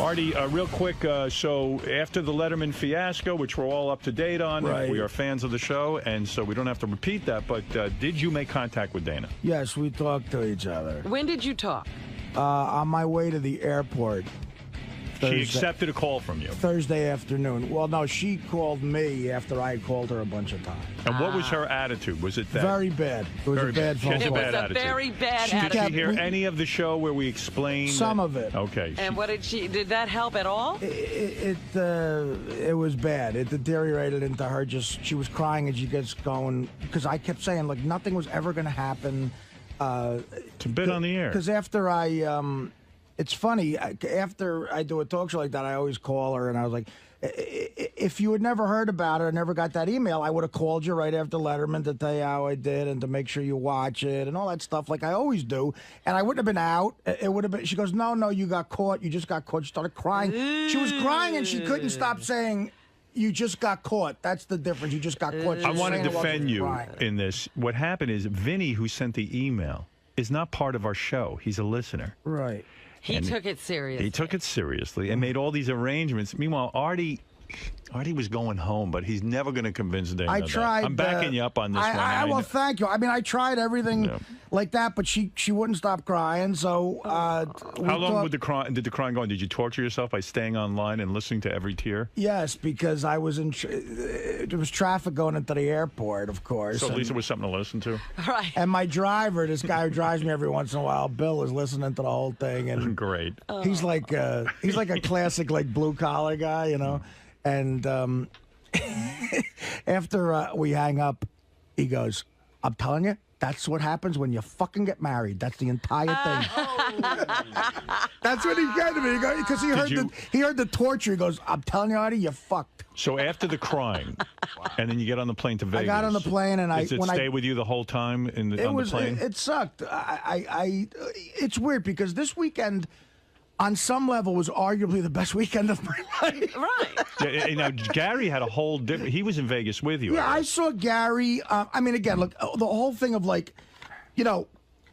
Artie, real quick, so after the Letterman fiasco, which we're all up to date on, right. We are fans of the show, and so we don't have to repeat that, but did you make contact with Dana? Yes, we talked to each other. When did you talk? On my way to the airport. She accepted a call from you. Thursday afternoon. Well, no, she called me after I had called her a bunch of times. And what was her attitude? Was it that? Very bad. It was a bad phone call. It was a very bad attitude. Did she hear any of the show where we explained? Some of it. Okay. And what did she? Did that help at all? It was bad. It deteriorated into her just. She was crying and she gets going because I kept saying like nothing was ever going to happen. It's a bit on the air. Because after it's funny, after I do a talk show like that, I always call her, and I was like, if you had never heard about it or never got that email, I would have called you right after Letterman to tell you how I did and to make sure you watch it and all that stuff like I always do. And I wouldn't have been out. It would have been, she goes, no, you got caught. You just got caught. She started crying. She was crying, and she couldn't stop saying, you just got caught. That's the difference. You just got caught. I want to defend you in this. What happened is Vinny, who sent the email, is not part of our show. He's a listener. Right. He took it seriously. He took it seriously and made all these arrangements. Meanwhile, Artie was going home, but he's never going to convince Dana. I tried. I'm backing you up on this one. Well, thank you. I mean, I tried everything like that, but she wouldn't stop crying. So how long did the crying go on? Did you torture yourself by staying online and listening to every tear? Yes, because I was there was traffic going into the airport, of course. So at least it was something to listen to. Right. And my driver, this guy who drives me every once in a while, Bill, is listening to the whole thing, and great. He's like a classic like blue collar guy, you know. And after we hang up, he goes, I'm telling you, that's what happens when you fucking get married. That's the entire thing. That's what he said to me. Because he heard the torture. He goes, I'm telling you, Artie, you're fucked. So after the crying, and then you get on the plane to Vegas. I got on the plane, and Did it stay with you the whole time on the plane? It sucked. It's weird because this weekend, on some level, was arguably the best weekend of my life. Right. Now, Gary had a whole different... He was in Vegas with you. Yeah, I saw Gary. I mean, again, look, the whole thing of like, you know,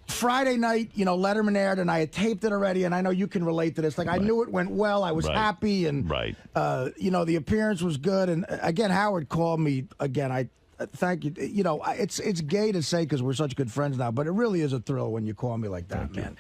Friday night, you know, Letterman aired, and I had taped it already, and I know you can relate to this. Like, I knew it went well. I was happy, and, you know, the appearance was good. And, again, Howard called me. Again, I thank you. You know, it's gay to say because we're such good friends now, but it really is a thrill when you call me like that, man.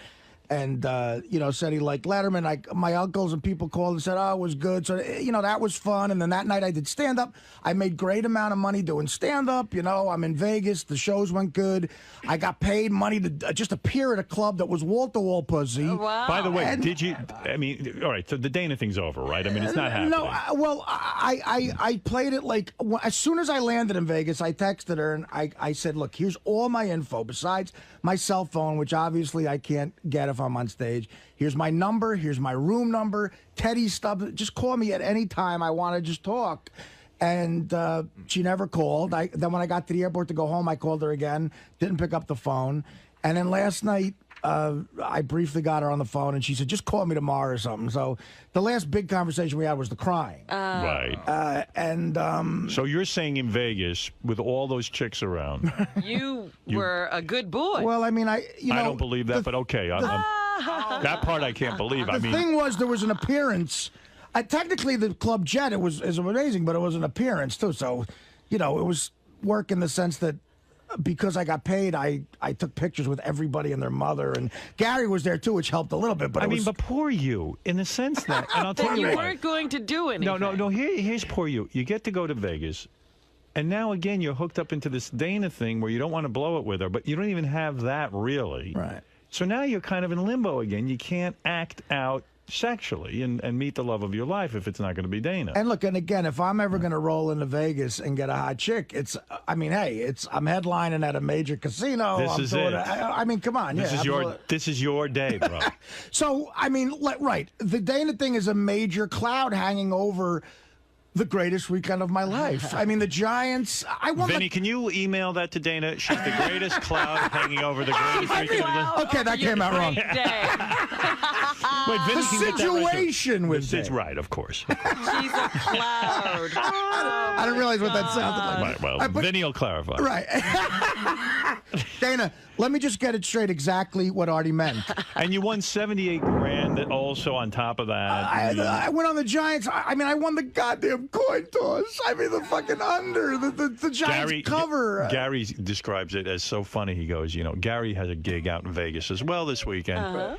And, you know, said he liked Letterman. My uncles and people called and said, oh, it was good. So, you know, that was fun. And then that night I did stand-up. I made great amount of money doing stand-up. You know, I'm in Vegas. The shows went good. I got paid money to just appear at a club that was wall-to-wall pussy. Oh, wow. By the way, did you, I mean, all right, so the Dana thing's over, right? I mean, it's not happening. No, well, I played it like, as soon as I landed in Vegas, I texted her and I said, look, here's all my info besides my cell phone, which obviously I can't get if I'm on stage. Here's my number. Here's my room number. Teddy Stubbs. Just call me at any time I want to just talk. And she never called. Then when I got to the airport to go home, I called her again. Didn't pick up the phone. And then last night, I briefly got her on the phone, and she said, just call me tomorrow or something. So the last big conversation we had was the crying. Right. So you're saying in Vegas, with all those chicks around... You were a good boy. Well, I mean, I don't believe that, but okay. That part I can't believe. The thing was, there was an appearance. Technically, the Club Jet is amazing, but it was an appearance, too. So, you know, it was work in the sense that because I got paid, I took pictures with everybody and their mother, and Gary was there too, which helped a little bit. But but poor you, in the sense that, and I'll tell you you why. weren't going to do anything. No. Here's poor you. You get to go to Vegas, and now again you're hooked up into this Dana thing where you don't want to blow it with her, but you don't even have that really. Right. So now you're kind of in limbo again. You can't act out sexually and meet the love of your life if it's not going to be Dana. And look, and again, if I'm ever going to roll into Vegas and get a hot chick, I'm headlining at a major casino. This is it. I mean, come on. This is your day, bro. So, I mean, right. The Dana thing is a major cloud hanging over the greatest weekend of my life. I mean, the Giants. I won. Vinny, can you email that to Dana? She's the greatest cloud hanging over the greatest weekend of the Okay, that came out wrong. Wait, Vinny The can get that situation right was it's right, of course. She's a cloud. I didn't realize what that sounded like. Right, well, Vinny will clarify. Right. Dana, let me just get it straight exactly what Artie meant. And you won 78 grand also on top of that. I went on the Giants. I mean, I won the goddamn coin toss. I mean, the fucking under, the Giants cover. Gary describes it as so funny. He goes, Gary has a gig out in Vegas as well this weekend.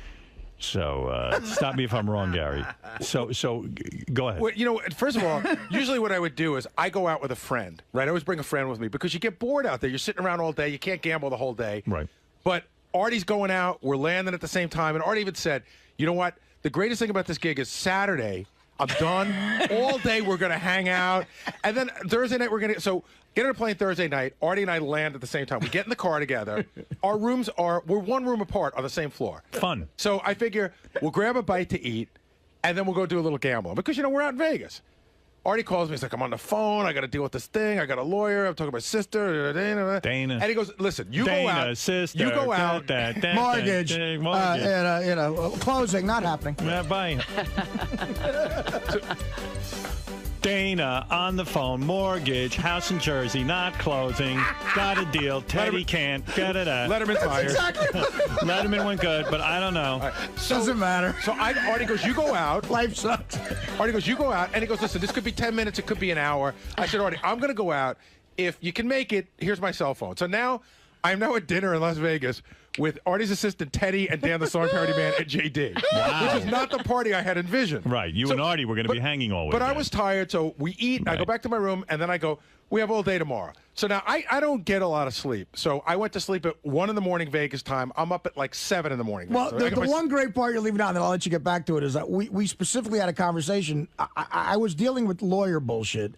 So stop me if I'm wrong, Gary. So go ahead. Well, first of all, usually what I would do is I go out with a friend, right? I always bring a friend with me because you get bored out there. You're sitting around all day. You can't gamble the whole day. Right. But Artie's going out. We're landing at the same time. And Artie even said, you know what? The greatest thing about this gig is Saturday. I'm done. All day we're going to hang out. And then Thursday night we're going to... So get on a plane Thursday night. Artie and I land at the same time. We get in the car together. Our rooms we're one room apart on the same floor. Fun. So I figure we'll grab a bite to eat, and then we'll go do a little gambling. Because, we're out in Vegas. Artie calls me. He's like, I'm on the phone. I got to deal with this thing. I got a lawyer. I'm talking about sister. Dana. And he goes, listen, you Dana, go out. Sister, you go out. Mortgage. Closing, not happening. Bye. Dana on the phone, mortgage, house in Jersey, not closing, got a deal, Teddy can't, get it out. Letterman's higher. Exactly. Letterman went good, but I don't know. Right. Doesn't matter. So Artie goes, you go out. Life sucks. Artie goes, you go out. And he goes, listen, this could be 10 minutes, it could be an hour. I said, Artie, I'm going to go out. If you can make it, here's my cell phone. So now, I'm now at dinner in Las Vegas with Artie's assistant, Teddy, and Dan the Song Parody Man, and JD. Wow. Which is not the party I had envisioned. Right. You and Artie were going to be hanging all weekend. But I was tired, so we eat. Right. I go back to my room, and then I go, we have all day tomorrow. So now I don't get a lot of sleep. So I went to sleep at 1 in the morning Vegas time. I'm up at like 7 in the morning. Well, so the one great part you're leaving out, and then I'll let you get back to it, is that we specifically had a conversation. I was dealing with lawyer bullshit.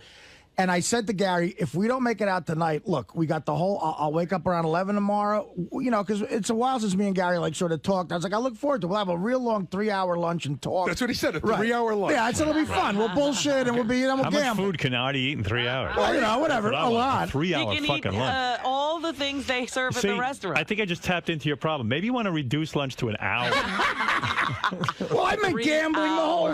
And I said to Gary, if we don't make it out tonight, look, we got the whole, I'll wake up around 11 tomorrow, because it's a while since me and Gary, sort of talked. I was like, I look forward to it. We'll have a real long 3-hour lunch and talk. That's what he said, a 3-hour lunch. Yeah, I said it'll be fun. We'll bullshit and we'll How gamble. much food can Artie eat in 3 hours? Well, whatever, a lot. 3-hour fucking lunch. All the things they serve at the restaurant. I think I just tapped into your problem. Maybe you want to reduce lunch to an hour. Well, I meant gambling the whole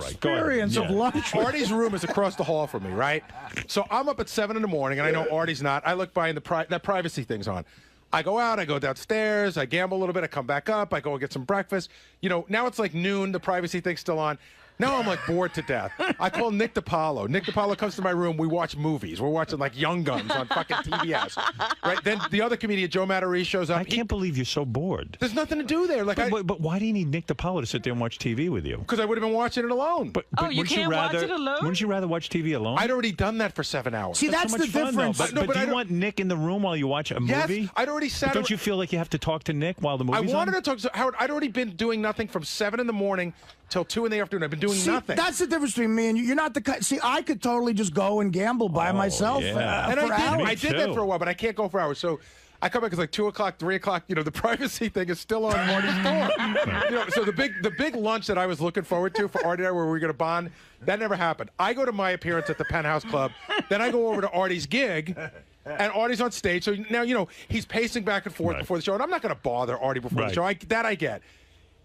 experience of lunch. Artie's room is across the hall from me, right? So I'm up at 7 in the morning, and I know Artie's not. I look by, and that privacy thing's on. I go out, I go downstairs, I gamble a little bit, I come back up, I go and get some breakfast. Now it's like noon, the privacy thing's still on. Now I'm bored to death. I call Nick DiPaolo. Nick DiPaolo comes to my room. We watch movies. We're watching Young Guns on fucking TBS. Right? Then the other comedian, Joe Matarese, shows up. I can't believe you're so bored. There's nothing to do there. But why do you need Nick DiPaolo to sit there and watch TV with you? Because I would have been watching it alone. But you can't watch it alone? Wouldn't you rather watch TV alone? I'd already done that for 7 hours. See, that's so the difference. But do you want Nick in the room while you watch a movie? Yes, I'd already sat. Don't you feel like you have to talk to Nick while the movie's I wanted on? to talk to Howard. I'd already been doing nothing from 7 in the morning till 2 in the afternoon. I've been doing nothing. That's the difference between me and you. You're not the kind. See, I could totally just go and gamble by myself. Yeah. And for hours. I did that for a while, but I can't go for hours. So I come back, it's 2 o'clock, 3 o'clock. The privacy thing is still on Marty's door. So the big lunch that I was looking forward to for Artie and I, where we were going to bond, that never happened. I go to my appearance at the Penthouse Club. Then I go over to Artie's gig. And Artie's on stage, so now, he's pacing back and forth before the show. And I'm not going to bother Artie before the show. I get.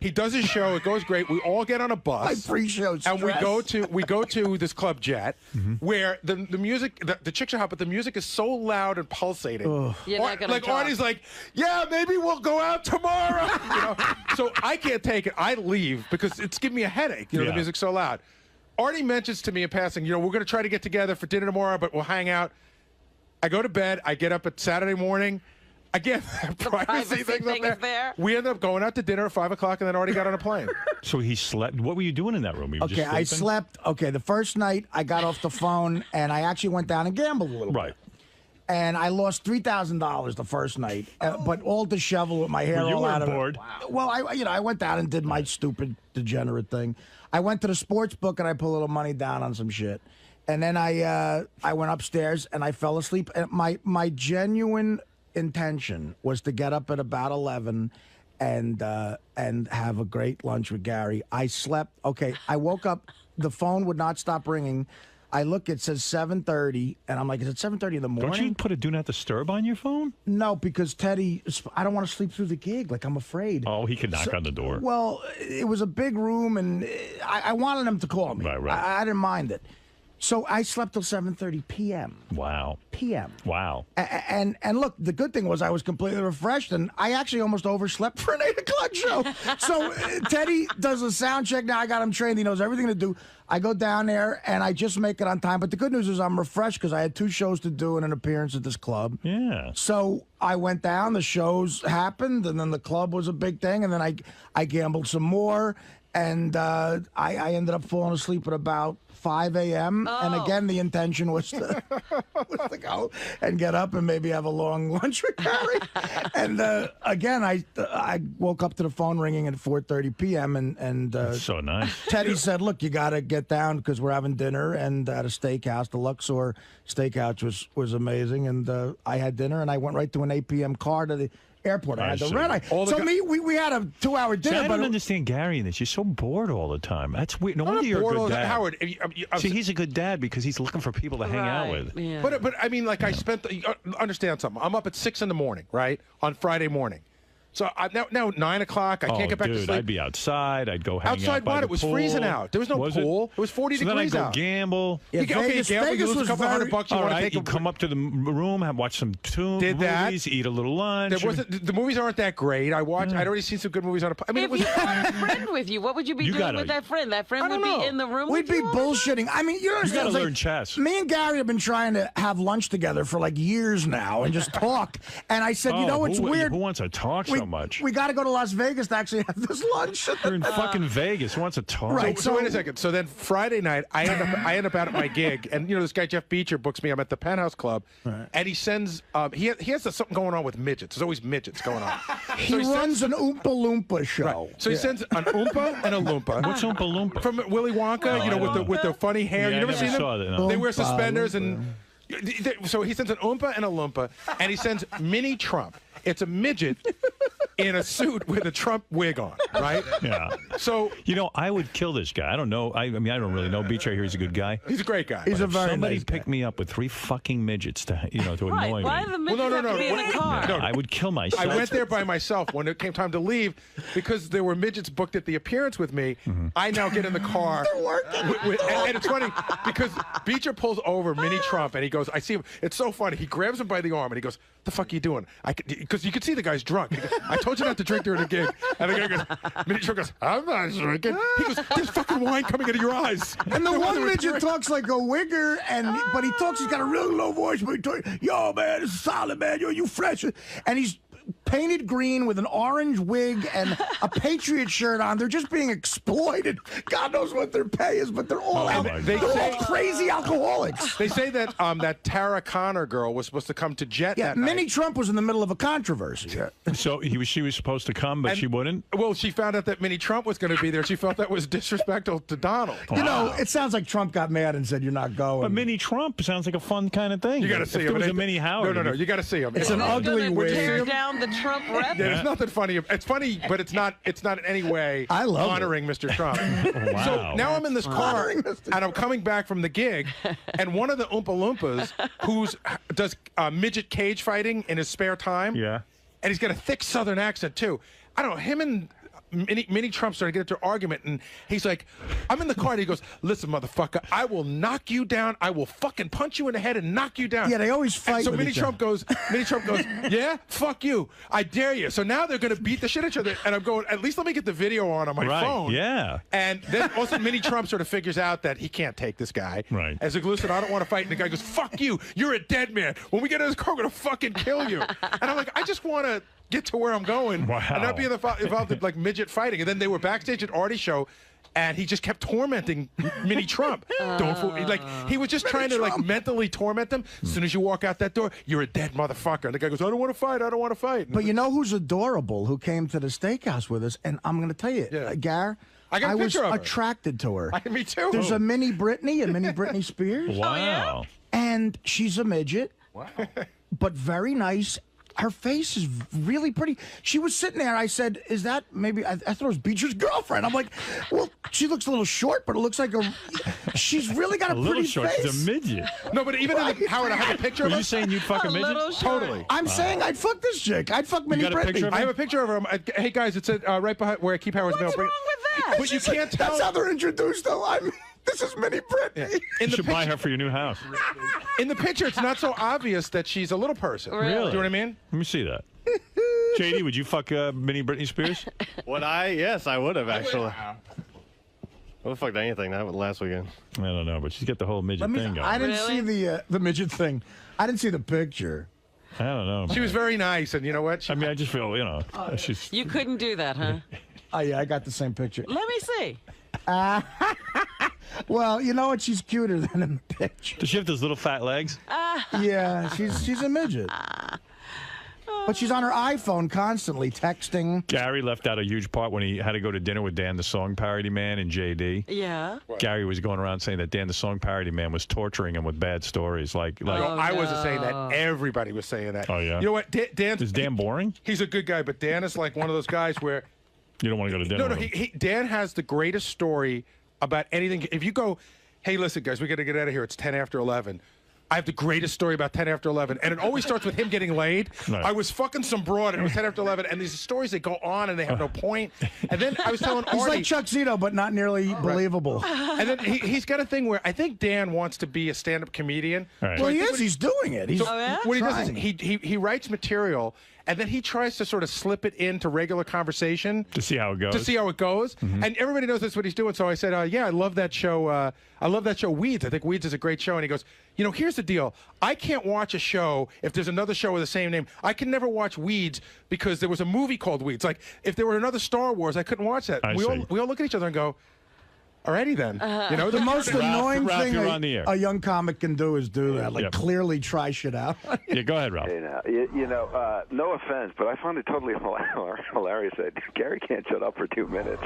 He does his show. It goes great. We all get on a bus. My pre-show stress. And we go to this club Jet, where the music, the chicks are hot, but the music is so loud and pulsating. You're not gonna talk. Artie's yeah, maybe we'll go out tomorrow. So I can't take it. I leave because it's giving me a headache. The music's so loud. Artie mentions to me in passing, we're going to try to get together for dinner tomorrow, but we'll hang out. I go to bed. I get up at Saturday morning. Again, privacy thing up there. We ended up going out to dinner at 5 o'clock, and then Artie got on a plane. So he slept. What were you doing in that room? Okay, I slept. Okay, the first night I got off the phone, and I actually went down and gambled a little bit. Right. And I lost $3,000 the first night, but all disheveled with my hair all out of it. You were bored. Well, I went down and did my stupid, degenerate thing. I went to the sports book, and I put a little money down on some shit. And then I went upstairs, and I fell asleep. And my genuine intention was to get up at about 11 and have a great lunch with Gary. I slept. Okay, I woke up. The phone would not stop ringing. I look, it says 7:30, and I'm like, is it 7:30 in the morning? Don't you put a do not disturb on your phone? No, because Teddy, I don't want to sleep through the gig. Like, I'm afraid. Oh, he could knock on the door. Well, it was a big room, and I wanted him to call me. Right. I didn't mind it. So I slept till 7:30 p.m. Wow. p.m. Wow. And look, the good thing was I was completely refreshed, and I actually almost overslept for an 8 o'clock show. So Teddy does a sound check. Now I got him trained. He knows everything to do. I go down there, and I just make it on time. But the good news is I'm refreshed because I had 2 shows to do and an appearance at this club. Yeah. So I went down. The shows happened, and then the club was a big thing. And then I gambled some more, and I ended up falling asleep at about 5 a.m. And again, the intention was to go and get up and maybe have a long lunch with Gary. And again, I woke up to the phone ringing at 4:30 p.m. and That's so nice. Teddy said, "Look, you got to get down because we're having dinner and at a steakhouse. The Luxor Steakhouse was amazing, and I had dinner and I went right to an 8 p.m. car to the airport. I had to rent. We had a 2-hour dinner. See, I don't understand Gary in this. You're so bored all the time. That's weird. No wonder you're a good dad. Howard, see, he's a good dad because he's looking for people to hang out with. Yeah. But I mean, like, I spent. Understand something. I'm up at 6 in the morning, right, on Friday morning. So now 9 o'clock. I can't get back to sleep. I'd be outside. I'd go hang outside. out by What? the It was pool. freezing out. There was no pool. It was 40 degrees then I'd out. go gamble. Yeah, Okay, gamble. You lose a couple $100. You All want to right, take you a come up to the room, watch some movies, eat a little lunch. There wasn't. The movies aren't that great. I'd already seen some good movies on. I mean, If you had a friend with you, what would you be doing with that friend? That friend would be in the room We'd with be you all the bullshitting. I mean, you You understand? got to It's learn chess. Me and Gary have been trying to have lunch together for like years now and just talk. And I said, you know, it's weird. Who wants to talk so much? We got to go to Las Vegas to actually have this lunch. You're in fucking Vegas. Who wants to talk? Right. So wait a second. So then Friday night, I end up out at my gig, and this guy Jeff Beecher books me. I'm at the Penthouse Club, and he sends. He has something going on with midgets. There's always midgets going on. He runs an Oompa Loompa show. Right. So he sends an Oompa and a Loompa. What's Oompa Loompa? From Willy Wonka, with the funny hair. Yeah, You never I seen never them? saw that, no. They wear Oompa suspenders Loompa. and. So he sends an Oompa and a Loompa, and he sends Mini Trump. It's a midget in a suit with a Trump wig on, right? Yeah. So I would kill this guy. I don't know. I mean, I don't really know. Beach right here, he's a good guy. he's a great guy. He's a very Somebody nice pick guy. me up with 3 fucking midgets to annoy Why me. the midgets have to be in the car? I would kill myself. I went there by myself when it came time to leave because there were midgets booked at the appearance with me. I now get in the car. And it's funny because Beecher pulls over Mini Trump and he goes, I see him. It's so funny. He grabs him by the arm and he goes, the fuck are you doing? Because you can see the guy's drunk. He goes, I told you not to drink during the gig. And the guy goes, Mini Trump goes, I'm not drinking. He goes, there's fucking wine coming out of your eyes. And the No one wonder it's midget great. talks like a wigger, but he talks. He's got a really low voice, but he talks, yo, man, this is solid, man. Yo, you fresh. And he's painted green with an orange wig and a Patriot shirt on. They're just being exploited. God knows what their pay is, but they're all out. They They're say- all crazy alcoholics. They say that that Tara Connor girl was supposed to come to Jet Yeah, that Minnie night. Trump was in the middle of a controversy. So she was supposed to come, but she wouldn't? Well, she found out that Minnie Trump was going to be there. She felt that was disrespectful to Donald. You know, it sounds like Trump got mad and said, "You're not going." But Mini Trump sounds like a fun kind of thing. You got to see if him. there was a Mini Howard. No. You got to see him. It's an ugly Gonna wig. tear down the Trump rep. Yeah, there's nothing funny. It's funny, but it's not in any way I love honoring Mr. Trump. Wow. So now I'm in this car, Honoring Mr. and I'm coming back from the gig, and one of the Oompa Loompas does midget cage fighting in his spare time. Yeah. And he's got a thick Southern accent, too. I don't know, him and Mini Trump started to get into an argument, and he's like, I'm in the car, and he goes, listen, motherfucker, I will knock you down. I will fucking punch you in the head and knock you down. Yeah, they always fight And so with Mini each Trump goes, yeah, fuck you. I dare you. So now they're going to beat the shit out of each other, and I'm going, at least let me get the video on my Right, phone. yeah. And then also Mini Trump sort of figures out that he can't take this guy. Right. As like, listen, I don't want to fight. And the guy goes, fuck you. You're a dead man. When we get in this car, I'm going to fucking kill you. And I'm like, I just want to get to where I'm going and not be involved in like midget fighting. And then they were backstage at Artie show, and he just kept tormenting Mini Trump. Don't fool. Like he was just trying to like mentally torment them. As soon as you walk out that door, you're a dead motherfucker. And the guy goes, I don't want to fight. I don't want to fight. But you know who's adorable? Who came to the steakhouse with us? And I'm going to tell you, Gar, I got a was picture of her. attracted to her. Me too. There's a mini Britney Spears. Wow. And she's a midget, but very nice. her face is really pretty. She was sitting there. I said, "Is that maybe?" I thought it was Beecher's girlfriend. I'm like, "Well, she looks a little short, but it looks like she's really got a little pretty short. face." She's a midget. No, but even in the, Howard, I have a picture of Are her. you saying you'd fuck a midget? Totally. I'm saying I'd fuck this chick. I'd fuck Mini got a picture Britney. of her? I have a picture of her. Hey guys, it's right behind where I keep Howard's mail. What's wrong with that? But you can't tell. That's how they're introduced, though. I mean, this is Mini Britney. In You the should buy picture, her for your new house. in the picture, it's not so obvious that she's a little person. Really? Do you know what I mean? Let me see that. JD, would you fuck Mini Britney Spears? Would I? Yes, I would have actually. I would have fucked anything that last weekend. I don't know, but she's got the whole midget thing going. I didn't Really? see the midget thing. I didn't see the picture. I don't know. She was very nice, and you know what? I mean, I just feel, she's. You couldn't do that, huh? Oh yeah, I got the same picture. Let me see. Well, you know what? She's cuter than in the picture. Does she have those little fat legs? Yeah, she's a midget. But she's on her iPhone constantly texting. Gary left out a huge part when he had to go to dinner with Dan the Song Parody Man and JD. Yeah. Gary was going around saying that Dan the Song Parody Man was torturing him with bad stories. Like I wasn't saying that. Everybody was saying that. Oh, yeah? You know what? Dan. Is Dan boring? He's a good guy, but Dan is like one of those guys where. You don't want to go to dinner No, with him. Dan has the greatest story about anything. If you go, hey, listen, guys, we got to get out of here. It's 10 after 11. I have the greatest story about 10 after 11. And it always starts with him getting laid. Right. I was fucking some broad, and it was 10 after 11. And these stories that go on, and they have no point. And then I was telling Artie. He's like Chuck Zito, but not nearly believable. And then he's got a thing where I think Dan wants to be a stand-up comedian. Right. Well, So I he think is. He's doing it. He's what he does is trying. he writes material, and then he tries to sort of slip it into regular conversation To see how it goes. to see how it goes. And everybody knows that's what he's doing. So I said, yeah, I love that show. I love that show, Weeds. I think Weeds is a great show. And he goes, here's the deal. I can't watch a show if there's another show with the same name. I can never watch Weeds because there was a movie called Weeds. Like, if there were another Star Wars, I couldn't watch that. I We see. all look at each other and go, alrighty then. The most annoying Ralph, thing you're on the air. a young comic can do is do that. Like, Yep. clearly try shit out. Yeah, go ahead, Ralph. No offense, but I found it totally hilarious that Gary can't shut up for 2 minutes.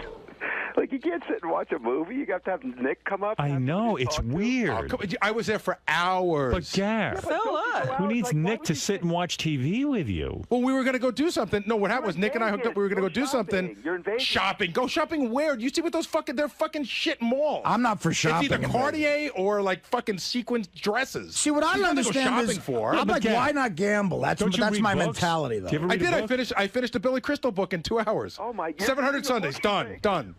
Like, you can't sit and watch a movie. You got to have Nick come up. I know, it's Oh, weird. come on, I was there for hours. But Gar, So what? who needs Nick to sit and watch TV with you? Well, we were going to go do something. No, what happened was Nick and I hooked up. We were going to go do something. You're in Vegas. Shopping. Go shopping where? You see what those they're fucking shit malls. I'm not for shopping. It's either in Cartier or like fucking sequin dresses. See, what I You don't gotta go understand shopping is, for. I'm like, Gar, why not gamble? That's Don't you that's read my books? mentality, though. Do you ever I read did. a book? I finished the Billy Crystal book in 2 hours. Oh, my God. 700 Sundays. Done.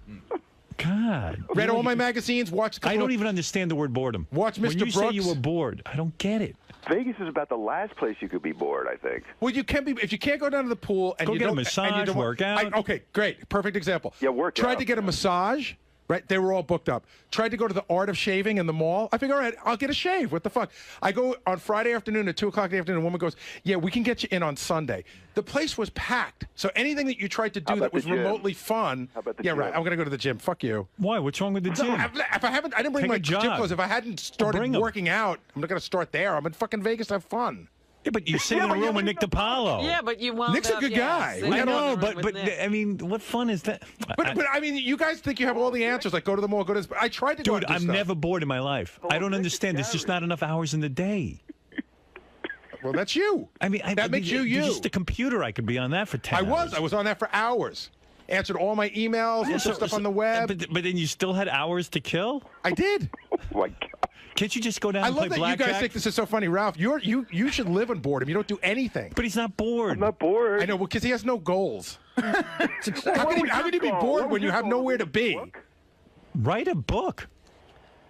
God. Read all my magazines. Watched. I don't even understand the word boredom. Watch When Mr. you say you Brooks. were bored, I don't get it. Vegas is about the last place you could be bored, I think. Well, you can be if you can't go down to the pool and Go you get a don't massage, and you don't, work out. Okay, great, perfect example. Yeah, work Tried out. to get a massage. Right, they were all booked up. Tried to go to the Art of Shaving in the mall. I figure, all right, I'll get a shave. What the fuck? I go on Friday afternoon at 2 o'clock in the afternoon. A woman goes, yeah, we can get you in on Sunday. The place was packed. So anything that you tried to do about that was the gym? remotely fun. How about the yeah, gym? right. I'm gonna go to the gym. Fuck you. Why? What's wrong with the gym? If I haven't, I didn't bring Take my a gym job. clothes. If I hadn't Bring started 'em. working out, I'm not gonna start there. I'm in fucking Vegas to have fun. Yeah, but you sit in a room with Nick DiPaolo. Yeah, but you wound Nick's a up, good guy. sitting We I in had the know, room but with Nick. I mean, what fun is that? But I mean, you guys think you have all the answers. Like, go to the mall, go to this. I tried to go Dude, out and do I'm stuff. never bored in my life. I don't understand. There's just not enough hours in the day. Well, that's you. I mean, that makes you you. Just a computer. I could be on that for 10 hours. I was on that for hours. Answered all my emails, looked up stuff on the web. But then you still had hours to kill? I did. Oh, my God. Can't you just go down I and love play that you blackjack? guys think this is so funny, Ralph. You should live on boredom. You don't do anything. But he's not bored. I'm not bored. I know, because he has no goals. How can you be bored when you have nowhere to be? Write a book.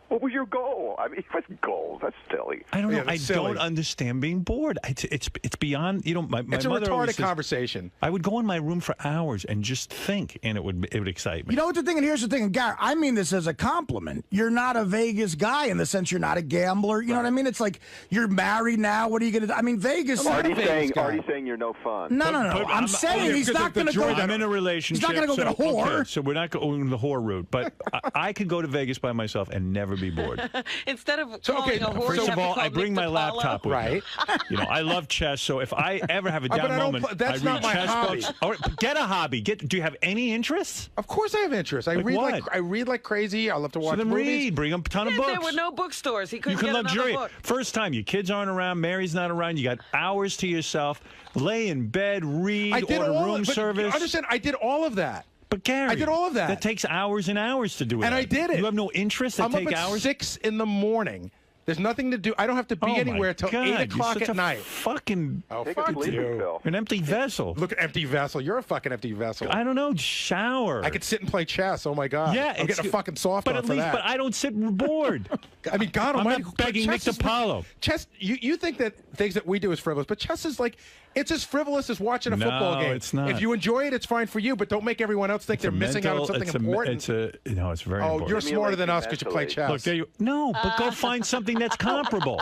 What was your goal? I mean, what's goals? That's silly. I don't know. Yeah, I that's silly. don't understand being bored. It's beyond. My It's a mother always retarded says, conversation. I would go in my room for hours and just think, and it would excite me. You know what the thing, and here's the thing, and Gar, I mean this as a compliment. You're not a Vegas guy in the sense you're not a gambler. You know what I mean? It's like you're married now. What are you going to do? I mean, Vegas. Artie's Vegas guy. saying you're no fun. No. But I'm saying he's not going to go. I'm in a relationship. He's not going to go get a whore. Okay, so we're not going the whore route. But I could go to Vegas by myself and never be bored. Instead of calling a horse, first of all, I bring my laptop with me. You know, I love chess, so if I ever have a down moment, I read chess books. All right, get a hobby. Do you have any interests? Of course I have interests. I read like crazy. I love to watch movies. Read. Bring a ton of books. There were no bookstores. He couldn't get another book. You can luxuriate. First time, your kids aren't around, Mary's not around, you got hours to yourself. Lay in bed, read, order room service. Understand, I did all of that. But Gary, I did all of that. That takes hours and hours to do it. And I did it. You have no interest that take hours? I'm up at 6 in the morning. There's nothing to do. I don't have to be anywhere till 8 o'clock at night. Fucking fuck you. An empty vessel. Look, empty vessel. You're a fucking empty vessel. I don't know. Shower. I could sit and play chess. Oh my god. Yeah, I'm getting a fucking soft but on at for least, that. But I don't sit bored. I mean, God I'm Almighty. not begging Nick DiPaolo. Chess. You think that things that we do is frivolous, but chess is like it's as frivolous as watching a football game. No, it's not. If you enjoy it, it's fine for you, but don't make everyone else think they're missing out on something important. It's very important. Oh, you're smarter than us because you play chess. Look, there you. No, but go find something that's comparable.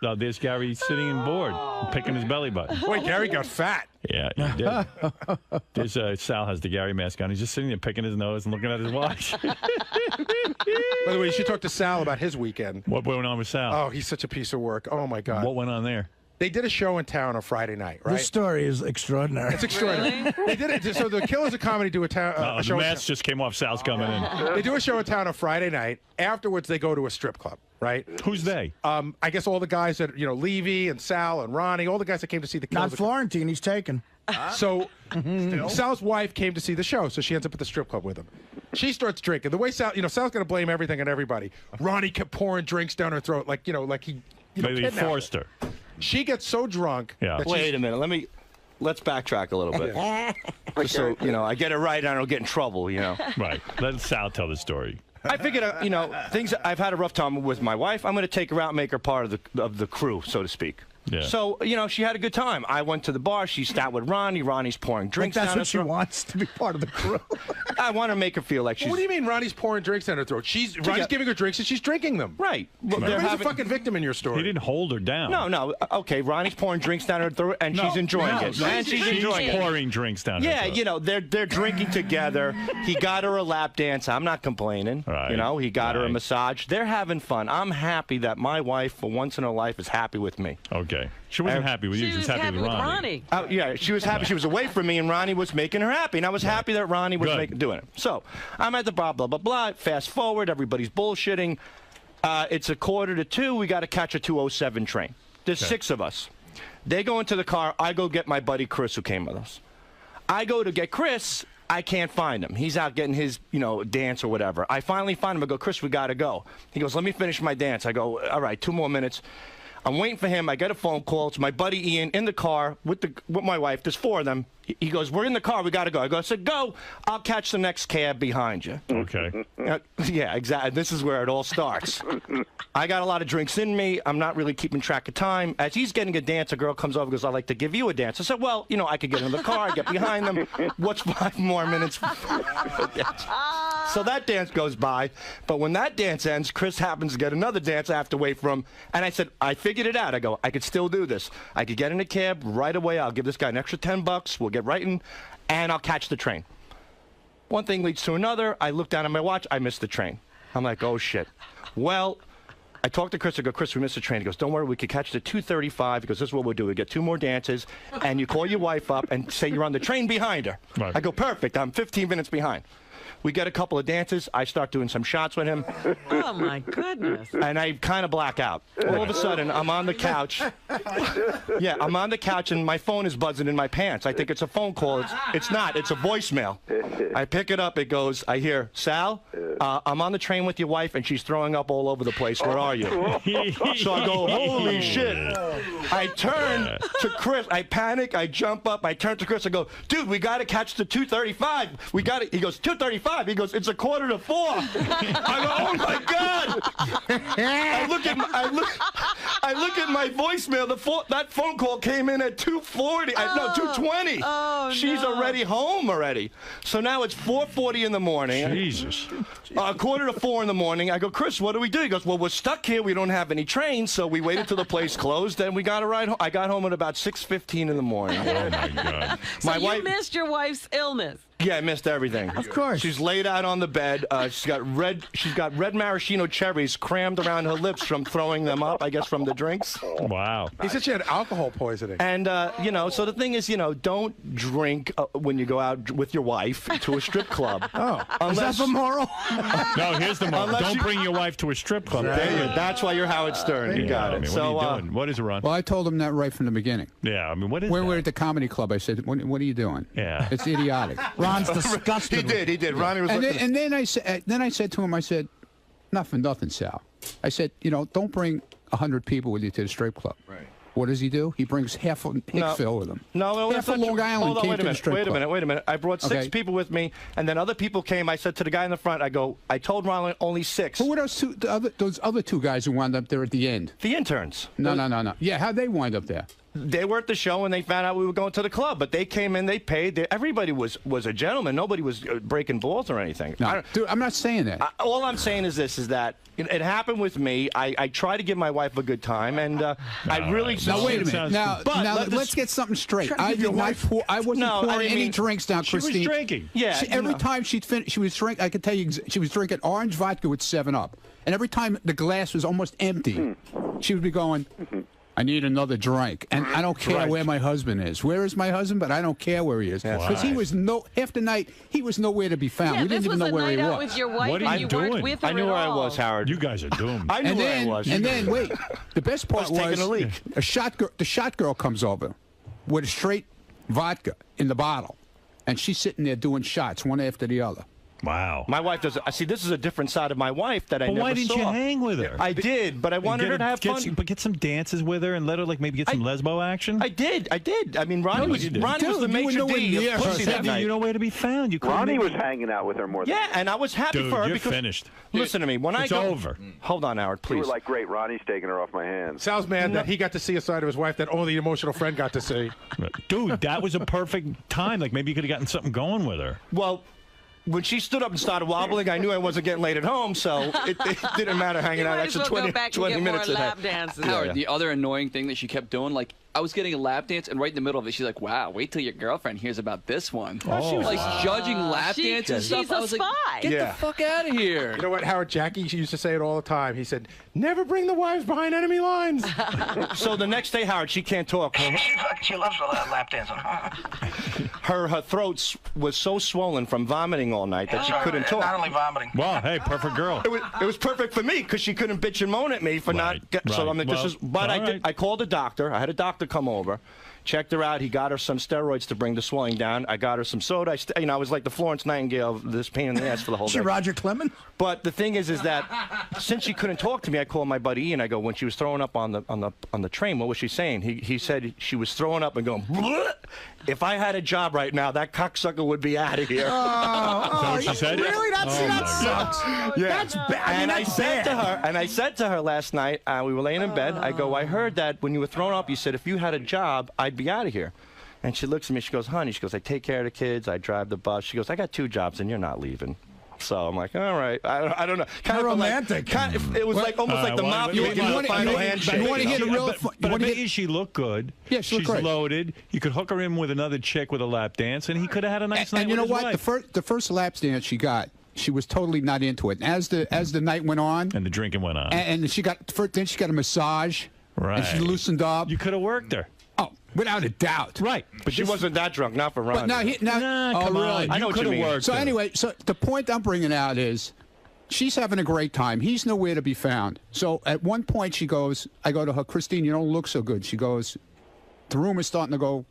No, there's Gary sitting and bored, picking his belly button. Wait, Gary got fat. Yeah, he did. There's Sal has the Gary mask on. He's just sitting there picking his nose and looking at his watch. By the way, you should talk to Sal about his weekend. What went on with Sal? Oh, he's such a piece of work. Oh my God. What went on there? They did a show in town on Friday night, right? This story is extraordinary. It's extraordinary. Really? They did it. So the Killers of Comedy do a show. The mask just came off. Sal's coming in. They do a show in town on Friday night. Afterwards, they go to a strip club, right? Who's they? I guess all the guys that, Levy and Sal and Ronnie, all the guys that came to see the Killers. Not Florentine. He's taken. So Sal's wife came to see the show, so she ends up at the strip club with him. She starts drinking. The way Sal, Sal's going to blame everything on everybody. Ronnie kept pouring drinks down her throat, like he Maybe he forced her. She gets so drunk. Yeah. Wait a minute. Let's backtrack a little bit. Just so, I get it right and I don't get in trouble, Right. Let Sal tell the story. I figured, things. I've had a rough time with my wife. I'm going to take her out and make her part of the crew, so to speak. Yeah. So, she had a good time. I went to the bar. She sat with Ronnie. Ronnie's pouring drinks down her throat. That's what she wants, to be part of the crew. I want to make her feel like she's... What do you mean Ronnie's pouring drinks down her throat? Ronnie's giving her drinks and she's drinking them. Right. Well, Everybody's a fucking victim in your story. He didn't hold her down. No. Okay, Ronnie's pouring drinks down her throat, and she's enjoying it. And she's enjoying it. Pouring drinks down her throat. They're drinking together. He got her a lap dance. I'm not complaining. Right. He got her a massage. They're having fun. I'm happy that my wife, for once in her life, is happy with me. Okay. She wasn't happy with you. She was happy with Ronnie. Yeah, she was happy. She was away from me, and Ronnie was making her happy. And I was happy that Ronnie was doing it. So I'm at the blah, blah, blah, blah. Fast forward. Everybody's bullshitting. It's 1:45. We got to catch a 2:07 train. There's 6 of us. They go into the car. I go get my buddy Chris, who came with us. I go to get Chris. I can't find him. He's out getting his, dance or whatever. I finally find him. I go, Chris, we got to go. He goes, let me finish my dance. I go, all right, 2 more minutes. I'm waiting for him. I get a phone call. It's my buddy Ian in the car with my wife. There's 4 of them. He goes, we're in the car. We got to go. I said, go. I'll catch the next cab behind you. Okay. Yeah, exactly. This is where it all starts. I got a lot of drinks in me. I'm not really keeping track of time. As he's getting a dance, a girl comes over and goes, I'd like to give you a dance. I said, well, I could get in the car, get behind them. What's 5 more minutes? So that dance goes by. But when that dance ends, Chris happens to get another dance I have to wait for him. And I said, I figured it out. I go, I could still do this. I could get in a cab right away. I'll give this guy an extra $10. We'll get right in, and I'll catch the train. One thing leads to another. I look down at my watch. I missed the train. I'm like, oh, shit. Well, I talked to Chris. I go, Chris, we missed the train. He goes, don't worry. We could catch the 2:35. He goes, this is what we'll do. We get 2 more dances, and you call your wife up and say you're on the train behind her. Right. I go, perfect. I'm 15 minutes behind. We get a couple of dances. I start doing some shots with him. Oh, my goodness. And I kind of black out. All of a sudden, I'm on the couch. Yeah, I'm on the couch, and my phone is buzzing in my pants. I think it's a phone call. It's not. It's a voicemail. I pick it up. It goes, I hear, Sal, I'm on the train with your wife, and she's throwing up all over the place. Where are you? So I go, holy shit. I turn to Chris. I panic. I jump up. I turn to Chris. I go, dude, we got to catch the 2:35. We got it. He goes, 2:35. He goes, it's 3:45. I go, oh my God! I look at my voicemail. That phone call came in at 2:40. No, 2:20. Oh, she's already home already. So now it's 4:40 in the morning. Jesus. 3:45 in the morning. I go, Chris, what do we do? He goes, well, we're stuck here. We don't have any trains, so we waited till the place closed. Then we got a ride home. I got home at about 6:15 in the morning. Oh my God. So you missed your wife's illness. Yeah, I missed everything. Of course. She's laid out on the bed. She's got red maraschino cherries crammed around her lips from throwing them up, I guess, from the drinks. Wow. He said she had alcohol poisoning. And, so the thing is, don't drink when you go out with your wife to a strip club. Is that the moral? No, here's the moral. Don't bring your wife to a strip club. That's why you're Howard Stern. You got it. So, what are you doing? What is it, Ron? Well, I told him that right from the beginning. Yeah, I mean, what is When that? we were at the comedy club, I said, what are you doing? Yeah. It's idiotic. Ron's disgusted. He did. Ronnie was looking And then I said to him, I said, nothing, Sal. I said, don't bring 100 people with you to the strip club. Right. What does he do? He brings half of Hicksville with him. No, half of Long Island came to the strip club. Wait a minute. I brought 6 people with me, and then other people came. I said to the guy in the front, I told Ron only 6. Who were those other 2 guys who wound up there at the end? The interns. No. Yeah, how'd they wind up there? They were at the show and they found out we were going to the club, but they came in, they paid. Everybody was a gentleman. Nobody was breaking balls or anything. No, dude, I'm not saying that. All I'm saying is this: is that it happened with me. I try to give my wife a good time, and I really. Now wait a minute. Now let's get something straight. I wasn't pouring any drinks down, Christine. She was drinking. Yeah. Every time she'd finish, she was drinking. I could tell you, she was drinking orange vodka with 7-Up, and every time the glass was almost empty, she would be going. I need another drink, and I don't care where my husband is. Where is my husband? But I don't care where he is because he was half the night he was nowhere to be found. Yeah, we didn't even know where he was. With your wife What are you doing? I knew where I was, Howard. You guys are doomed. I knew where I was. And then wait, the best part was taking a leak. The shot girl comes over with a straight vodka in the bottle, and she's sitting there doing shots one after the other. Wow. My wife does. I see. This is a different side of my wife that I never saw. Why didn't you hang with her? I did, but I wanted her to have fun. But get some dances with her and let her maybe get some lesbo action. I did. I mean, Ronnie was the maitre d' of pussy that night. You know where to be found. Ronnie was hanging out with her more than and I was happy for her you're because finished. Listen to me. When it's over. Hold on, Howard, please. You were like, great, Ronnie's taking her off my hands. Sal's mad that he got to see a side of his wife that only the emotional friend got to see. Dude, that was a perfect time. Like maybe you could have gotten something going with her. Well. When she stood up and started wobbling, I knew I wasn't getting laid at home, so it didn't matter hanging out extra 20 minutes a day. Howard, the other annoying thing that she kept doing, like, I was getting a lap dance, and right in the middle of it, she's like, wow, wait till your girlfriend hears about this one. She was like judging lap dances and stuff. She's a spy. Like, get the fuck out of here. You know what, Howard? Jackie, she used to say it all the time. He said, never bring the wives behind enemy lines. So the next day, Howard, she can't talk. She loves lap dancing. Her throat was so swollen from vomiting all night that she couldn't talk. Not only vomiting. Well, hey, perfect girl. It was perfect for me because she couldn't bitch and moan at me for not. So I'm like, I called a doctor. I had a doctor come over, checked her out. He got her some steroids to bring the swelling down. I got her some soda. I was like the Florence Nightingale of this pain in the ass for the whole day. She Roger Clemens? But the thing is that since she couldn't talk to me, I called my buddy Ian. I go, when she was throwing up on the train, what was she saying? He said she was throwing up and going. Bleh! If I had a job right now, that cocksucker would be out of here. Oh, she said? Really? That sucks. Yeah. That's bad. I said to her last night, we were laying in bed. I go, I heard that when you were throwing up, you said if you had a job, I'd be out of here. And she looks at me. She goes, honey, she goes, I take care of the kids. I drive the bus. She goes, I got 2 jobs, and you're not leaving. So I'm like, all right. I don't know. Kind of romantic. It was like almost like the mafia giving the final handshake. You want to hear the real? But I bet you she looked good. Yeah, she looked great. She's loaded. You could hook her in with another chick with a lap dance, and he could have had a nice night. And you know with his what? wife. The first lap dance she got, she was totally not into it. And as the night went on, and the drinking went on, and she got a massage. Right. And she loosened up. You could have worked her. Oh, without a doubt. Right. But she wasn't that drunk, not for Ron. But come on. I know what you mean. So anyway, so the point I'm bringing out is she's having a great time. He's nowhere to be found. So at one point she goes, I go to her, Christine, you don't look so good. She goes, the room is starting to go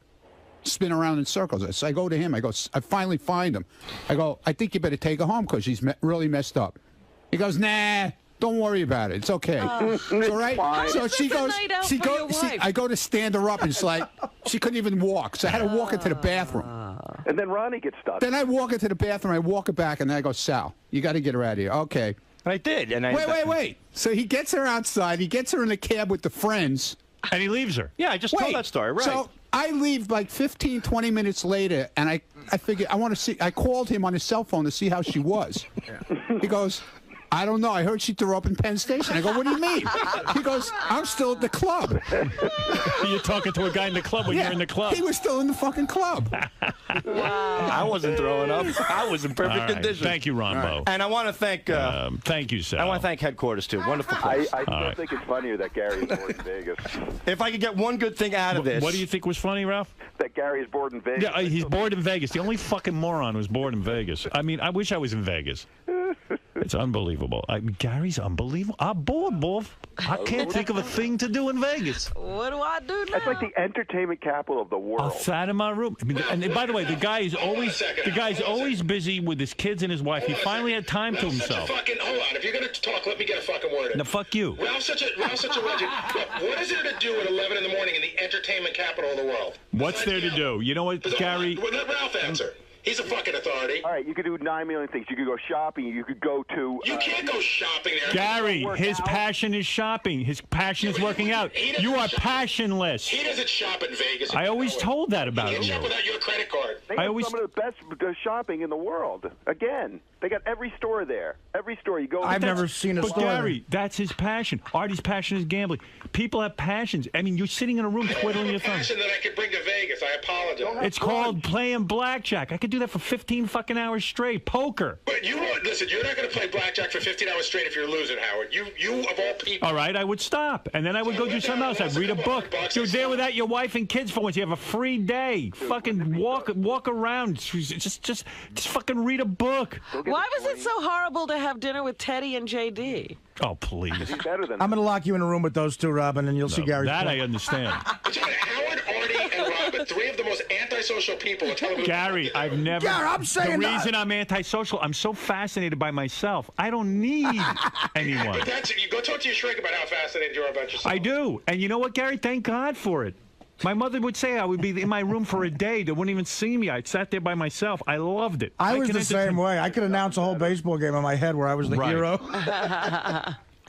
spin around in circles. So I go to him. I go, I finally find him. I go, I think you better take her home because she's really messed up. He goes, nah. Don't worry about it. It's okay. So right. So she goes. I go to stand her up, and it's like she couldn't even walk. So I had to walk into the bathroom. And then Ronnie gets stuck. Then I walk into the bathroom. I walk her back, and then I go, Sal, you got to get her out of here. Okay. And I did. And wait. So he gets her outside. He gets her in the cab with the friends, and he leaves her. Yeah, I just told that story. Right. So I leave like 15, 20 minutes later, and I figure I want to see. I called him on his cell phone to see how she was. He goes, I don't know. I heard she threw up in Penn Station. I go, what do you mean? He goes, I'm still at the club. You're talking to a guy in the club when you're in the club. He was still in the fucking club. I wasn't throwing up. I was in perfect condition. Thank you, Rombo. And I want to thank. Thank you, Sal. I want to thank headquarters too. Wonderful place. I still think it's funnier that Gary is born in Vegas. If I could get one good thing out of this. What do you think was funny, Ralph? That Gary is born in Vegas. Yeah, he's bored in Vegas. The only fucking moron who's bored in Vegas. I mean, I wish I was in Vegas. It's unbelievable. Gary's unbelievable. I'm bored, boy. I can't think of a thing to do in Vegas. What do I do now? That's like the entertainment capital of the world. I sat in my room. I mean, and by the way, the guy's always busy with his kids and his wife. He finally had time to himself. Hold on. If you're going to talk, let me get a fucking word in. Now, fuck you. Ralph's such a legend. Look, what is there to do at 11 in the morning in the entertainment capital of the world? What's there to do? You know what, Gary? Let Ralph answer. He's a fucking authority. All right, you could do 9 million things. You could go shopping. You could go to... You can't go shopping there. Gary, his passion is shopping. His passion is working out. You are passionless. He doesn't shop in Vegas. I always told that about you. He shop without your credit card. They have some of the best shopping in the world. Again, they got every store there. Every store you go... I've never seen a store. But Gary, that's his passion. Artie's passion is gambling. People have passions. I mean, you're sitting in a room twiddling your thumbs. Passion that I could bring to Vegas. I apologize. It's called playing blackjack. I could do that for 15 fucking hours straight. Poker. But listen, you're not going to play blackjack for 15 hours straight if you're losing, Howard. You of all people. All right, I would stop, and then I would go do something else. I'd read a book. You're there without your wife and kids for once. You have a free day. Fucking walk around. Just fucking read a book. Why was it so horrible to have dinner with Teddy and JD? Oh, please. He's better than I'm going to lock you in a room with those two, Robin, and you'll see Gary's That point. I understand. Howard, Artie, and Robin, three of the most antisocial people on television. Gary, I've never... Gary, I'm saying the reason I'm antisocial, I'm so fascinated by myself. I don't need anyone. But you go talk to your shrink about how fascinated you are about yourself. I do. And you know what, Gary? Thank God for it. My mother would say I would be in my room for a day. They wouldn't even see me. I sat there by myself. I loved it. I was the same way. I could announce a whole baseball game in my head where I was the hero.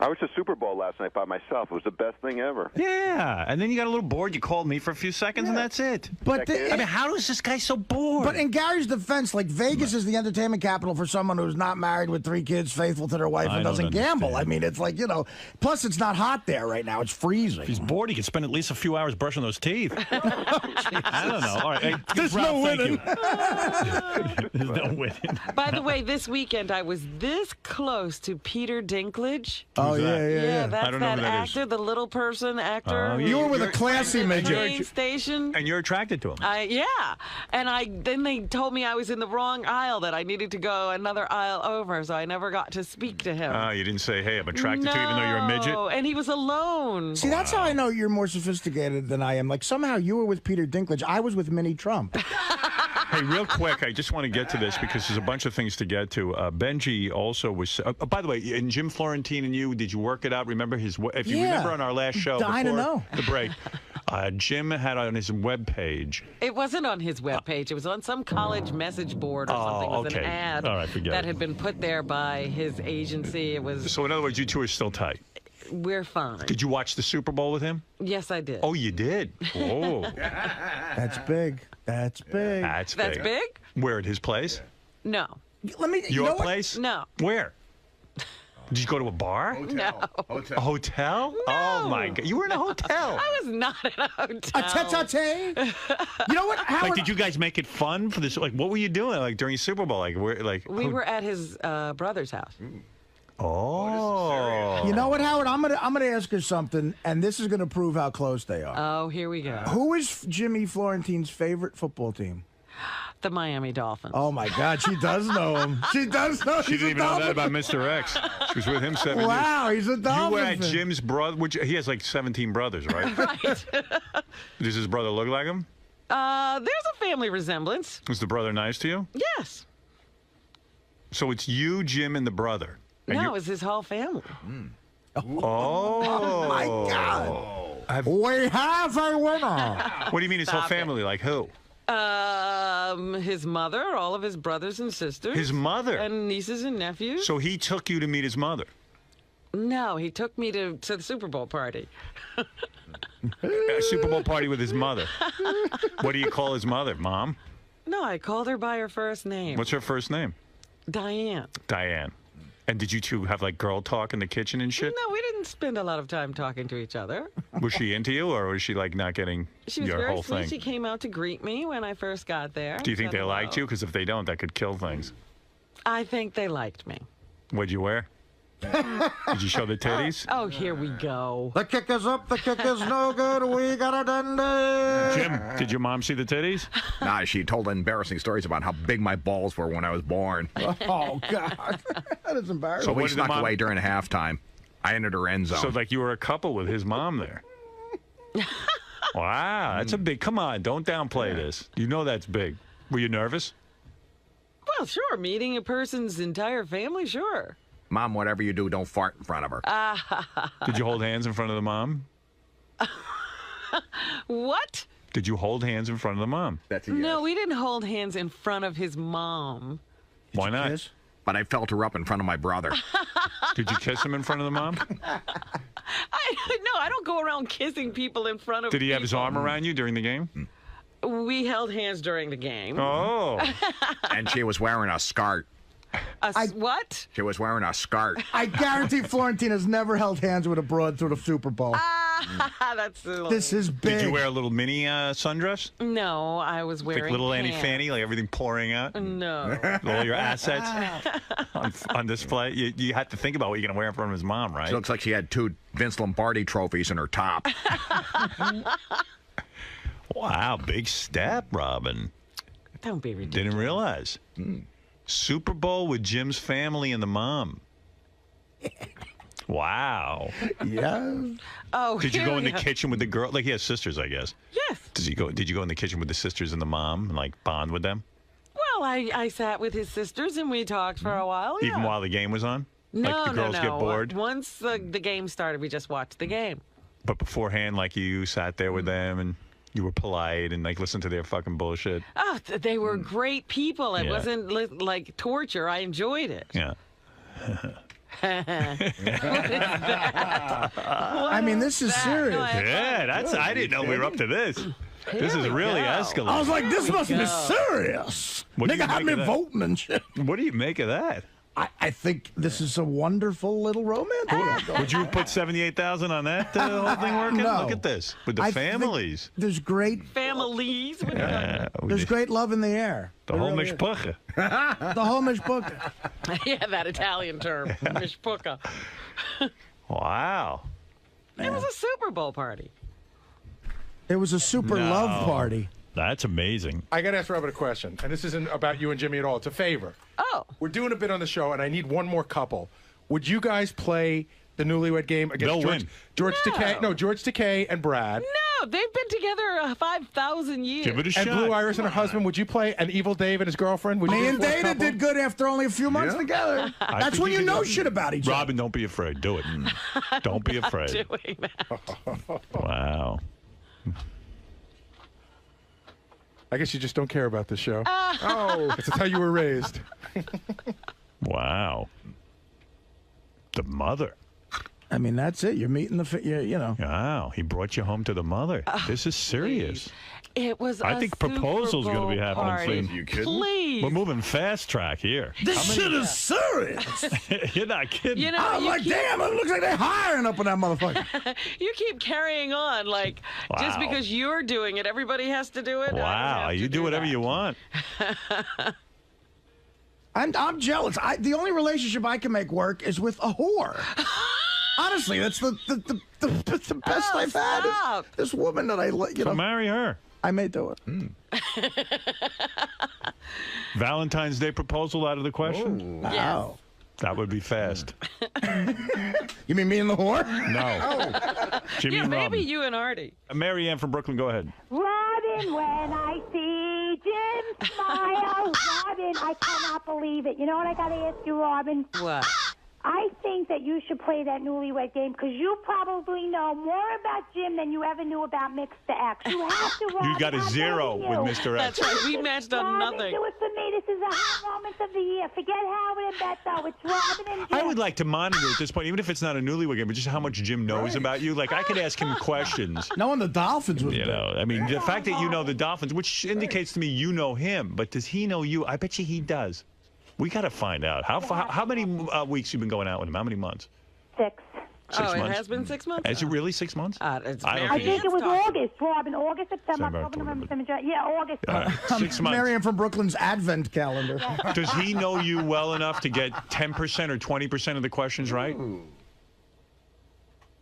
I watched the Super Bowl last night by myself. It was the best thing ever. Yeah, and then you got a little bored. You called me for a few seconds, and that's it. But I mean, how is this guy so bored? But in Gary's defense, like Vegas is the entertainment capital for someone who's not married with 3 kids, faithful to their wife, and doesn't gamble. I mean, it's like, you know. Plus, it's not hot there right now. It's freezing. If he's bored, he could spend at least a few hours brushing those teeth. I don't know. All right, hey, There's Ralph, no thank winning. you. There's no winning. By the way, this weekend I was this close to Peter Dinklage. Oh, yeah. That's I don't know that who that actor, the little person actor. Oh, You were with a classy midget. Train station. And you're attracted to him. Yeah. And then they told me I was in the wrong aisle, that I needed to go another aisle over, so I never got to speak to him. You didn't say, hey, I'm attracted to you, even though you're a midget? No, and he was alone. See, that's how I know you're more sophisticated than I am. Like, somehow you were with Peter Dinklage. I was with Minnie Trump. Hey, real quick, I just want to get to this because there's a bunch of things to get to. Benji also was... by the way, and Jim Florentine and you, did you work it out? Remember his... If you remember on our last show before the break, Jim had on his webpage... It wasn't on his webpage. It was on some college message board or something. It was an ad that had been put there by his agency. It was... So, in other words, you two are still tight? We're fine. Did you watch the Super Bowl with him? Yes, I did. Oh, you did? Oh. That's big. That's big. That's big? Where, at his place? No. Your place? No. Where? Did you go to a bar? No. A hotel? No. Oh, my God. You were in a hotel. I was not in a hotel. A tete-a-tete? You know what, Howard? Like, did you guys make it fun for this? Like, what were you doing, like, during Super Bowl? Like, we were at his brother's house. Oh. You know what, Howard? I'm gonna ask her something, and this is gonna prove how close they are. Oh, here we go. Who is Jimmy Florentine's favorite football team? The Miami Dolphins. Oh my God, she does know him. She does know. She didn't even know that about Mr. X. She was with him 7 years. Wow, he's a Dolphin. You were at Jim's brother, which he has like 17 brothers, right? Right. Does his brother look like him? There's a family resemblance. Was the brother nice to you? Yes. So it's you, Jim, and the brother. And no, it's his whole family. Oh my God. We have a winner. What do you mean his whole family? Like who? His mother, all of his brothers and sisters. His mother? And nieces and nephews. So he took you to meet his mother? No, he took me to the Super Bowl party. A Super Bowl party with his mother. What do you call his mother? Mom? No, I called her by her first name. What's her first name? Diane. Diane. And did you two have like girl talk in the kitchen and shit? No, we didn't spend a lot of time talking to each other. Was she into you, or was she like not getting She was your very whole sweet. thing? She came out to greet me when I first got there. Do you think they liked you? Because if they don't, that could kill things. I think they liked me. What'd you wear? Did you show the titties? Oh, here we go. The kick is up, the kick is no good. We got a dandy. Jim, did your mom see the titties? Nah, she told embarrassing stories about how big my balls were when I was born. Oh, God. That is embarrassing. So we snuck away during halftime. I entered her end zone. So, like, you were a couple with his mom there. Wow, that's a big... Come on, don't downplay this. You know that's big. Were you nervous? Well, sure. Meeting a person's entire family, sure. Mom, whatever you do, don't fart in front of her. Did you hold hands in front of the mom? What? Did you hold hands in front of the mom? That's a No, we didn't hold hands in front of his mom. Why not? But I felt her up in front of my brother. Did you kiss him in front of the mom? I don't go around kissing people in front of Did he have his people. arm around you during the game? We held hands during the game. Oh. And she was wearing a skirt. What? She was wearing a skirt. I guarantee Florentina's never held hands with a broad through the Super Bowl. That's silly. This is big. Did you wear a little mini sundress? No, I was wearing Like little Annie pants. Fanny, like everything pouring out? No. All your assets on display? You had to think about what you're going to wear in front of his mom, right? She looks like she had 2 Vince Lombardi trophies in her top. Wow, big step, Robin. Don't be ridiculous. Didn't realize. Super Bowl with Jim's family and the mom. Wow. Yeah. Oh, Did you here go in we the go. kitchen with the girl? Like he has sisters, I guess. Yes. Did you go in the kitchen with the sisters and the mom and like bond with them? Well, I sat with his sisters and we talked for a while. Yeah. Even while the game was on? No, like the girls no. get bored? Once the game started, we just watched the game. But beforehand, like you sat there with them and you were polite and like listened to their fucking bullshit. Oh, they were great people. It Yeah. wasn't like torture. I enjoyed it. Yeah. I mean, this is serious. Yeah, I didn't know we were up to this. This is really escalating. I was like, this must be serious. What do you Nigga had make me of that? voting and shit. What do you make of that? I think this is a wonderful little romance. Would you put 78,000 on that whole thing working? No. Look at this with the I think families. There's great families. There's great love in the air. The whole mishpucha. The whole mishpucha. Yeah, that Italian term, mishpucha. Wow. It was a Super Bowl party. It was a super love party. That's amazing. I got to ask Robert a question, and this isn't about you and Jimmy at all. It's a favor. Oh. We're doing a bit on the show, and I need one more couple. Would you guys play the Newlywed Game against They'll George? win. George Takei? No, George Takei and Brad. No, they've been together 5,000 years. Give it a And shot. Blue Iris and her husband. Would you play an Evil Dave and his girlfriend? Would you Me do and a fourth Dana couple? did good after only a few months together. I That's think when you can know do it. shit about each other. Robin, don't be afraid. Do it. Don't be afraid. Doing that. Wow. I guess you just don't care about this show. Oh, that's how you were raised. Wow. The mother. I mean, that's it. You're meeting the, you know. Wow. He brought you home to the mother. This is serious. It was I a think Super proposal's going to be Bowl happening party. soon. You kidding? Please. We're moving fast track here. This shit is serious. You're not kidding. You know, I'm you like, keep, damn, it looks like they're hiring up on that motherfucker. you keep carrying on like just Wow. because you're doing it, everybody has to do it. I don't Wow. have to You do whatever that. you want. I'm jealous. The only relationship I can make work is with a whore. Honestly, that's the best I've had. Stop. Is this woman that I like, you So know. marry her. I may do it. Valentine's Day proposal out of the question? Wow. That would be fast. You mean me and the whore? No. Jimmy Yeah, and maybe Robin. you and Artie. Mary Ann from Brooklyn, go ahead. Robin, when I see Jim smile, Robin, I cannot believe it. You know what I got to ask you, Robin? What? I think that you should play that Newlywed Game because you probably know more about Jim than you ever knew about Mr. X. You have to, Robin. You got a I'm zero begging with you. Mr. X. That's right. We matched on Robin, nothing. do it for me. This is a hot moment of the year. Forget Howard and Beto. It's Robin and Jim. I would like to monitor at this point, even if it's not a Newlywed Game, but just how much Jim knows about you. Like, I could ask him questions. Knowing the Dolphins was You know, I mean, the fact that you know the Dolphins, which indicates to me you know him, but does he know you? I bet you he does. We got to find out. How many weeks you been going out with him? How many months? 6. 6 months? It has been 6 months? Is it really 6 months? I think it was August, Robin. August, September, October, November, December, yeah, August. 6 months. Marion from Brooklyn's Advent calendar. Does he know you well enough to get 10% or 20% of the questions right?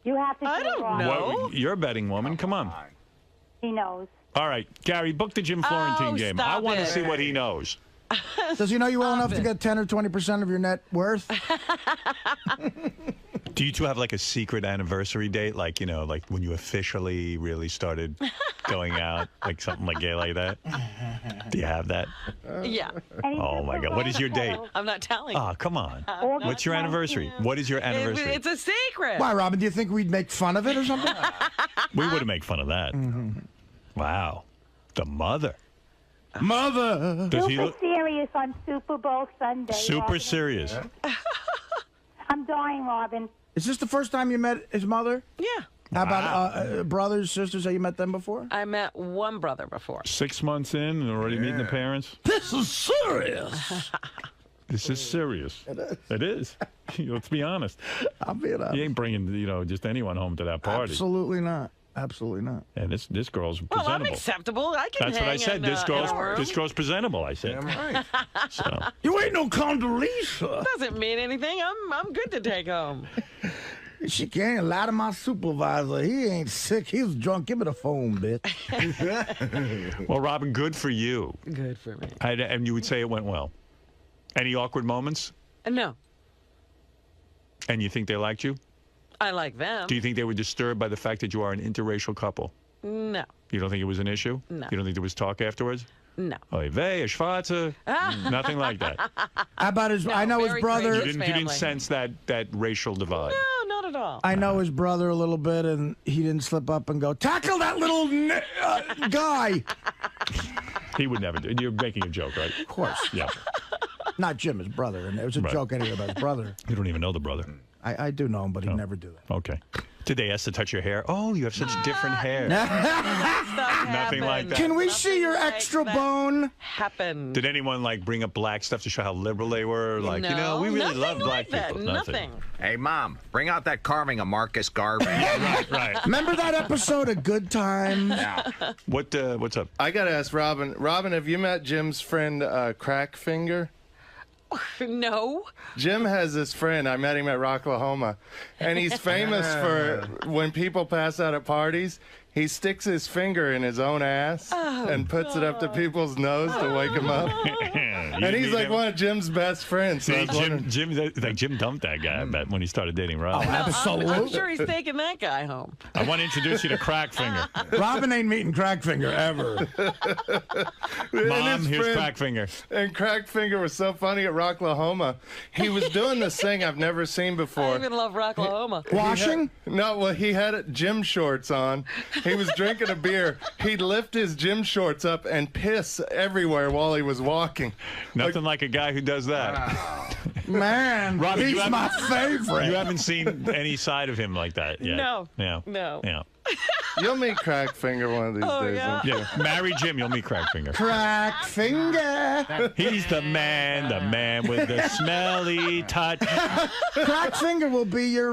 You have to do it, Robin. Well, you're a betting woman. Come on. He knows. All right, Gary, book the Jim Florentine game. I want to see what he knows. Does he know you well enough to get 10 or 20% of your net worth? Do you two have like a secret anniversary date? Like, you know, like when you officially really started going out, like something like gay like that? Do you have that? Yeah. Oh, my God. What is your date? I'm not telling. Oh, come on. What's your anniversary? What is your anniversary? It's a secret. Why, Robin? Do you think we'd make fun of it or something? We wouldn't make fun of that. Wow. The mother. Mother. Does he Super look serious on Super Bowl Sunday. super Robin. serious? I'm dying, Robin. Is this the first time you met his mother? Yeah. How about brothers, sisters? Have you met them before? I met one brother before. 6 months in and already meeting the parents? This is serious. This is serious. It is. Let's be honest. I'll be honest. You ain't bringing, you know, just anyone home to that party. Absolutely not. Absolutely not. And this girl's Well, presentable. I'm acceptable. I can That's what I hang said. in, This in a room. girl's presentable. I said. Right. So You ain't no Condoleezza. Doesn't mean anything. I'm good to take home. She can't lie to my supervisor. He ain't sick. He's drunk. Give me the phone, bitch. well, Robin, good for you. Good for me. And you would say it went well. Any awkward moments? No. And you think they liked you? I like them. Do you think they were disturbed by the fact that you are an interracial couple? No. You don't think it was an issue? No. You don't think there was talk afterwards? No. Oy vey, a Schwarze? Nothing like that. How about his? No, I know his very brother. gracious You didn't family. sense that racial divide. No, not at all. I know his brother a little bit, and he didn't slip up and go tackle that little guy. He would never do. You're making a joke, right? Of course. Yeah. Not Jim, his brother, and it was a Right. joke anyway about his brother. You don't even know the brother. I do know him, but he'd never do that. Okay. Did they ask to touch your hair? Oh, you have such different hair. Nothing like that. Can we see your extra bone? Happened. Did anyone like bring up black stuff to show how liberal they were? Like, you know, we really love black people. Nothing. Hey, Mom, bring out that carving of Marcus Garvey. Right. Remember that episode of Good Times? Yeah. What's up? I got to ask Robin. Robin, have you met Jim's friend, Crackfinger? No. Jim has this friend. I met him at Rocklahoma, and he's famous for when people pass out at parties, he sticks his finger in his own ass and puts it up to people's nose to wake them up. And he's like one of Jim's best friends. So Jim dumped that guy, I bet, when he started dating Robin. Oh, absolutely. I'm sure he's taking that guy home. I want to introduce you to Crackfinger. Robin ain't meeting Crackfinger ever. Mom, here's Crackfinger. And Crackfinger was so funny at Rocklahoma. He was doing this thing I've never seen before. I even love Rocklahoma. Washing? He had gym shorts on. He was drinking a beer. He'd lift his gym shorts up and piss everywhere while he was walking. Nothing like a guy who does that. Man, Robin, he's my favorite. You haven't seen any side of him like that yet. No. Yeah. No. Yeah. You'll meet Crackfinger one of these days. Yeah. Yeah. Marry Jim, you'll meet Crackfinger. Crackfinger. He's the man with the smelly touch. Crackfinger will be your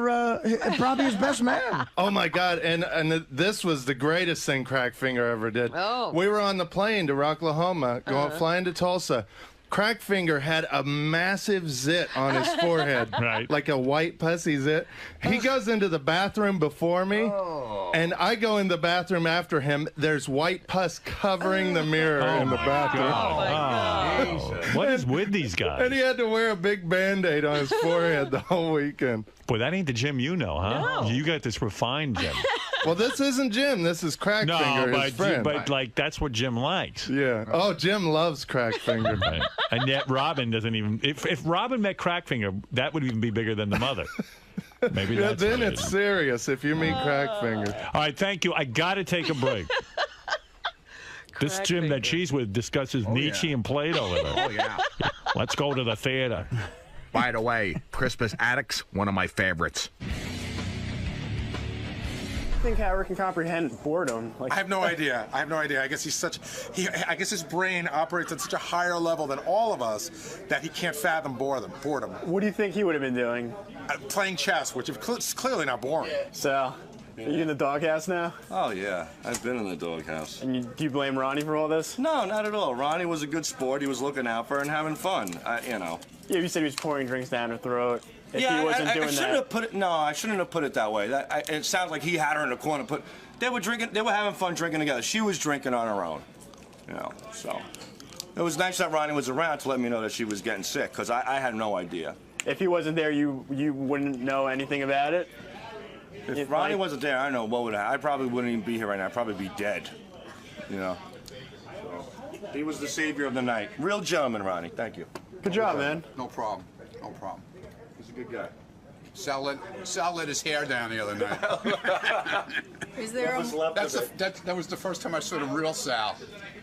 probably his best man. Oh my God! And this was the greatest thing Crackfinger ever did. Oh. We were on the plane to Rocklahoma, flying to Tulsa. Crackfinger had a massive zit on his forehead, Right. like a white pussy zit. He goes into the bathroom before me, and I go in the bathroom after him. There's white pus covering the mirror in the bathroom. What is with these guys? And he had to wear a big Band-Aid on his forehead the whole weekend. Boy, that ain't the Jim you know, huh? No. You got this refined Jim. Well, this isn't Jim. This is Crackfinger, his friend. but like that's what Jim likes. Yeah. Oh, Jim loves Crackfinger. Right. And yet Robin doesn't even. If Robin met Crackfinger, that would even be bigger than the mother. Maybe that's then what it it's is. serious if you meet Crackfinger. All right, thank you. I got to take a break. This Jim that she's with discusses Nietzsche and Plato with her. Oh, yeah. Let's go to the theater. By the way, Crispus Attucks, one of my favorites. think Howard can comprehend boredom? Like, I have no idea. I guess I guess his brain operates at such a higher level than all of us that he can't fathom boredom. What do you think he would have been doing? Playing chess, which is clearly not boring. So, are you in the doghouse now? Oh, yeah. I've been in the doghouse. And do you blame Ronnie for all this? No, not at all. Ronnie was a good sport. He was looking out for her and having fun, you know. Yeah, you said he was pouring drinks down her throat. If he wasn't doing I shouldn't have put it. No, I shouldn't have put it that way. It sounds like he had her in the corner. They were drinking. They were having fun drinking together. She was drinking on her own. You know, so it was nice that Ronnie was around to let me know that she was getting sick, because I had no idea. If he wasn't there, you wouldn't know anything about it? If Ronnie wasn't there, I don't know what would happen. I probably wouldn't even be here right now. I'd probably be dead. You know. So, he was the savior of the night. Real gentleman, Ronnie. Thank you. Good job, man. No problem. No problem. He's a good guy. Sal let his hair down the other night. Is there that was the first time I saw the real Sal.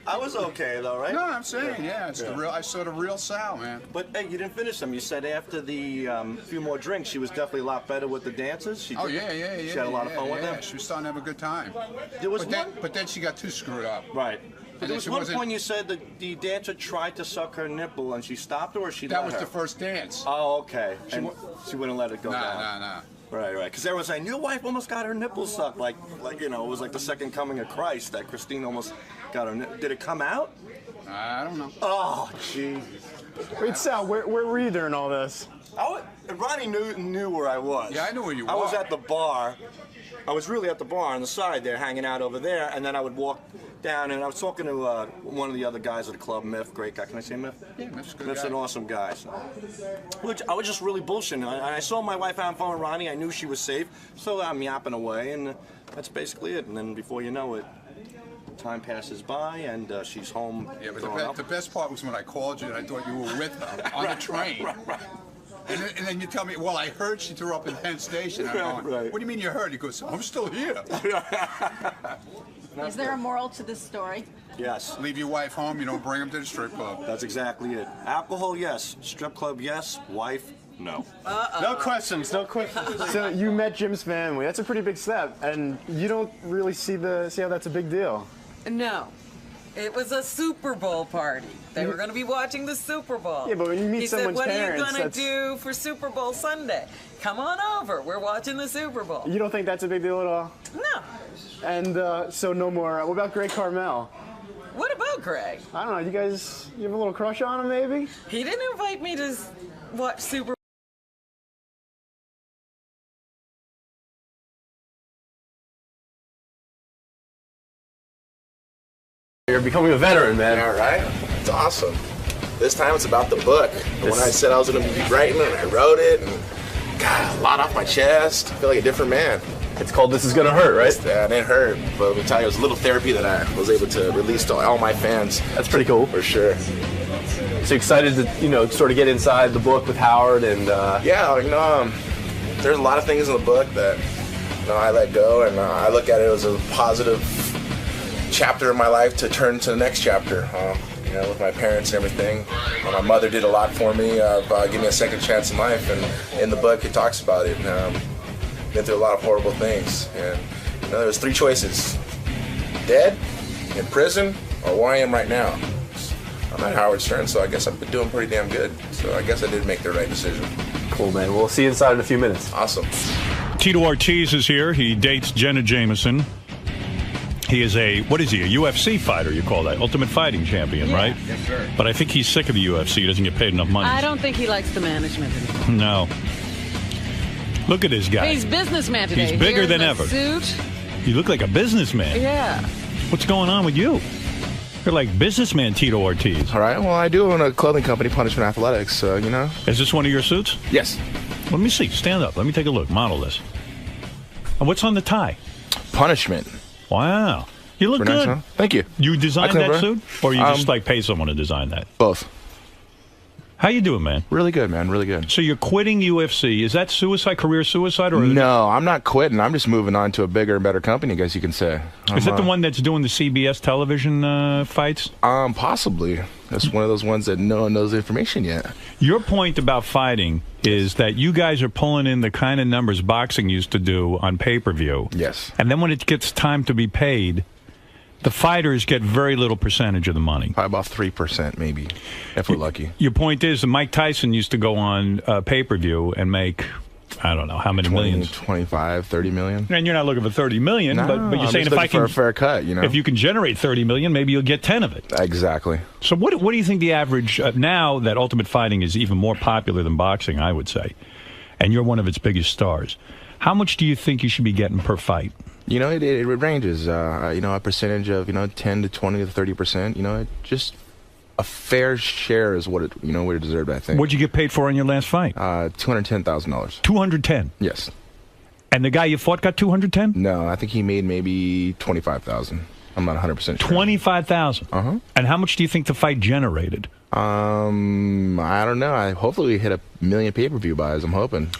I was okay though, right? No, I'm saying, yeah, it's the real. I saw the real Sal, man. But hey, you didn't finish them. You said after the few more drinks, she was definitely a lot better with the dancers. She yeah. She had a lot of fun with them. She was starting to have a good time. There was but then she got too screwed up. Right. But there was one point you said that the dancer tried to suck her nipple and she stopped her, or she let her? That was the first dance. Oh, okay. She wouldn't let it go down. No. Right. Because everyone's saying, your wife almost got her nipples sucked. Like you know, it was like the second coming of Christ that Christine almost got her nipple. Did it come out? I don't know. Oh, Jesus. Wait, Sal, where were you during all this? Ronnie knew where I was. Yeah, I knew where you were. I was at the bar. I was really at the bar on the side there, hanging out over there, and then I would walk down, and I was talking to one of the other guys at the club, Miff, great guy. Can I say Miff? Yeah, Miff's a good Miff's guy. An awesome guy. So. I was just really bullshitting. I saw my wife having fun with Ronnie. I knew she was safe, so I'm yapping away, and that's basically it. And then before you know it, time passes by, and she's home. Yeah, but the best part was when I called you, and I thought you were with her on the train. Right. And then you tell me, well, I heard she threw up in Penn Station. I'm going, what do you mean you heard? He goes, I'm still here. Is there a moral to this story? Yes. Leave your wife home, you don't bring them to the strip club. That's exactly it. Alcohol, yes. Strip club, yes. Wife, no. No questions. So you met Jim's family. That's a pretty big step, and you don't really see how that's a big deal. No. It was a Super Bowl party. They were going to be watching the Super Bowl. Yeah, but when you meet someone's parents, what are you going to do for Super Bowl Sunday? Come on over. We're watching the Super Bowl. You don't think that's a big deal at all? No. And so no more. What about Greg Carmel? What about Greg? I don't know. You have a little crush on him, maybe? He didn't invite me to watch Super Bowl. You're becoming a veteran, man. All right. It's awesome. This time it's about the book. When I said I was going to be writing it, I wrote it, and got a lot off my chest. I feel like a different man. It's called This Is Gonna Hurt, right? Yeah, it hurt. But let me tell you, it was a little therapy that I was able to release to all my fans. That's pretty cool. For sure. So excited to, sort of get inside the book with Howard and... Yeah, there's a lot of things in the book that, I let go, and I look at it as a positive chapter in my life to turn to the next chapter. With my parents and everything. My mother did a lot for me, give me a second chance in life, and in the book it talks about it. Been through a lot of horrible things, and there was 3 choices: dead, in prison, or where I am right now. I'm at Howard Stern, so I guess I've been doing pretty damn good. So I guess I did make the right decision. Cool, man. We'll see you inside in a few minutes. Awesome. Tito Ortiz is here. He dates Jenna Jameson. He is a UFC fighter, you call that? Ultimate Fighting Champion, right? Yes, sir. But I think he's sick of the UFC. He doesn't get paid enough money. I don't think he likes the management anymore. No. Look at this guy. He's businessman today. He's bigger than ever. Suit. You look like a businessman. Yeah. What's going on with you? You're like businessman Tito Ortiz. All right, well, I do own a clothing company, Punishment Athletics, so, Is this one of your suits? Yes. Let me see. Stand up. Let me take a look. Model this. And what's on the tie? Punishment. Wow. You look good. Nice, huh? Thank you. You designed that suit? Or you just pay someone to design that? Both. How you doing, man? Really good, man. Really good. So you're quitting UFC. Is that suicide, career suicide? Or No, I'm not quitting. I'm just moving on to a bigger and better company, I guess you can say. Is that the one that's doing the CBS television fights? Possibly. That's one of those ones that no one knows the information yet. Your point about fighting is that you guys are pulling in the kind of numbers boxing used to do on pay-per-view. Yes. And then when it gets time to be paid, the fighters get very little percentage of the money. Probably about 3%, maybe, if we're lucky. Your point is that Mike Tyson used to go on pay-per-view and make, I don't know, how many millions? 25, 30 million. And you're not looking for 30 million, No, but you're I'm saying just if I looking can... for a fair cut, you know? If you can generate 30 million, maybe you'll get 10 of it. Exactly. So what do you think the average... now that Ultimate Fighting is even more popular than boxing, I would say, and you're one of its biggest stars, how much do you think you should be getting per fight? You know, it ranges, you know, a percentage of, 10 to 20 to 30%. You know, just a fair share is what it, what it deserved, I think. What'd you get paid for in your last fight? $210,000. $210? Yes. And the guy you fought got $210? No, I think he made maybe $25,000. I'm not 100% sure. $25,000? Uh-huh. And how much do you think the fight generated? I don't know. Hopefully we hit 1 million pay-per-view buys, I'm hoping.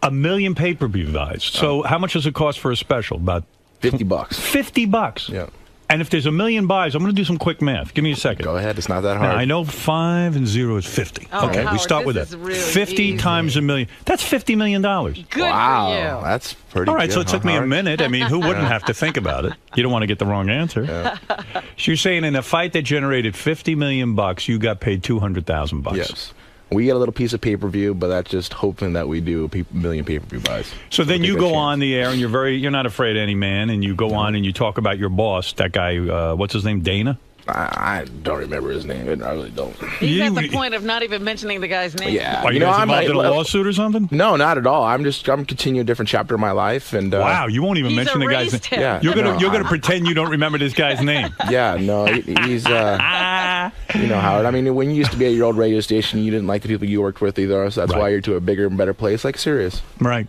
1 million pay-per-view buys. So how much does it cost for a special? About $50. $50? Yeah. And if there's 1 million buys, I'm going to do some quick math. Give me a second. Go ahead. It's not that hard. Now, I know 5 and 0 is 50. Oh, okay, Howard, we start with this that. is really 50 easy. times $1 million. That's $50 million. Good wow, for you. That's pretty All right, good, so it took me a Howard? minute. I mean, who wouldn't have to think about it? You don't want to get the wrong answer. Yeah. So you're saying in a fight that generated $50 million, you got paid $200,000. Yes. We get a little piece of pay-per-view, but that's just hoping that we do 1 million pay-per-view buys. So then you go on the air, and you're not afraid of any man, and you go on and you talk about your boss, that guy, what's his name, Dana? I don't remember his name. I really don't. He's at the point of not even mentioning the guy's name. Yeah. Are you guys involved in a lawsuit or something? No, not at all. I'm continuing a different chapter of my life, and wow, you won't even mention the guy's name. Yeah, you're gonna pretend you don't remember this guy's name. Yeah, no, he's Howard. I mean, when you used to be at your old radio station, you didn't like the people you worked with either, so that's why you're to a bigger and better place, like Sirius. Right.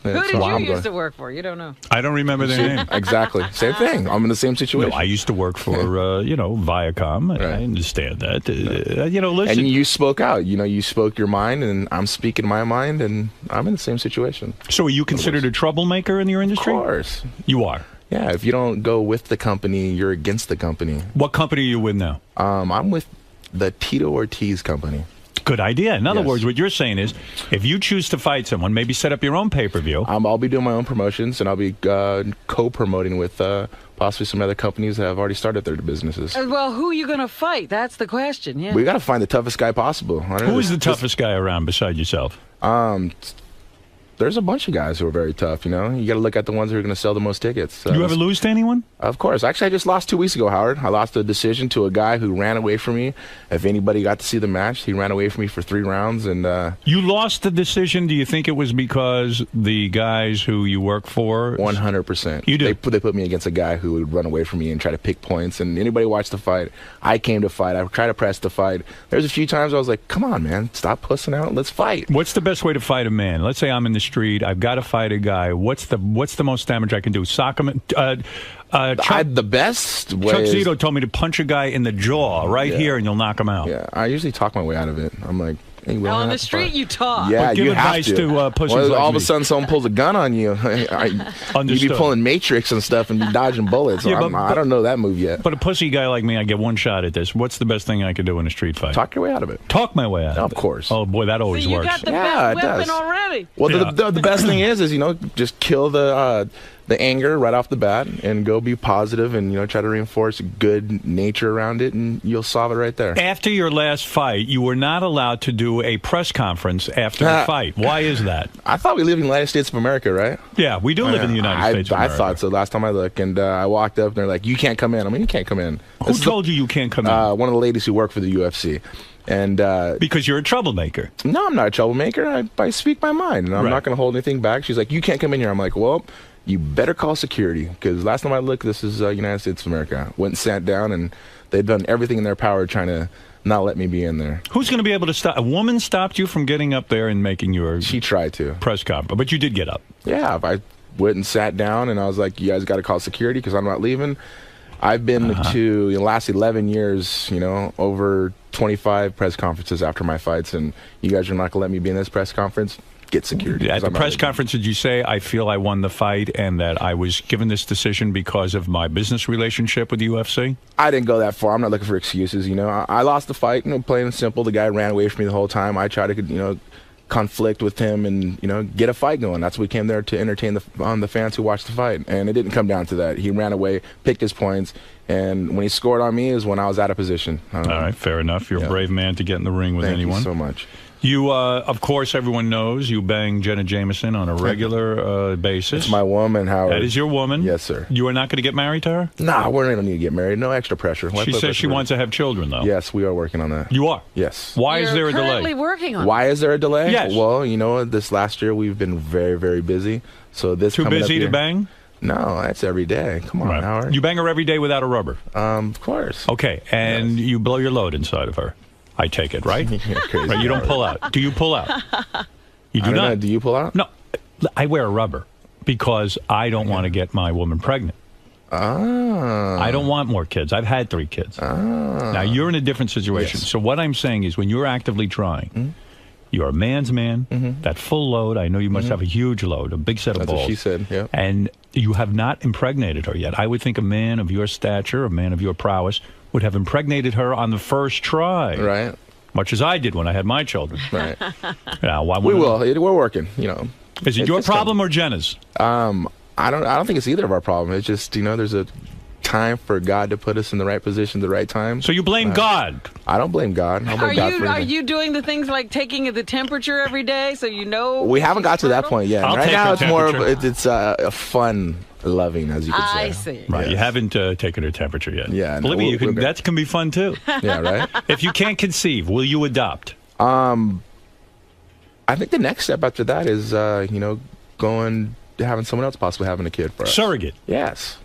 Who did you used to work for? You don't know. I don't remember their name. Exactly. Same thing. I'm in the same situation. No, I used to work for, Viacom. And I understand that. Listen. And you spoke out. You spoke your mind, and I'm speaking my mind, and I'm in the same situation. So are you considered a troublemaker in your industry? Of course. You are? Yeah. If you don't go with the company, you're against the company. What company are you with now? I'm with the Tito Ortiz company. Good idea. In other words, what you're saying is, if you choose to fight someone, maybe set up your own pay-per-view. I'll be doing my own promotions, and I'll be co-promoting with possibly some other companies that have already started their businesses. Well, who are you going to fight? That's the question, yeah. We got to find the toughest guy possible. Who is the toughest guy around beside yourself? There's a bunch of guys who are very tough, You got to look at the ones who are going to sell the most tickets. You ever lose to anyone? Of course. Actually, I just lost 2 weeks ago, Howard. I lost a decision to a guy who ran away from me. If anybody got to see the match, he ran away from me for 3 rounds. And you lost the decision. Do you think it was because the guys who you work for? 100%. You do? They put me against a guy who would run away from me and try to pick points. And anybody watched the fight, I came to fight. I tried to press the fight. There's a few times I was like, come on, man. Stop pussing out. Let's fight. What's the best way to fight a man? Let's say I'm in the street. I've got to fight a guy. What's the most damage I can do? Sock him? The best way Chuck Zito told me to punch a guy in the jaw here, and you'll knock him out. Yeah, I usually talk my way out of it. I'm like, hey, we don't on have the to street, fight. you talk. Yeah, give you advice have to pussies well, like all of me. a sudden, someone pulls a gun on you. You'd be pulling Matrix and stuff and be dodging bullets. Yeah, I don't know that move yet. But a pussy guy like me, I get one shot at this. What's the best thing I could do in a street fight? Talk your way out of it. Talk my way out of it. Of course. Oh, boy, that always So you works. got the Yeah, best it weapon does. already. Well, Yeah. the best thing is just kill the anger right off the bat and go be positive and try to reinforce good nature around it, and you'll solve it right there. After your last fight, you were not allowed to do a press conference after the fight. Why is that? I thought we lived in the United States of America, right? Yeah, we do live in the United States of America. I thought so last time I looked, and I walked up and they're like, you can't come in. I mean, you can't come in. Who told you can't come in? One of the ladies who work for the UFC. And because you're a troublemaker. No, I'm not a troublemaker. I speak my mind, and I'm not going to hold anything back. She's like, you can't come in here. I'm like, well, you better call security, because last time I looked, this is United States of America. Went and sat down, and they've done everything in their power trying to not let me be in there. Who's going to be able to stop? A woman stopped you from getting up there and making your She tried to. Press conference, but you did get up. Yeah, I went and sat down, and I was like, you guys got to call security because I'm not leaving. I've been to the last 11 years, over 25 press conferences after my fights, and you guys are not going to let me be in this press conference. Get security. At the press conference, did you say, I feel I won the fight and that I was given this decision because of my business relationship with the UFC? I didn't go that far. I'm not looking for excuses. You know, I lost the fight. You know, plain and simple. The guy ran away from me the whole time. I tried to, you know, conflict with him and, you know, get a fight going. That's what we came there to entertain the fans who watched the fight. And it didn't come down to that. He ran away, picked his points, and when he scored on me is when I was out of position. All right, fair enough. You're a brave man to get in the ring with anyone. Thank you so much. You, of course, everyone knows you bang Jenna Jameson on a regular basis. It's my woman, Howard. That is your woman? Yes, sir. You are not going to get married to her? Nah, we don't need to get married. No extra pressure. She says she wants to have children, though. Yes, we are working on that. You are? Yes. Why is there a delay? Currently working on it. Why is there a delay? Yes. Well, you know, this last year we've been very, very busy. So this Too busy to bang? No, that's every day. Come on, Howard. You bang her every day without a rubber? Of course. Okay, and you blow your load inside of her. I take it, right? Crazy, right, you don't pull out. Do you pull out? You do I don't not. know. Do you pull out? No, I wear a rubber because I don't want to get my woman pregnant. I don't want more kids. I've had 3 kids. Now, you're in a different situation. Yes. So what I'm saying is when you're actively trying, you're a man's man, that full load, I know you must have a huge load, a big set of That's balls. what she said, yeah. And you have not impregnated her yet. I would think a man of your stature, a man of your prowess, would have impregnated her on the first try. Right. Much as I did when I had my children. Right. Now, why We wouldn't- will. We're working, you know. Is it your problem or Jenna's? I don't think it's either of our problem. It's just, you know, there's a time for God to put us in the right position at the right time. So you blame God? I don't blame God. I blame God for Are anything. you doing the things like taking the temperature every day so you know? We haven't got to that point yet. I'll Right take now, her it's more of temperature. it's a fun loving, as you could say. I see. Right, you haven't taken her temperature yet. Yeah, no, Believe me, we're that can be fun too. Yeah, right. If you can't conceive, will you adopt? I think the next step after that is, you know, going having someone else possibly having a kid for us. Surrogate. Yes,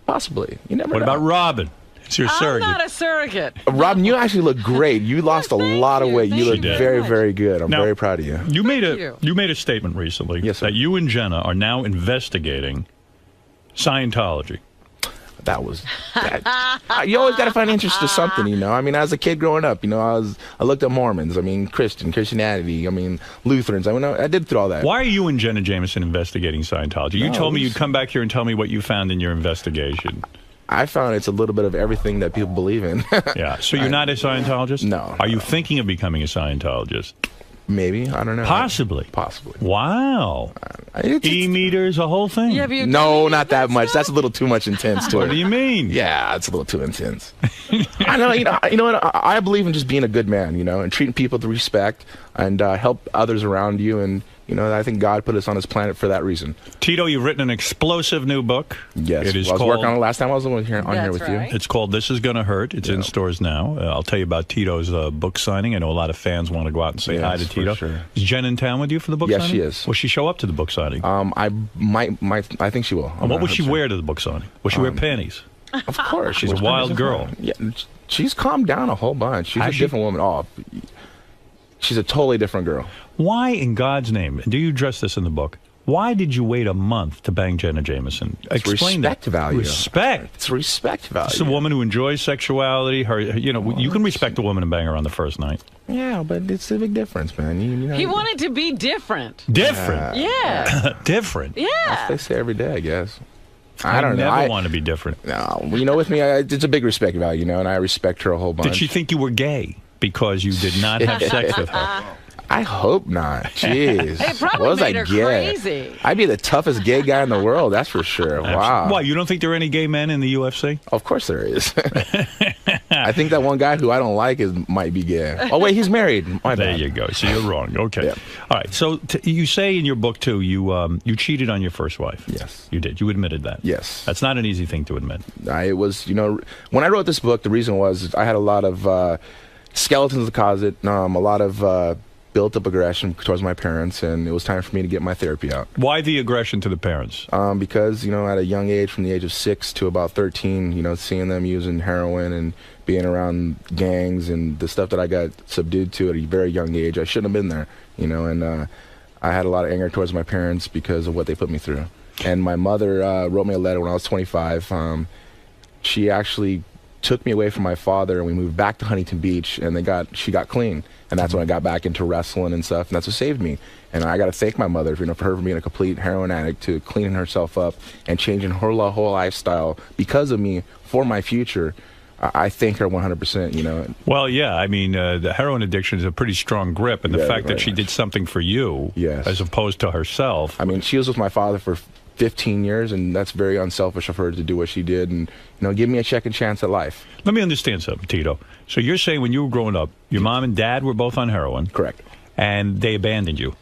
possibly. You never What know. about Robin? It's your surrogate. I'm not a surrogate. Robin, you actually look great. You lost a lot of weight. You look very, very good. I'm Now, very proud of you. You made a statement recently that you and Jenna are now investigating Scientology. That was you always got to find interest to something, you know. I mean, as a kid growing up, you know, I looked at Mormons. I mean, Christianity. I mean, Lutherans. I mean, I did through all that. Why are you and Jenna Jameson investigating Scientology? You told me you'd come back here and tell me what you found in your investigation. I found it's a little bit of everything that people believe in. Yeah. So you're not a Scientologist? No. Are you thinking of becoming a Scientologist? Maybe. I don't know. Possibly. Possibly. Wow. E-meters, a whole thing? No, not that much. That's a little too much intense to it. What do you mean? Yeah, it's a little too intense. I know. You know what? I believe in just being a good man, you know, and treating people with respect and help others around you. And, you know, I think God put us on this planet for that reason. Tito, you've written an explosive new book. Yes. It is I was called, working on it last time I was on here with you. It's called This Is Gonna Hurt. It's in stores now. I'll tell you about Tito's book signing. I know a lot of fans want to go out and say hi to for Tito. sure. Is Jen in town with you for the book Yes, signing? she is. Will she show up to the book signing? I I think she will. And what will she wear to the book signing? Will she wear panties? Of course. She's a wild girl. Yeah, she's calmed down a whole bunch. She's a different woman. Oh, she's a totally different girl. Why, in God's name, and do you address this in the book, why did you wait a month to bang Jenna Jameson? It's Explain respect that. value. Respect. It's respect value. It's a woman who enjoys sexuality. Her, you know, you can respect a woman and bang her on the first night. Yeah, but it's a big difference, man. You know, He wanted to be different. Different. Yeah. Different. Yeah. That's what they say every day, I guess. I don't know. I never want to be different. No, you know, with me, it's a big respect value, you know, and I respect her a whole bunch. Did she think you were gay because you did not have sex with her? I hope not. Jeez. It probably was made I her gay? crazy. I'd be the toughest gay guy in the world, that's for sure. Wow. Why, you don't think there are any gay men in the UFC? Of course there is. I think that one guy who I don't like might be gay. Oh, wait, he's married. My There bad. you go. So you're wrong. Okay. Yeah. All right. So you say in your book, too, you cheated on your first wife. Yes. You did. You admitted that. Yes. That's not an easy thing to admit. It was, you know, when I wrote this book, the reason was I had a lot of skeletons in the closet, a lot of built-up aggression towards my parents, and it was time for me to get my therapy out. Why the aggression to the parents? Because, you know, at a young age, from the age of 6 to about 13, you know, seeing them using heroin and being around gangs and the stuff that I got subdued to at a very young age, I shouldn't have been there, you know, and I had a lot of anger towards my parents because of what they put me through. And my mother wrote me a letter when I was 25. She actually took me away from my father, and we moved back to Huntington Beach, and she got clean. And that's when I got back into wrestling and stuff, and that's what saved me. And I got to thank my mother, for her being a complete heroin addict, to cleaning herself up and changing her whole lifestyle because of me for my future. I thank her 100%, Well, yeah, I mean, the heroin addiction is a pretty strong grip, and the fact that she did something for you as opposed to herself. I mean, she was with my father for 15 years, and that's very unselfish of her to do what she did and, give me a second chance at life. Let me understand something, Tito. So you're saying when you were growing up, your mom and dad were both on heroin? Correct. And they abandoned you?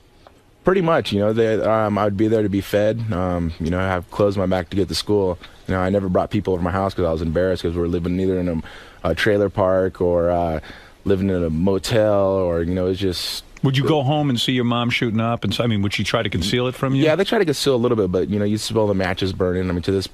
Pretty much, I would be there to be fed, have clothes on my back to get to school. I never brought people over my house because I was embarrassed because we were living either in a trailer park or living in a motel or, it's just... Would you go home and see your mom shooting up? And so, I mean, would she try to conceal it from you? Yeah, they try to conceal a little bit, but, you smell the matches burning. I mean, to this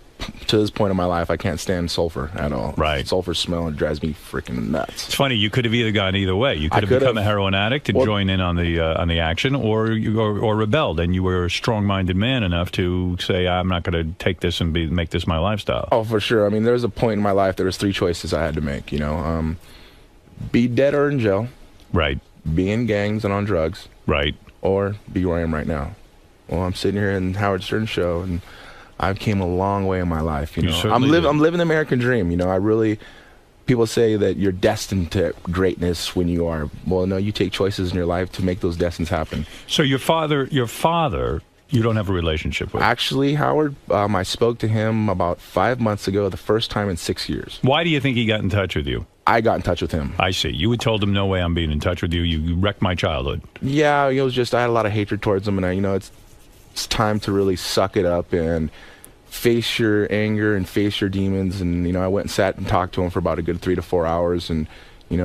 point in my life, I can't stand sulfur at all. Right. Sulfur smell, it drives me freaking nuts. It's funny, you could have either gone either way. You could have become a heroin addict and joined in on the action, or rebelled, and you were a strong-minded man enough to say, I'm not going to take this and make this my lifestyle. Oh, for sure. I mean, there was a point in my life, there was 3 choices I had to make, be dead or in jail. Right. Be in gangs and on drugs. Right. Or be where I am right now. Well, I'm sitting here in Howard Stern's show, and I've came a long way in my life. I'm living the American dream. People say that you're destined to greatness when you are. Well, no, you take choices in your life to make those destinies happen. So your father, you don't have a relationship with? Actually, Howard, I spoke to him about 5 months ago, the first time in 6 years. Why do you think he got in touch with you? I got in touch with him. I see. You had told him, no way I'm being in touch with you. You wrecked my childhood. Yeah, it was just, I had a lot of hatred towards him, and it's time to really suck it up and face your anger and face your demons. And, I went and sat and talked to him for about a good 3 to 4 hours, and, Did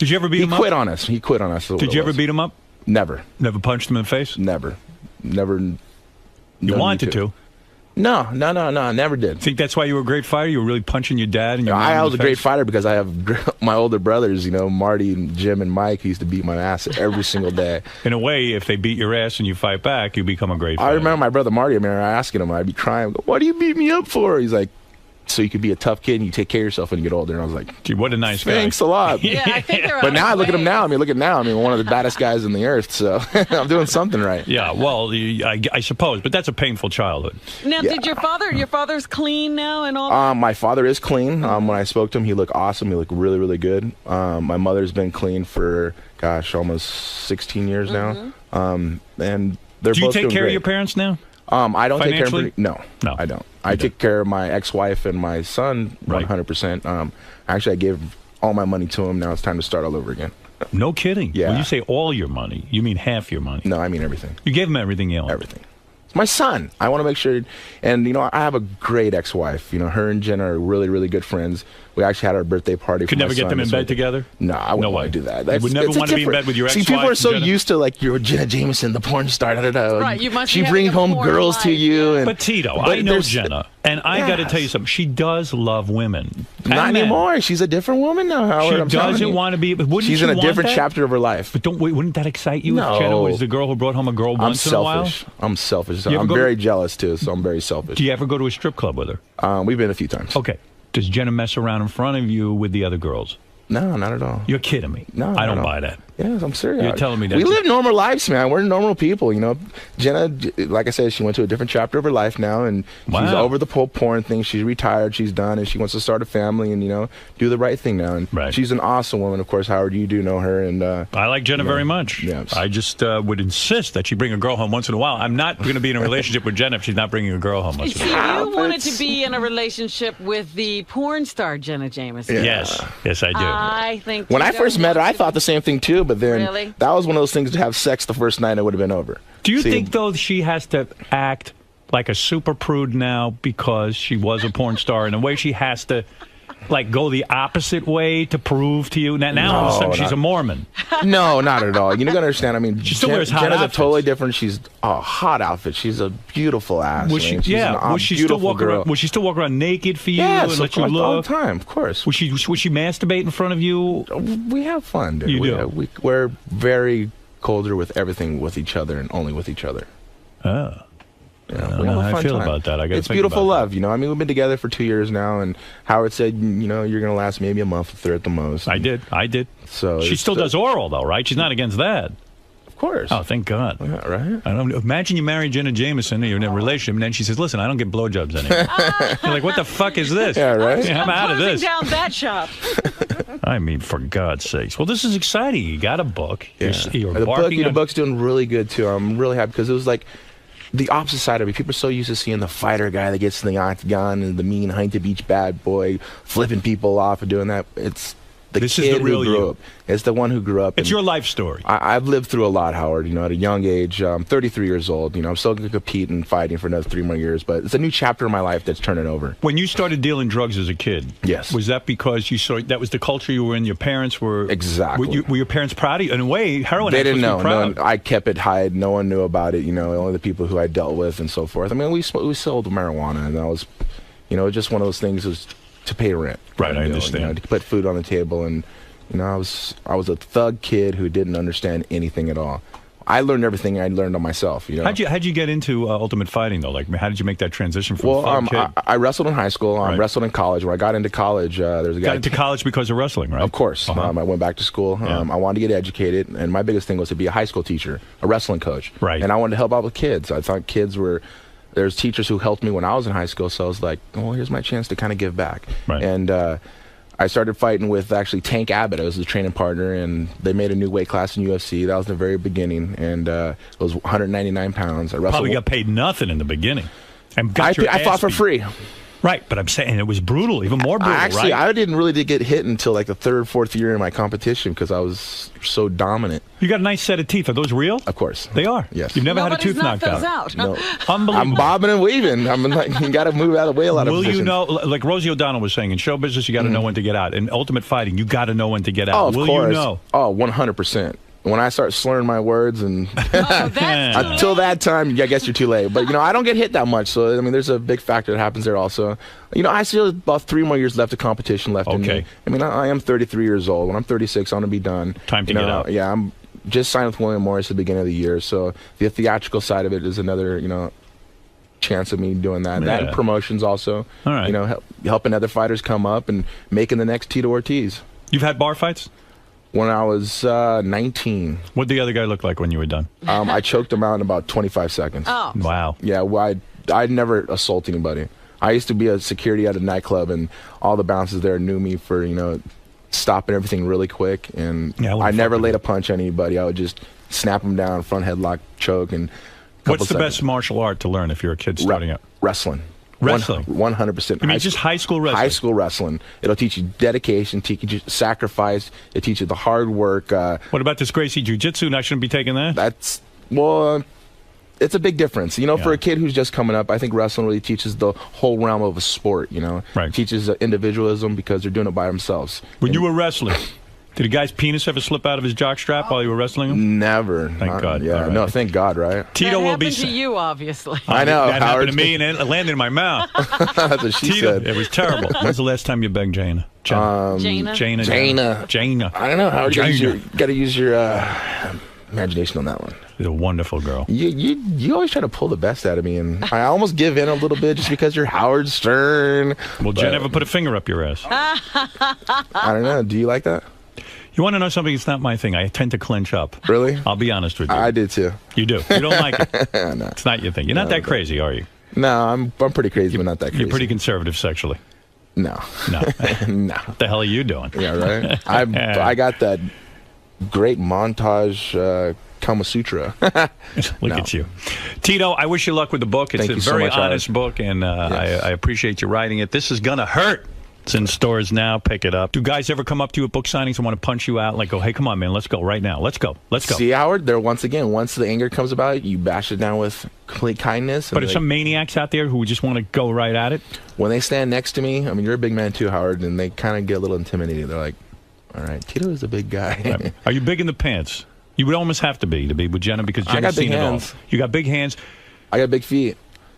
you ever beat him up? He quit on us. He quit on us. Did you ever beat him up? Never. Never punched him in the face? Never. You wanted to? No, never did. Think that's why you were a great fighter? You were really punching your dad and your mom I in was the a great face? fighter because I have my older brothers, Marty and Jim and Mike, who used to beat my ass every single day. In a way, if they beat your ass and you fight back, you become a great fighter. I remember my brother Marty, I remember asking him, I'd be crying, "Why do you beat me up for?" He's like, "So you could be a tough kid and you take care of yourself when you get older." And I was like, "Gee, what a nice guy." Thanks a lot. Yeah, I think they're But now I look at him now. I'm one of the baddest guys in the earth. So I'm doing something right. Yeah, well, I suppose, but that's a painful childhood. Now, did your father's clean now and all? My father is clean. When I spoke to him, he looked awesome. He looked really, really good. My mother's been clean for, almost 16 years now. And they're both doing great. Do you take care of your parents now? I don't take care of Financially? No, I don't. I take care of my ex-wife and my son 100%. Actually, I gave all my money to him. Now it's time to start all over again. No kidding. Yeah. When you say all your money, you mean half your money. No, I mean everything. You gave him everything you owned. Everything. It's my son. I want to make sure. And, I have a great ex-wife. Her and Jenna are really, really good friends. We actually had our birthday party. Could never get them in bed together? No, I wouldn't want to do that. You would never want to be in bed with your ex-wife? See, people are so used to, you're Jenna Jameson, the porn star. Right, you must she be brings home girls life. to you. But Tito, I know Jenna, and I got to tell you something. She does love women. Not anymore. She's a different woman now, Howard. She doesn't want to be. She's in a different chapter of her life. But wouldn't that excite you if Jenna was the girl who brought home a girl once in a while? I'm selfish. I'm very jealous, too, so I'm very selfish. Do you ever go to a strip club with her? We've been a few times. Okay. Does Jenna mess around in front of you with the other girls? No, not at all. You're kidding me. No, I don't buy that. Yes, I'm serious. You're telling me that. We live normal lives, man. We're normal people, Jenna, like I said, she went to a different chapter of her life now, and she's over the whole porn thing. She's retired. She's done, and she wants to start a family and, do the right thing now. And she's an awesome woman. Of course, Howard, you do know her. And I like Jenna very much. Yes. I just would insist that she bring a girl home once in a while. I'm not going to be in a relationship with Jenna if she's not bringing a girl home once in a while. You wanted to be in a relationship with the porn star Jenna Jameson. Yeah. Yes, I do. I think when I first met her, I thought the same thing, too, but then that was one of those things to have sex the first night, it would have been over. Do you think, though, she has to act like a super prude now because she was a porn star? In a way, she has to, go the opposite way to prove to you? Now all of a sudden, she's a Mormon. No, not at all. You got to understand. I mean, she still wears hot Jenna's outfits. a totally different. She's a hot outfit. She's a beautiful ass. Was she? Was she still walk around? Was she still walk around naked for you and let you look all the time? Of course. Was she masturbate in front of you? We have fun, dude. You do. We're very colder with everything with each other and only with each other. Oh. You know, I don't know how I feel about that. It's beautiful love, you know. I mean, we've been together for 2 years now, and Howard said, you know, you're going to last maybe a month or 3 at the most. I did. So she still does oral, though, right? She's not against that. Of course. Oh, thank God. Yeah, right? I don't imagine you marry Jenna Jameson, you're in a relationship, and then she says, listen, I don't get blowjobs anymore. You're like, what the fuck is this? Yeah, right? Yeah, I'm out of this. Down that shop. I mean, for God's sakes. Well, this is exciting. You got a book. Yeah. The book's doing really good, too. I'm really happy because it was like the opposite side of it. People are so used to seeing the fighter guy that gets in the octagon and the mean Huntington Beach bad boy flipping people off and doing that. It's the kid who grew up. It's the one who grew up. It's your life story. I've lived through a lot, Howard. You know, at a young age, I'm 33 years old. You know, I'm still going to compete and fighting for another 3 more years. But it's a new chapter in my life that's turning over. When you started dealing drugs as a kid, yes, was that because you saw that was the culture you were in? Your parents were exactly. Were your parents proud of you? In a way, heroin. They didn't know. Proud. No, I kept it hide. No one knew about it. You know, only the people who I dealt with and so forth. I mean, we sold marijuana, and that was, you know, just one of those things was to pay rent. Right, I understand. You know, to put food on the table and. You know, I was a thug kid who didn't understand anything at all. I learned everything I learned on myself. You know, how'd you get into Ultimate Fighting though? Like, how did you make that transition from thug kid? I wrestled in high school. I wrestled in college. When I got into college, there's a guy. Got into college because of wrestling, right? Of course. I went back to school. I wanted to get educated, and my biggest thing was to be a high school teacher, a wrestling coach. Right. And I wanted to help out with kids. I thought kids were. There's teachers who helped me when I was in high school, so I was like, oh, here's my chance to kind of give back. Right. And I started fighting with actually Tank Abbott. I was his training partner, and they made a new weight class in UFC. That was the very beginning, and it was 199 pounds. I wrestled. Probably got paid nothing in the beginning. And I fought for free. Right, but I'm saying it was brutal, even more brutal, Actually, right? I didn't really get hit until like the 3rd or 4th year in my competition because I was so dominant. You got a nice set of teeth. Are those real? Of course. They are? Yes. You've never had a tooth knocked out? No. Unbelievable. I'm bobbing and weaving. I'm like, you got to move out of the way a lot of positions. Will you know, like Rosie O'Donnell was saying, in show business, you got to know when to get out. In Ultimate Fighting, you got to know when to get out. Oh, of course. Will you know? Oh, 100%. When I start slurring my words and until that time, I guess you're too late. But, you know, I don't get hit that much. So, I mean, there's a big factor that happens there also. You know, I still have about 3 more years left of competition left in me. I mean, I am 33 years old. When I'm 36, I'm going to be done. Time to get out. Yeah, I'm just signed with William Morris at the beginning of the year. So the theatrical side of it is another, you know, chance of me doing that. That and promotions also. All right. You know, helping other fighters come up and making the next Tito Ortiz. You've had bar fights? When I was 19. What did the other guy look like when you were done? I choked him out in about 25 seconds. Oh. Wow. Yeah, well, I'd never assault anybody. I used to be a security at a nightclub, and all the bouncers there knew me for, you know, stopping everything really quick. And I never laid a punch on anybody. I would just snap them down, front headlock, choke, and What's the best martial art to learn if you're a kid starting out? Wrestling. Wrestling? 100%. You mean just high school wrestling? High school wrestling. It'll teach you dedication, teach you sacrifice. It teaches you the hard work. What about this Gracie Jiu-Jitsu? I shouldn't be taking that? That's, well, it's a big difference. You know, for a kid who's just coming up, I think wrestling really teaches the whole realm of a sport, you know. Right. It teaches individualism because they're doing it by themselves. When you were wrestling, did a guy's penis ever slip out of his jockstrap while you were wrestling him? Never. Thank God. Yeah, right. No, thank God, right? Tito will be. To you, obviously. I know. That Howard. happened to me, and it landed in my mouth. That's what she Tito, said. it was terrible. When's the last time you begged Jana? Jana. I don't know, Howard. You got to use your imagination on that one. She's a wonderful girl. You always try to pull the best out of me, and I almost give in a little bit just because you're Howard Stern. Will Jen ever put a finger up your ass? I don't know. Do you like that? You want to know something? It's not my thing. I tend to clench up. Really? I'll be honest with you. I did too. You do. You don't like it. No. It's not your thing. You're not that crazy, are you? No, I'm pretty crazy, but not that crazy. You're pretty conservative sexually. No. No. No. What the hell are you doing? Yeah, right? I got that great montage Kama Sutra. Look at you. Tito, I wish you luck with the book. It's a very honest book, and I appreciate you writing it. This is going to hurt. It's in stores now. Pick it up. Do guys ever come up to you at book signings and want to punch you out? Like, go, hey, come on, man, let's go right now. Let's go. Let's go. See, Howard, there once the anger comes about, you bash it down with complete kindness. But there's some maniacs out there who just want to go right at it. When they stand next to me, I mean, you're a big man too, Howard, and they kind of get a little intimidated. They're like, all right, Tito is a big guy. Right. Are you big in the pants? You would almost have to be with Jenna because Jenna's seen it all. You got big hands. I got big feet.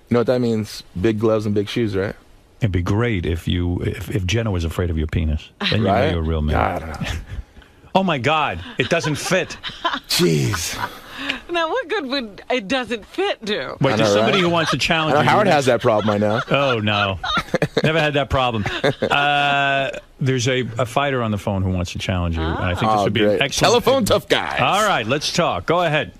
You know what that means? Big gloves and big shoes, right? It'd be great if Jenna was afraid of your penis. Then you know you're a real man. I don't know. Oh my God! It doesn't fit. Jeez. Now, what good would it doesn't fit do? Wait, there's somebody who wants to challenge you. Howard has that problem, I know. Oh, no. Never had that problem. There's a fighter on the phone who wants to challenge you. And I think this would be an excellent. Telephone tough guys. All right, let's talk. Go ahead.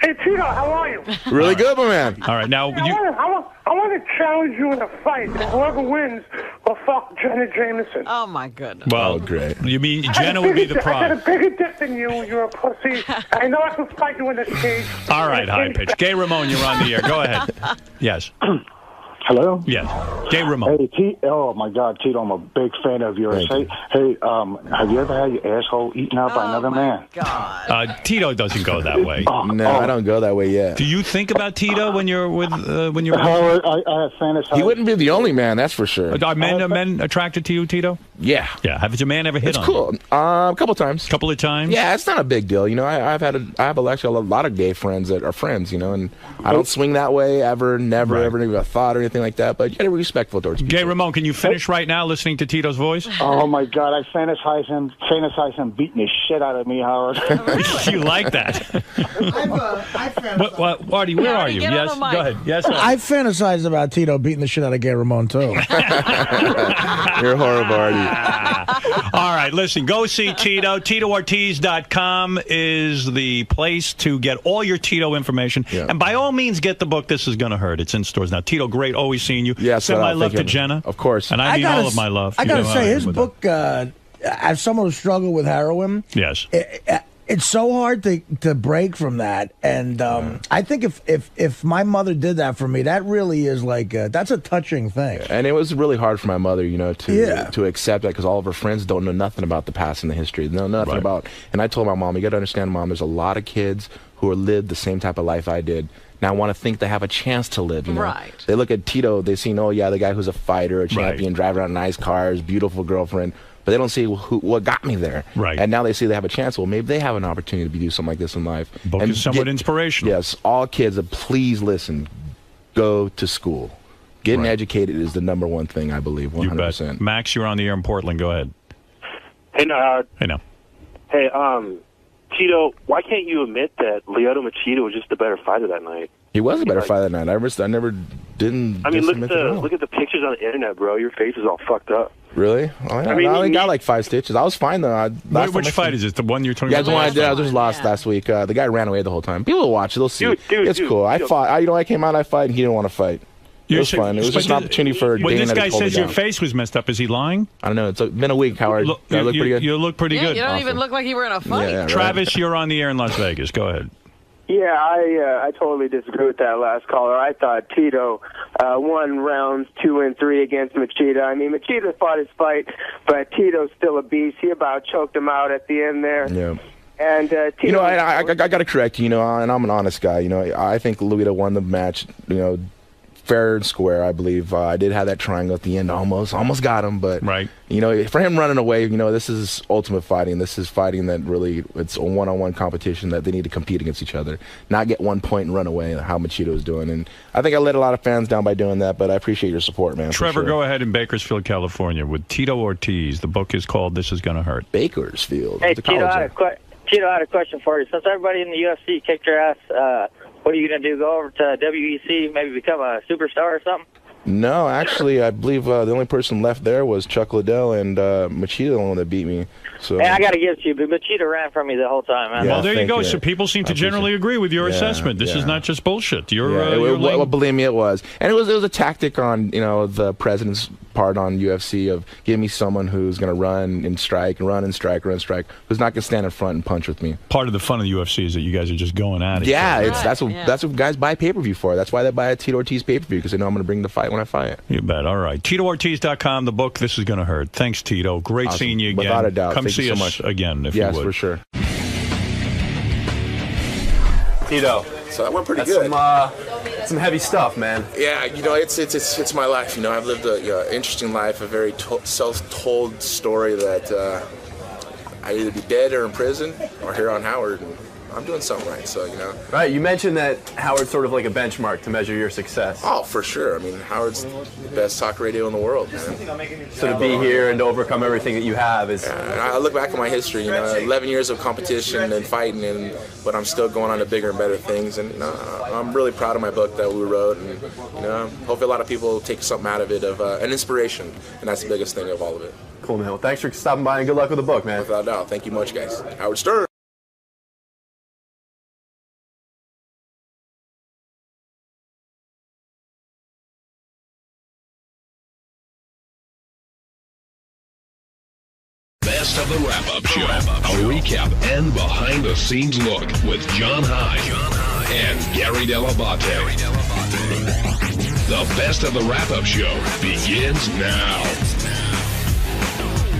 Hey, Tito, how are you? Really good, my man. All right, now I want to challenge you in a fight. Whoever wins will fuck Jenna Jameson. Oh, my goodness. Well, great. You mean Jenna would be the I got a prize? bigger dick than you. You're a pussy. I know I can fight you in the cage. All right, high pitch. Gay Ramon, you're on the air. Go ahead. Yes. Hello? Yes. Gay Ramon. Hey, oh, my God, Tito, I'm a big fan of yours. Hey, have you ever had your asshole eaten out by another man? Tito doesn't go that way. No, I don't go that way yet. Do you think about Tito when you're with when you're? Howard, I have fantasized. He wouldn't be the only man, that's for sure. Are men attracted to you, Tito? Yeah. Yeah. Have a man ever hit It's on cool. you? A couple times. Couple of times? Yeah, it's not a big deal. You know, I have actually a lot of gay friends that are friends, you know, and I don't swing that way ever, never, ever even a thought or anything like that, but you got to be respectful towards people. Gay Ramon, can you finish right now listening to Tito's voice? Oh, my God, I fantasize him beating the shit out of me, Howard. You like that? Artie, where are you? Yes, go ahead. Yes, sir. I fantasize about Tito beating the shit out of Gay Ramon, too. You're horrible, Artie. All right, listen, go see Tito. TitoOrtiz.com is the place to get all your Tito information. Yeah. And by all means, get the book, This Is Gonna Hurt. It's in stores now. Tito, great, always seeing you. Yes, send my love to Jenna. Of course. And I mean all of my love. I got to say, his book, as someone who struggled with heroin, yes, it's so hard to break from that. And I think if my mother did that for me, that really is like, that's a touching thing. And it was really hard for my mother, you know, to accept that because all of her friends don't know nothing about the past and the history. They know nothing about. And I told my mom, you got to understand, Mom, there's a lot of kids who are lived the same type of life I did. Now I want to think they have a chance to live, you know. Right. They look at Tito, they see, oh, yeah, the guy who's a fighter, a champion, driving around nice cars, beautiful girlfriend. But they don't see what got me there. Right. And now they see they have a chance. Well, maybe they have an opportunity to do something like this in life. Book is somewhat inspirational. Yes. All kids, please listen. Go to school. Getting educated is the number one thing, I believe, 100%. You bet. Max, you're on the air in Portland. Go ahead. Hey, now, Howard. Hey, now. Hey, Tito, why can't you admit that Lyoto Machida was just a better fighter that night? He was a better fighter that night. I never didn't. I mean, look at the pictures on the internet, bro. Your face is all fucked up. Really? Oh, yeah. I only got like 5 stitches. I was fine though. Which fight is it? The one you're talking about? Yeah, the one I did. I just lost last week. The guy ran away the whole time. People will watch it. They'll see. It's cool. I fought. I came out. I fight, and he didn't want to fight. It was fun. It was just an opportunity for when Dana this guy to hold says me your down. face was messed up, is he lying? I don't know. It's been a week, Howard. Look, I look pretty good. You look pretty good. You don't even look like you were in a fight. Yeah, Travis, you're on the air in Las Vegas. Go ahead. Yeah, I totally disagree with that last caller. I thought Tito won rounds 2 and 3 against Machida. I mean, Machida fought his fight, but Tito's still a beast. He about choked him out at the end there. Yeah. And Tito, you know, I got to correct you, you know, and I'm an honest guy. You know, I think Luita won the match, you know, fair and square, I believe. I did have that triangle at the end, almost got him, but you know, for him running away, you know, this is ultimate fighting. This is fighting that really, it's a one-on-one competition that they need to compete against each other, not get 1 point and run away. How Machida is doing, and I think I let a lot of fans down by doing that, but I appreciate your support, man. Trevor, go ahead in Bakersfield, California, with Tito Ortiz. The book is called "This Is Gonna Hurt." Bakersfield. Hey, Tito, I had a question for you. Since everybody in the UFC kicked your ass, what are you going to do? Go over to WEC, maybe become a superstar or something? No, actually, I believe the only person left there was Chuck Liddell, and Machida, the one that beat me. So. Hey, I got to give it to you, but Machida ran from me the whole time, man. Yeah, well, there you go. So people seem to generally agree with your assessment. This is not just bullshit. Well, believe me, it was. And it was a tactic on, you know, the president's part on UFC of give me someone who's going to run and strike, who's not going to stand in front and punch with me. Part of the fun of the UFC is that you guys are just going at it. Yeah, that's what guys buy pay-per-view for. That's why they buy a Tito Ortiz pay-per-view, because they know I'm going to bring the fight when I fight. You bet. All right. TitoOrtiz.com, the book, This Is Gonna Hurt. Thanks, Tito. Great seeing you again. Without a doubt. Come Thank see you us so much. again if you would. Yes, for sure. Tito. So that went pretty That's good. Some heavy stuff, man. Yeah, you know, it's my life. You know, I've lived an interesting life, a very self-told story that I'd either be dead or in prison or here on Howard. And I'm doing something right. So, you know. Right. You mentioned that Howard's sort of like a benchmark to measure your success. Oh, for sure. I mean, Howard's the best talk radio in the world, man. So to be here and to overcome everything that you have is... And I look back at my history, you know, 11 years of competition and fighting, but I'm still going on to bigger and better things. And, you know, I'm really proud of my book that we wrote. And, you know, hopefully a lot of people take something out of it, of an inspiration. And that's the biggest thing of all of it. Cool, man. Well, thanks for stopping by and good luck with the book, man. Without a doubt. Thank you much, guys. Howard Stern. Best of the Wrap-Up Show. A recap and behind-the-scenes look with John High and Gary Dell'Abate. The Best of the Wrap-Up Show begins now.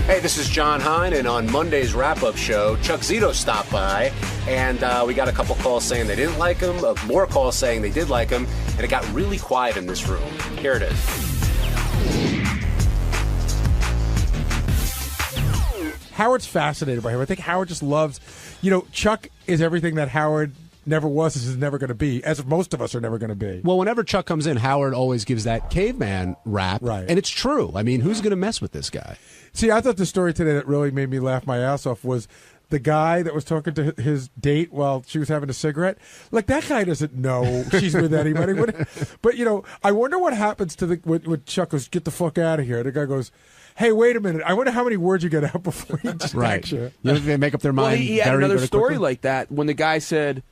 Hey, this is John Hine, and on Monday's wrap-up show, Chuck Zito stopped by, and we got a couple calls saying they didn't like him, more calls saying they did like him, and it got really quiet in this room. Here it is. Howard's fascinated by him. I think Howard just loves, you know, Chuck is everything that Howard never was, is never going to be, as most of us are never going to be. Well, whenever Chuck comes in, Howard always gives that caveman rap, right? And it's true. I mean, who's going to mess with this guy? See, I thought the story today that really made me laugh my ass off was the guy that was talking to his date while she was having a cigarette. Like, that guy doesn't know she's with anybody. But, you know, I wonder what happens to when Chuck goes, get the fuck out of here. The guy goes, hey, wait a minute. I wonder how many words you get out before you just right. You know, they make up their mind. Well, he had another story quickly. like that when the guy said,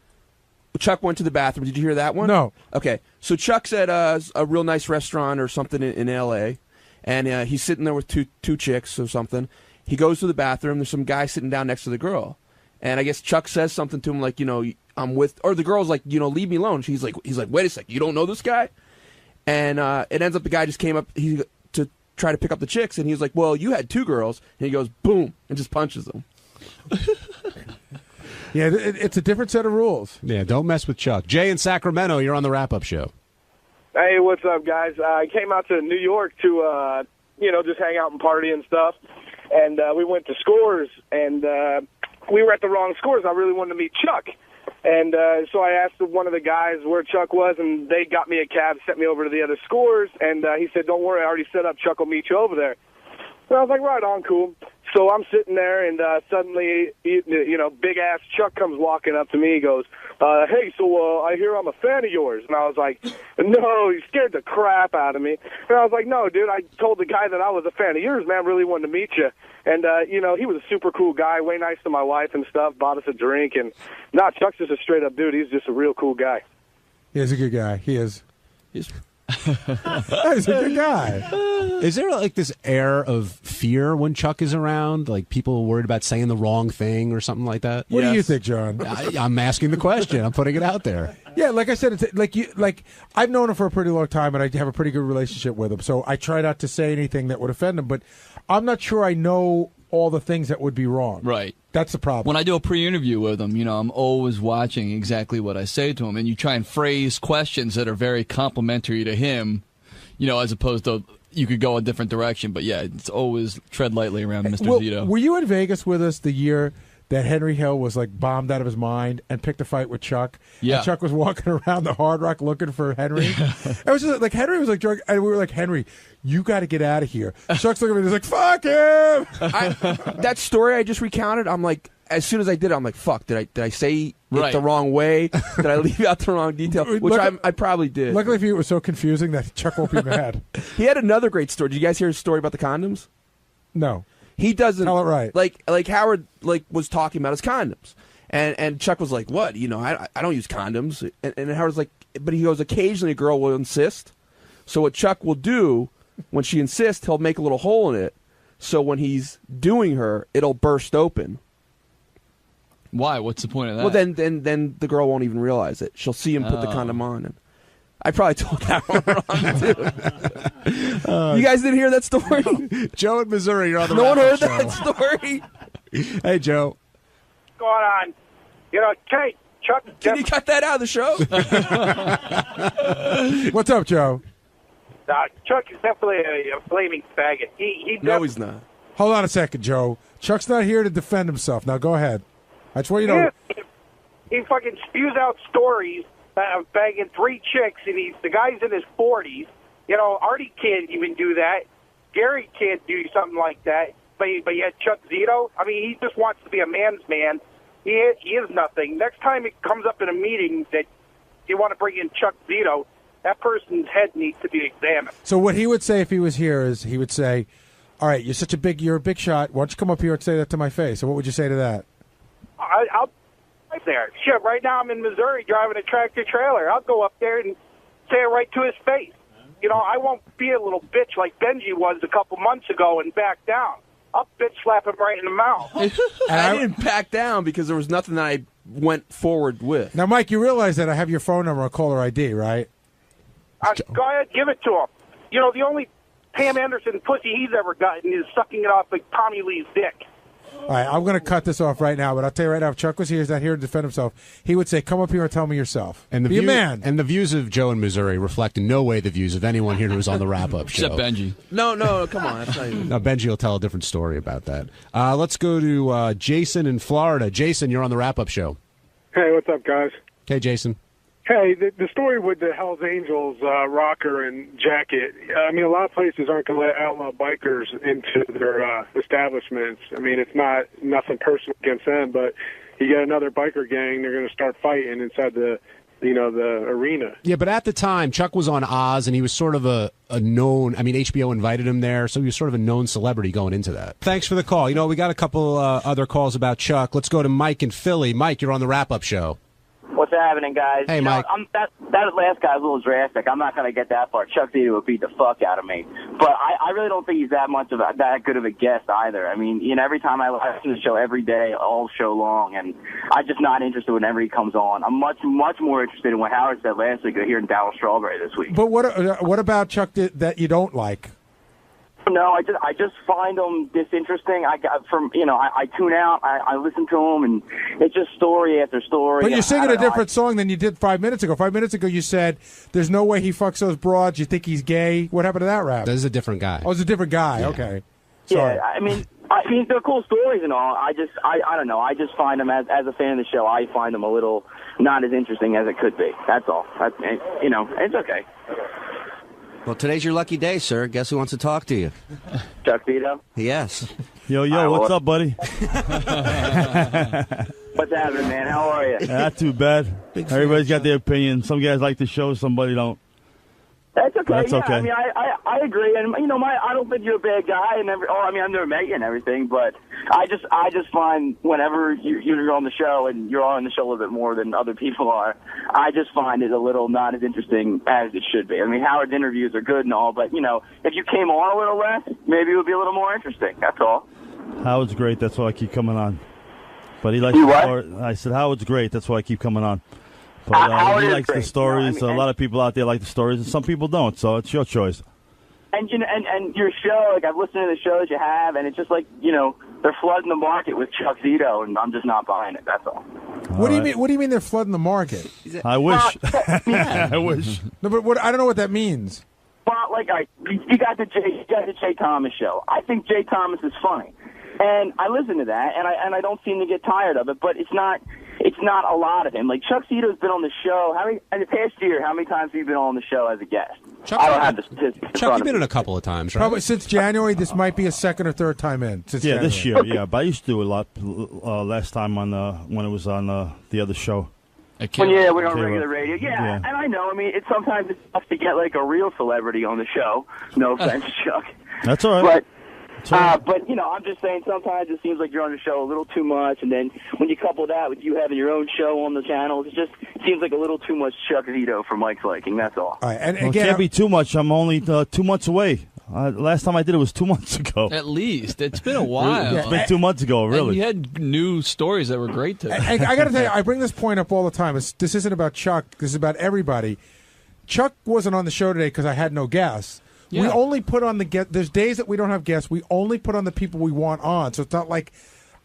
Chuck went to the bathroom. Did you hear that one? No. Okay. So Chuck's at a real nice restaurant or something in L.A., and he's sitting there with two chicks or something. He goes to the bathroom. There's some guy sitting down next to the girl. And I guess Chuck says something to him like, you know, I'm with, or the girl's like, you know, leave me alone. He's like, wait a sec, you don't know this guy? And it ends up the guy just came up to try to pick up the chicks, and he was like, well, you had two girls. And he goes, boom, and just punches them. Yeah, it's a different set of rules. Yeah, don't mess with Chuck. Jay in Sacramento, you're on the wrap-up show. Hey, what's up, guys? I came out to New York to, just hang out and party and stuff. And we went to Scores, and we were at the wrong Scores. I really wanted to meet Chuck. And so I asked one of the guys where Chuck was, and they got me a cab, sent me over to the other Scores. And he said, don't worry, I already set up. Chuck will meet you over there. And I was like, right on, cool. So I'm sitting there, and suddenly, big-ass Chuck comes walking up to me. He goes, hey, so I hear I'm a fan of yours. And I was like, no, he scared the crap out of me. And I was like, no, dude, I told the guy that I was a fan of yours, man, really wanted to meet you. And, he was a super cool guy, way nice to my wife and stuff, bought us a drink. And, Chuck's just a straight-up dude. He's just a real cool guy. He's a good guy. He is. He's a good guy. Is there like this air of fear when Chuck is around? Like people worried about saying the wrong thing or something like that? What do you think, John? I'm asking the question. I'm putting it out there. Yeah, like I said, it's like I've known him for a pretty long time, and I have a pretty good relationship with him. So I try not to say anything that would offend him, but I'm not sure I know all the things that would be wrong. Right. That's the problem. When I do a pre-interview with him, I'm always watching exactly what I say to him, and you try and phrase questions that are very complimentary to him, as opposed to you could go a different direction. But, yeah, it's always tread lightly around Mr. Zito. Were you in Vegas with us the year that Henry Hill was, bombed out of his mind and picked a fight with Chuck? Yeah. And Chuck was walking around the Hard Rock looking for Henry? It was just Henry was drunk, and we were like, Henry, you got to get out of here. Chuck's looking at me, he's like, fuck him! That story I just recounted, I'm like, as soon as I did it, I'm like, fuck, did I say right. it the wrong way? Did I leave out the wrong detail? Which I probably did. Luckily for you, it was so confusing that Chuck won't be mad. He had another great story. Did you guys hear his story about the condoms? No. He doesn't tell it right. Like Howard was talking about his condoms, and Chuck was like, "What? I don't use condoms." And Howard's like, "But he goes, occasionally a girl will insist. So what Chuck will do when she insists, he'll make a little hole in it. So when he's doing her, it'll burst open." Why? What's the point of that? Well, then the girl won't even realize it. She'll see him put the condom on, and I probably told that one wrong too. You guys didn't hear that story? Joe in Missouri, you're on the No one heard show. that story. Hey, Joe. What's going on? Kate, Chuck. Can you cut that out of the show? What's up, Joe? Chuck is definitely a flaming faggot. No, he's not. Hold on a second, Joe. Chuck's not here to defend himself. Now go ahead. I just want you to know. He fucking spews out stories of banging 3 chicks, and the guy's in his 40s. You know, Artie can't even do that. Gary can't do something like that. But yet Chuck Zito, I mean, he just wants to be a man's man. He is nothing. Next time it comes up in a meeting that you want to bring in Chuck Zito, that person's head needs to be examined. So what he would say if he was here is he would say, all right, you're a big shot. Why don't you come up here and say that to my face? So what would you say to that? I'll right there. Shit, right now I'm in Missouri driving a tractor trailer. I'll go up there and say it right to his face. You know, I won't be a little bitch like Benji was a couple months ago and back down. I'll bitch slap him right in the mouth. I didn't back down because there was nothing that I went forward with. Now, Mike, you realize that I have your phone number on caller ID, right? Go ahead, give it to him. You know, the only Pam Anderson pussy he's ever gotten is sucking it off like Tommy Lee's dick. All right, I'm going to cut this off right now, but I'll tell you right now, if Chuck was here, he's not here to defend himself, he would say, come up here and tell me yourself. And Be a man. And the views of Joe in Missouri reflect in no way the views of anyone here who's on the wrap-up show. Except Benji. No, come on. That's not even... No, Benji will tell a different story about that. Let's go to Jason in Florida. Jason, you're on the wrap-up show. Hey, what's up, guys? Hey, Jason. Hey, the story with the Hells Angels rocker and jacket, I mean, a lot of places aren't going to let outlaw bikers into their establishments. I mean, it's not nothing personal against them, but you get another biker gang, they're going to start fighting inside the arena. Yeah, but at the time, Chuck was on Oz, and he was sort of a known, I mean, HBO invited him there, so he was sort of a known celebrity going into that. Thanks for the call. You know, we got a couple other calls about Chuck. Let's go to Mike in Philly. Mike, you're on the wrap-up show. What's happening, guys? Hey, Mike. That last guy's a little drastic. I'm not going to get that far. Chuck Zito would beat the fuck out of me. But I really don't think he's that good of a guest either. I mean, you know, every time I listen to the show every day, all show long, and I'm just not interested whenever he comes on. I'm much more interested in what Howard said last week here in Dallas Strawberry this week. But what about Chuck that you don't like? No, I just find them disinteresting. I tune out. I listen to them, and it's just story after story. But you're singing a different song than you did 5 minutes ago. 5 minutes ago, you said there's no way he fucks those broads. You think he's gay? What happened to that rap? This is a different guy. Oh, it's a different guy. Yeah. Okay. Sorry. Yeah, I mean, they're cool stories and all. I don't know. I just find them as a fan of the show. I find them a little not as interesting as it could be. That's all. It's okay. Well, today's your lucky day, sir. Guess who wants to talk to you? Chuck Zito? Yes. Yo, what's up, buddy? What's happening, man? How are you? Not too bad. Everybody's got their opinion. Some guys like the show, somebody don't. That's okay. That's okay. I mean, I agree, and I don't think you're a bad guy, and I've never met you and everything, but I just find whenever you're on the show, and you're on the show a little bit more than other people are, I just find it a little not as interesting as it should be. I mean, Howard's interviews are good and all, but if you came on a little less, maybe it would be a little more interesting. That's all. Howard's great. That's why I keep coming on. But he likes I said Howard's great. That's why I keep coming on. But he likes the stories. A lot of people out there like the stories, and some people don't. So it's your choice. And and your show, like I've listened to the shows you have, and it's just like they're flooding the market with Chuck Zito, and I'm just not buying it. That's all. What do you mean? What do you mean they're flooding the market? I wish. I wish. No, but I don't know what that means. Well, you got the Jay Thomas show. I think Jay Thomas is funny, and I listen to that, and I don't seem to get tired of it. But it's not a lot of him. Like Chuck Zito's been on the show. In the past year, how many times have you been on the show as a guest? I don't have the statistics. Chuck, you've been in a couple of times, right? Probably since January. This might be a second or third time in. Since January. This year, yeah. But I used to do a lot last time when it was on the other show. We're on regular radio. Yeah, and I know. I mean, sometimes it's tough to get like a real celebrity on the show. No offense, Chuck. That's all right. But I'm just saying sometimes it seems like you're on the show a little too much, and then when you couple that with you having your own show on the channel, it just seems like a little too much Chuck Zito for Mike's liking. That's all. All right, and it can't be too much. I'm only 2 months away. Last time I did it was 2 months ago. At least. It's been a while. It's been 2 months ago, really. And you had new stories that were great today. I got to tell you, I bring this point up all the time. This isn't about Chuck. This is about everybody. Chuck wasn't on the show today because I had no guests. Yeah. We only put on the guest. There's days that we don't have guests. We only put on the people we want on. So it's not like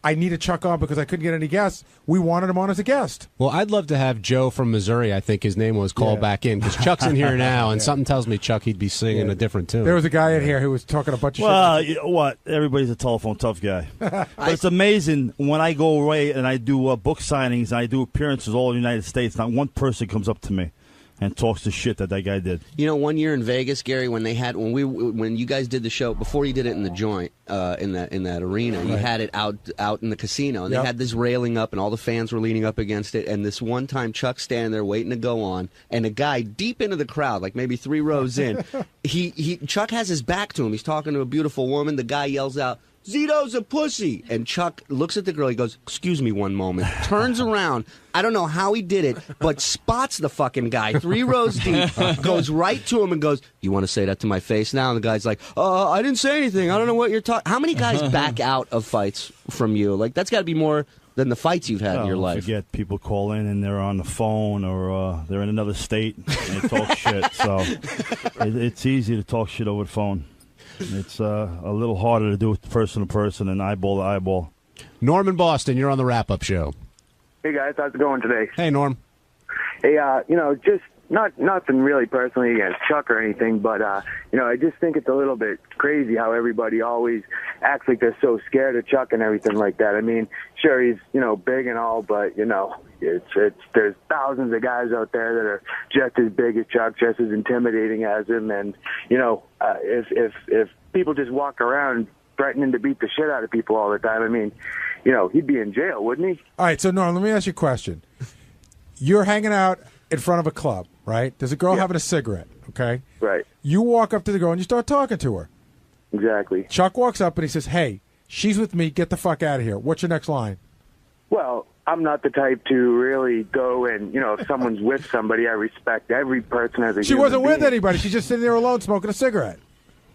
I needed Chuck on because I couldn't get any guests. We wanted him on as a guest. Well, I'd love to have Joe from Missouri, I think his name was, call back in, because Chuck's in here now, and something tells me, Chuck, he'd be singing a different tune. There was a guy in here who was talking a bunch of shit. Well, you know what? Everybody's a telephone tough guy. But it's amazing when I go away and I do book signings and I do appearances all over the United States, not one person comes up to me and talks the shit that guy did. You know, one year in Vegas, Gary, when you guys did the show, before you did it in the joint, in that arena, you had it out in the casino, and they had this railing up, and all the fans were leaning up against it. And this one time, Chuck's standing there waiting to go on, and a guy deep into the crowd, like maybe 3 rows in, Chuck has his back to him. He's talking to a beautiful woman. The guy yells out, "Zito's a pussy." And Chuck looks at the girl. He goes, "Excuse me one moment." Turns around. I don't know how he did it, but spots the fucking guy 3 rows deep, goes right to him and goes, "You want to say that to my face now?" And the guy's like, "I didn't say anything. I don't know what you're talking." How many guys back out of fights from you? Like, that's got to be more than the fights you've had in your life. Forget people call in and they're on the phone or they're in another state and they talk shit. So it's easy to talk shit over the phone. It's a little harder to do it person to person and eyeball to eyeball. Norm in Boston, you're on the wrap-up show. Hey, guys. How's it going today? Hey, Norm. Hey, just nothing really personally against Chuck or anything, but, I just think it's a little bit crazy how everybody always acts like they're so scared of Chuck and everything like that. I mean, sure, he's, big and all, but, there's thousands of guys out there that are just as big as Chuck, just as intimidating as him, and, if people just walk around threatening to beat the shit out of people all the time, I mean, he'd be in jail, wouldn't he? All right, so Norm, let me ask you a question. You're hanging out in front of a club, right? There's a girl having a cigarette, okay? Right. You walk up to the girl and you start talking to her. Exactly. Chuck walks up and he says, "Hey, she's with me. Get the fuck out of here." What's your next line? Well, I'm not the type to really go and, if someone's with somebody, I respect every person as a She human wasn't with being. anybody. She's just sitting there alone smoking a cigarette.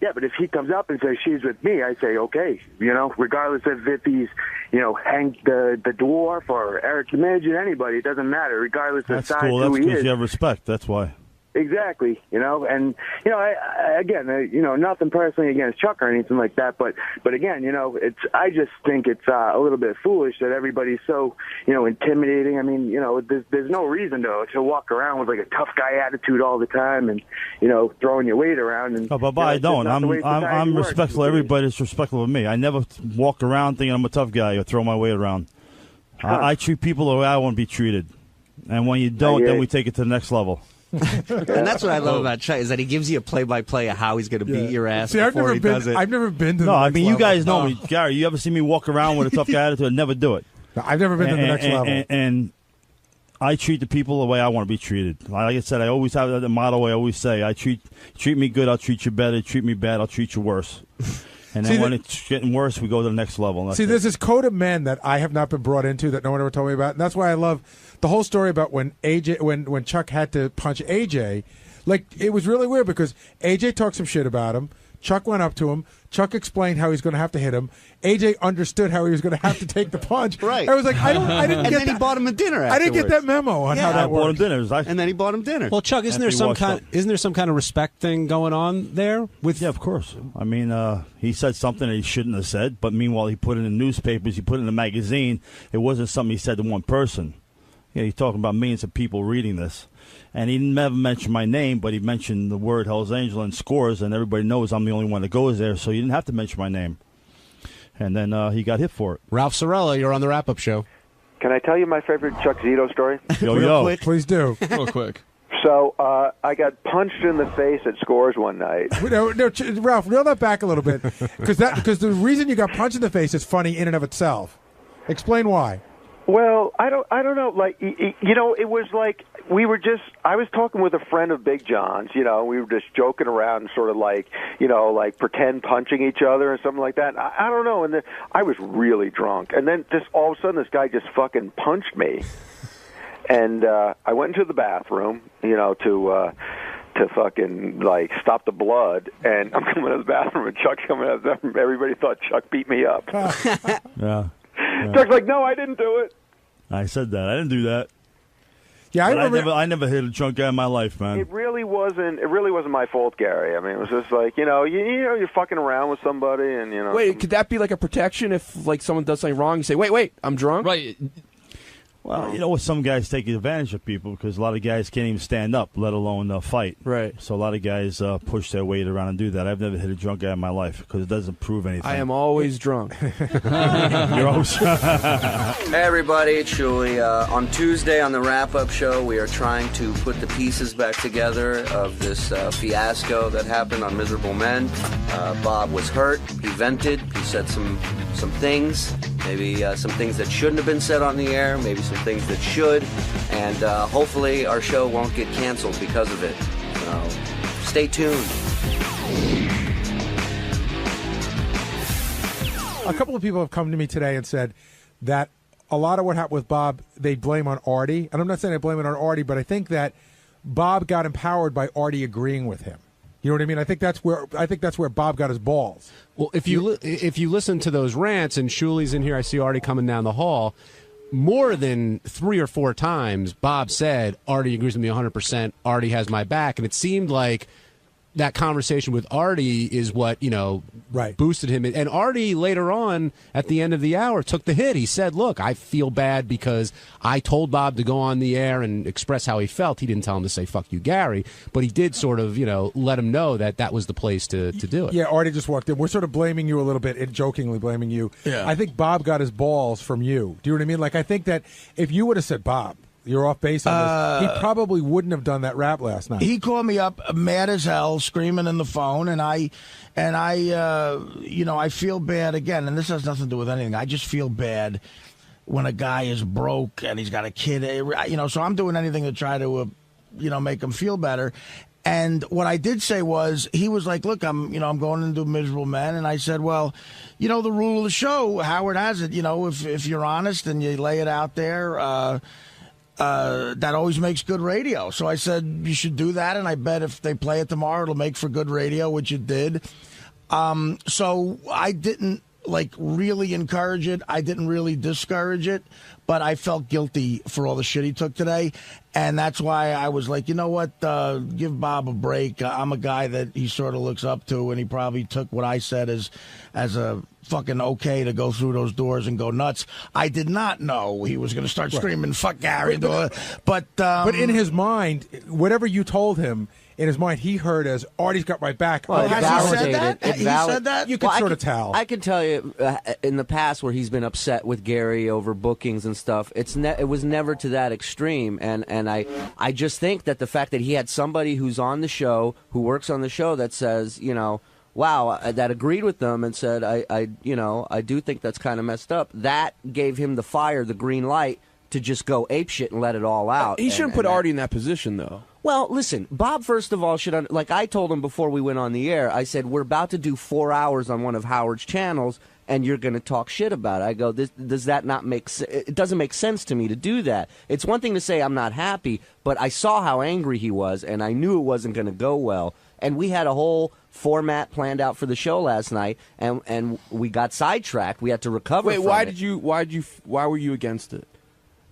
Yeah, but if he comes up and says she's with me, I say, okay, regardless of if he's, Hank the dwarf or Eric the Midget, anybody, it doesn't matter, regardless of size cool. who That's he because is. you have respect. That's why. Exactly, and nothing personally against Chuck or anything like that, but again, I just think it's a little bit foolish that everybody's so intimidating. I mean, there's no reason to walk around with like a tough guy attitude all the time and throwing your weight around. And but I don't. I'm respectful. Everybody's respectful of me. I never walk around thinking I'm a tough guy or throw my weight around. I treat people the way I want to be treated, and when you don't, then we take it to the next level. And that's what I love about Chuck, is that he gives you a play-by-play of how he's going to beat your ass before he does it. I've never been to the No, next I mean, you level. guys know me. Gary, you ever see me walk around with a tough guy attitude? I never do it. No, I've never been to the next level. And I treat the people the way I want to be treated. Like I said, I always have the motto I always say, treat me good, I'll treat you better. Treat me bad, I'll treat you worse. And then when it's getting worse, we go to the next level. See, there's this code of men that I have not been brought into that no one ever told me about, and that's why I love the whole story about when Chuck had to punch AJ. Like, it was really weird because AJ talked some shit about him. Chuck went up to him. Chuck explained how he's going to have to hit him. AJ understood how he was going to have to take the punch. Right. I was like, I didn't and get then he bought him a dinner I didn't get afterwards. that memo on how that I bought him worked. dinner. And then he bought him dinner. Well, Chuck, isn't there some kind of respect thing going on there? Yeah, of course. I mean, he said something that he shouldn't have said, but meanwhile, he put it in the newspapers, he put it in the magazine. It wasn't something he said to one person. He's talking about millions of people reading this. And he never mentioned my name, but he mentioned the word Hell's Angel and Scores, and everybody knows I'm the only one that goes there, so he didn't have to mention my name. And then he got hit for it. Ralph Sorella, you're on the wrap-up show. Can I tell you my favorite Chuck Zito story? Yo. Quick. Please do. Real quick. So I got punched in the face at Scores one night. No, Ralph, reel that back a little bit, because the reason you got punched in the face is funny in and of itself. Explain why. Well, I don't know. Like, it was like I was talking with a friend of Big John's. We were just joking around, sort of like, like pretend punching each other or something like that. I don't know. And then I was really drunk, and then just all of a sudden, this guy just fucking punched me, and I went into the bathroom, to fucking like stop the blood, and I'm coming out of the bathroom, and Chuck's coming out of the bathroom. Everybody thought Chuck beat me up. Yeah. Chuck's like, no, I didn't do it. I said that. I didn't do that. Yeah, I never hit a drunk guy in my life, man. It really wasn't my fault, Gary. I mean, it was just like, you're fucking around with somebody, and Wait, could that be like a protection if like someone does something wrong? You say, wait, I'm drunk. Right. Well, some guys take advantage of people because a lot of guys can't even stand up, let alone fight. Right. So a lot of guys push their weight around and do that. I've never hit a drunk guy in my life because it doesn't prove anything. I am always drunk. You're always Hey, everybody, it's Shuli. On Tuesday on the wrap-up show, we are trying to put the pieces back together of this fiasco that happened on Miserable Men. Bob was hurt. He vented. He said some things, maybe some things that shouldn't have been said on the air, maybe some things that should, and hopefully our show won't get canceled because of it. So stay tuned. A couple of people have come to me today and said that a lot of what happened with Bob, they blame on Artie. And I'm not saying I blame it on Artie, but I think that Bob got empowered by Artie agreeing with him. You know what I mean? I think that's where Bob got his balls. Well, if you listen to those rants, and Shuli's in here, I see Artie coming down the hall. More than 3 or 4 times, Bob said, Artie agrees with me 100%. Artie has my back. And it seemed like that conversation with Artie is what, boosted him. And Artie, later on, at the end of the hour, took the hit. He said, look, I feel bad because I told Bob to go on the air and express how he felt. He didn't tell him to say, fuck you, Gary. But he did sort of, let him know that was the place to do it. Yeah, Artie just walked in. We're sort of blaming you a little bit, and jokingly blaming you. Yeah. I think Bob got his balls from you. Do you know what I mean? Like, I think that if you would have said, Bob, you're off base on this, he probably wouldn't have done that rap last night. He called me up mad as hell, screaming in the phone, and I feel bad again, and this has nothing to do with anything. I just feel bad when a guy is broke and he's got a kid, so I'm doing anything to try to, make him feel better. And what I did say was, he was like, look, I'm going into Miserable Men. And I said, well, the rule of the show, Howard has it, if you're honest and you lay it out there, that always makes good radio. So I said, you should do that. And I bet if they play it tomorrow, it'll make for good radio, which it did. So I didn't really encourage it. I didn't really discourage it, but I felt guilty for all the shit he took today. And that's why I was like, you know what? Give Bob a break. I'm a guy that he sort of looks up to, and he probably took what I said as a fucking okay to go through those doors and go nuts. I did not know he was going to start screaming, fuck Gary. But in his mind, whatever you told him, in his mind, he heard as Artie's got my back. Well, he said that? He said that? You could sort of tell. I can tell you in the past where he's been upset with Gary over bookings and stuff, it was never to that extreme. And I just think that the fact that he had somebody who's on the show, who works on the show, that says, wow, that agreed with them and said, I do think that's kind of messed up. That gave him the fire, the green light to just go apeshit and let it all out. He shouldn't put Artie in that position, though. Well, listen, Bob, first of all, should, like I told him before we went on the air, I said, we're about to do 4 hours on one of Howard's channels, and you're going to talk shit about it. I go, does that not make sense? It doesn't make sense to me to do that. It's one thing to say I'm not happy, but I saw how angry he was, and I knew it wasn't going to go well. And we had a whole format planned out for the show last night, and we got sidetracked. We had to recover from it. Why were you against it?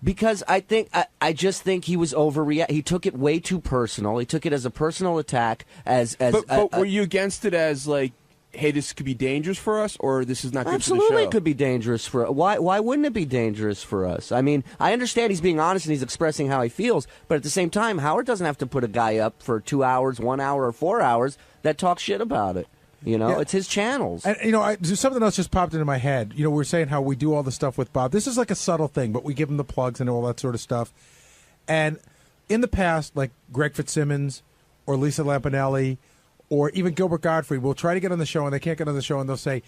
Because I just think he was overreact. He took it way too personal. He took it as a personal attack. But were you against it as like, hey, this could be dangerous for us, or this is not good for the show? Absolutely, it could be dangerous for us. Why wouldn't it be dangerous for us? I mean, I understand he's being honest and he's expressing how he feels, but at the same time, Howard doesn't have to put a guy up for 2 hours, 1 hour, or 4 hours that talks shit about it. It's his channels. And, there's something else just popped into my head. We're saying how we do all the stuff with Bob. This is like a subtle thing, but we give him the plugs and all that sort of stuff. And in the past, like Greg Fitzsimmons or Lisa Lampanelli or even Gilbert Gottfried will try to get on the show, and they can't get on the show, and they'll say,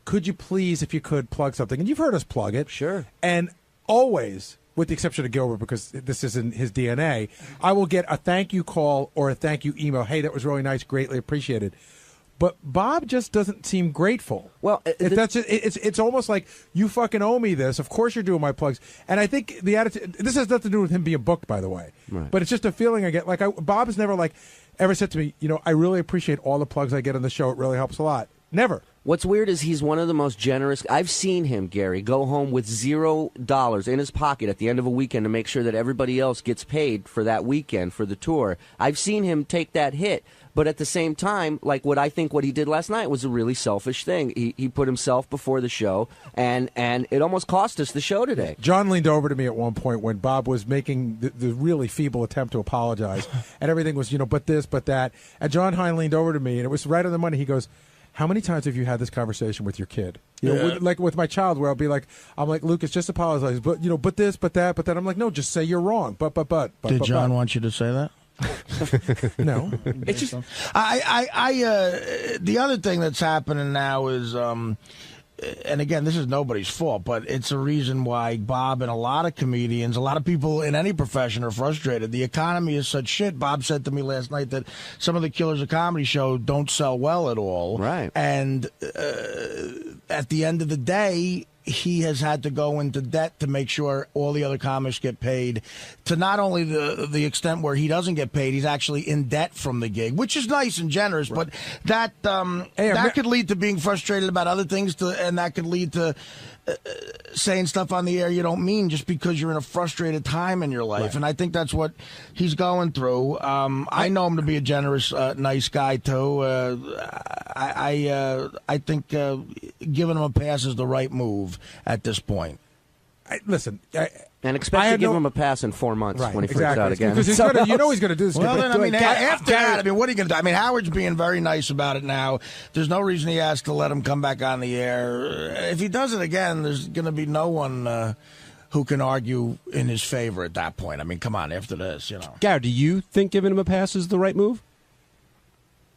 could you please, if you could, plug something? And you've heard us plug it. Sure. And always, with the exception of Gilbert, because this isn't his DNA, I will get a thank you call or a thank you email. Hey, that was really nice, greatly appreciated. But Bob just doesn't seem grateful. Well, it's almost like you fucking owe me this. Of course you're doing my plugs. And I think the attitude. This has nothing to do with him being booked, by the way. Right. But it's just a feeling I get. Like Bob has never ever said to me, I really appreciate all the plugs I get on the show. It really helps a lot. Never. What's weird is he's one of the most generous. I've seen him, Gary, go home with $0 in his pocket at the end of a weekend to make sure that everybody else gets paid for that weekend for the tour. I've seen him take that hit. But at the same time, like what he did last night was a really selfish thing. He put himself before the show, and it almost cost us the show today. John leaned over to me at one point when Bob was making the really feeble attempt to apologize, and everything was, but this, but that. And John Hine leaned over to me, and it was right on the money. He goes, how many times have you had this conversation with your kid? With my child, where I'm like, Lucas, just apologize, but but this, but that, but then I'm like, no, just say you're wrong. But. Did John want you to say that? No, it's just the other thing that's happening now is, and again, this is nobody's fault, but it's a reason why Bob and a lot of comedians, a lot of people in any profession are frustrated. The economy is such shit. Bob said to me last night that some of the Killers of Comedy show don't sell well at all, right? And at the end of the day, he has had to go into debt to make sure all the other comics get paid, to not only the extent where he doesn't get paid, he's actually in debt from the gig, which is nice and generous, right. But that could lead to being frustrated about other things, and that could lead to saying stuff on the air you don't mean just because you're in a frustrated time in your life. Right. And I think that's what he's going through. I know him to be a generous, nice guy, too. I think giving him a pass is the right move at this point. And expect to give him a pass in 4 months when he freaks out again. Because he's gonna, he's going to do this. Well, then, after that, what are you going to do? Howard's being very nice about it now. There's no reason he has to let him come back on the air. If he does it again, there's going to be no one who can argue in his favor at that point. Come on, after this, Gary, do you think giving him a pass is the right move?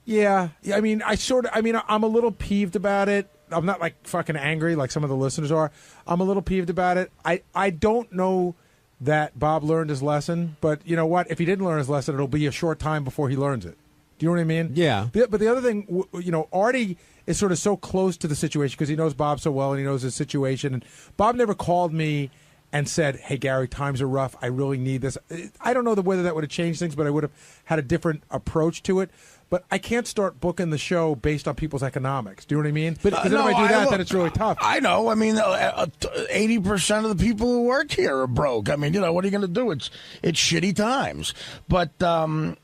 Yeah. I'm a little peeved about it. I'm not like fucking angry like some of the listeners are. I'm a little peeved about it. I don't know that Bob learned his lesson, but you know what? If he didn't learn his lesson, it'll be a short time before he learns it. Do you know what I mean? Yeah. But the other thing, Artie is sort of so close to the situation because he knows Bob so well and he knows his situation. And Bob never called me and said, hey, Gary, times are rough. I really need this. I don't know whether that would have changed things, but I would have had a different approach to it. But I can't start booking the show based on people's economics. Do you know what I mean? Because if I do that, then it's really tough. I know. 80% of the people who work here are broke. What are you going to do? It's shitty times. But, the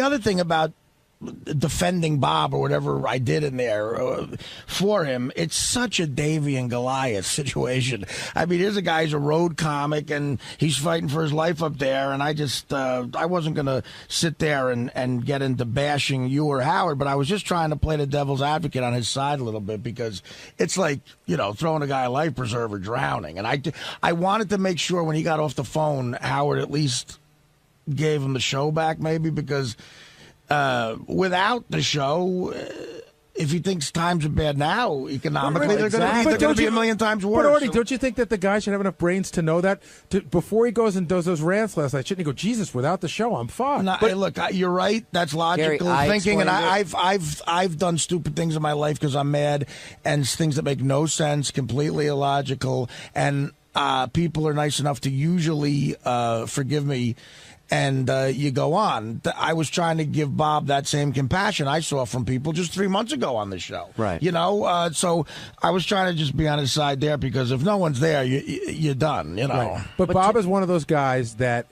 other thing about defending Bob or whatever I did in there for him, it's such a Davy and Goliath situation. Here's a guy who's a road comic and he's fighting for his life up there, and I just I wasn't going to sit there and get into bashing you or Howard, but I was just trying to play the devil's advocate on his side a little bit, because it's like, throwing a guy a life preserver, drowning. And I wanted to make sure when he got off the phone, Howard at least gave him the show back, maybe, because without the show, if he thinks times are bad now economically, they're going to be a million times worse. But Artie, don't you think that the guy should have enough brains to know that before he goes and does those rants last night? Shouldn't he go, Jesus, without the show, I'm fucked? No, look, you're right. That's logical thinking, and I've done stupid things in my life because I'm mad, and things that make no sense, completely illogical, and people are nice enough to usually forgive me. And you go on. I was trying to give Bob that same compassion I saw from people just 3 months ago on the show. Right. So I was trying to just be on his side there, because if no one's there, you're done, Right. But Bob is one of those guys that,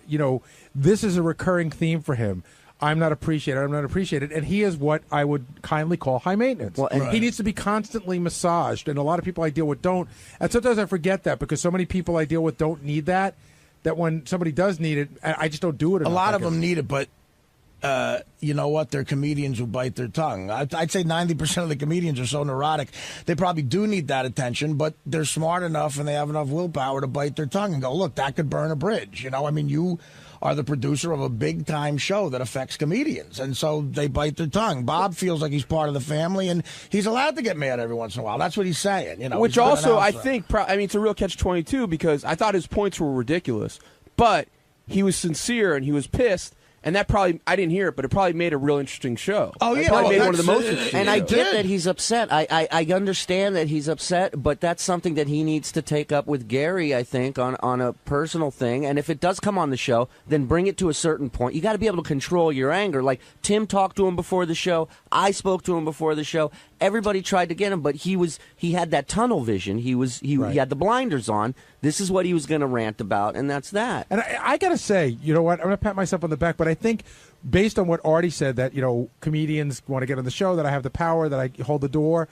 this is a recurring theme for him. I'm not appreciated. And he is what I would kindly call high maintenance. Well, He needs to be constantly massaged. And a lot of people I deal with don't. And sometimes I forget that, because so many people I deal with don't need that when somebody does need it, I just don't do it enough. A lot of them need it, but you know what? They're comedians who bite their tongue. I'd say 90% of the comedians are so neurotic, they probably do need that attention, but they're smart enough and they have enough willpower to bite their tongue and go, look, that could burn a bridge. You are the producer of a big-time show that affects comedians, and so they bite their tongue. Bob feels like he's part of the family, and he's allowed to get mad every once in a while. That's what he's saying. Which also, I think, it's a real catch-22, because I thought his points were ridiculous, but he was sincere and he was pissed, And that probably, I didn't hear it, but it probably made a real interesting show. Oh, It probably made one of the most interesting And I shows. get that he's upset. I understand that he's upset, but that's something that he needs to take up with Gary, I think, on a personal thing. And if it does come on the show, then bring it to a certain point. You got to be able to control your anger. Like, Tim talked to him before the show. I spoke to him before the show. Everybody tried to get him, but he had that tunnel vision. He had the blinders on. This is what he was going to rant about, and that's that. And I got to say, you know what? I'm going to pat myself on the back, but I think based on what Artie said, that, comedians want to get on the show, that I have the power, that I hold the door,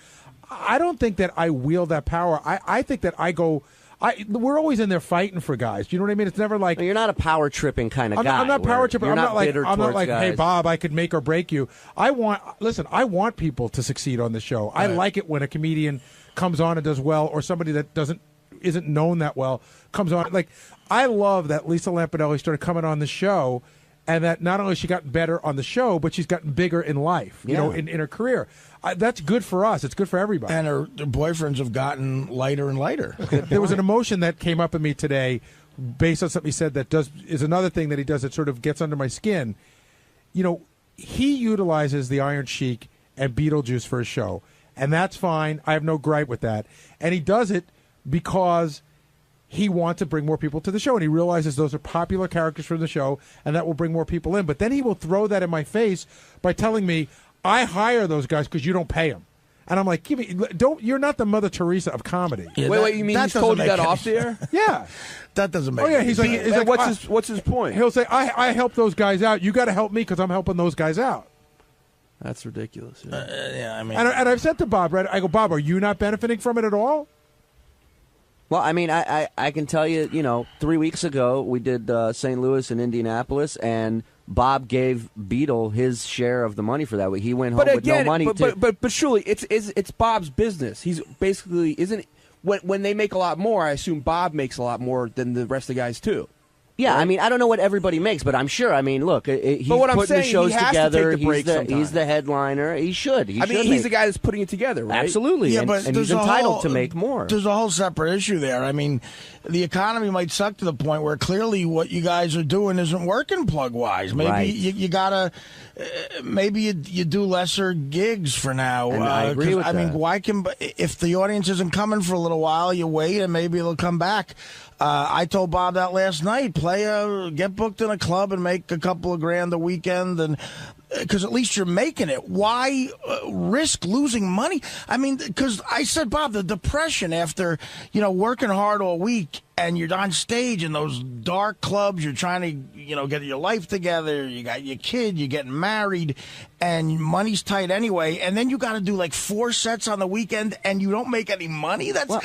I don't think that I wield that power. I think that I go... we're always in there fighting for guys. You know what I mean? It's never like... You're not a power tripping kind of guy. I'm not power tripping. I'm not like, guys. Hey, Bob, I could make or break you. I want people to succeed on the show. I like it when a comedian comes on and does well, or somebody that isn't known that well comes on. Like, I love that Lisa Lampanelli started coming on the show, and that not only she got better on the show, but she's gotten bigger in life, in her career. That's good for us. It's good for everybody. And her boyfriends have gotten lighter and lighter. There was an emotion that came up in me today based on something he said that is another thing that he does that sort of gets under my skin. He utilizes the Iron Sheik and Beetlejuice for his show, and that's fine. I have no gripe with that. And he does it because he wants to bring more people to the show, and he realizes those are popular characters from the show, and that will bring more people in. But then he will throw that in my face by telling me, I hire those guys because you don't pay them. And I'm like, you're not the Mother Teresa of comedy. Yeah, wait, you mean he's told you that off the air? Yeah. That doesn't make sense. any sense. He's like, what's his point? He'll say, I help those guys out. You got to help me because I'm helping those guys out. That's ridiculous. I mean... And I've said to Bob, I go, Bob, are you not benefiting from it at all? Well, I mean, I can tell you, 3 weeks ago we did St. Louis and Indianapolis, and Bob gave Beetle his share of the money for that week. He went home with no money. But surely it's Bob's business. He's basically when they make a lot more. I assume Bob makes a lot more than the rest of the guys too. Yeah, right? I mean, I don't know what everybody makes, but I'm sure. I mean, look, he's putting the shows together. He's the headliner. He should. He's the guy that's putting it together, right? Absolutely. Yeah, but and he's entitled to make more. There's a whole separate issue there. I mean, the economy might suck to the point where clearly what you guys are doing isn't working plug-wise. Maybe you gotta, maybe you do lesser gigs for now. And I agree with that. I mean, if the audience isn't coming for a little while, you wait and maybe they'll come back. I told Bob that last night. Get booked in a club and make a couple of grand a weekend, and because at least you're making it. Why risk losing money? I mean, because I said, Bob, the depression after working hard all week, and you're on stage in those dark clubs. You're trying to get your life together. You got your kid. You're getting married, and money's tight anyway. And then you got to do like 4 sets on the weekend, and you don't make any money. That's God,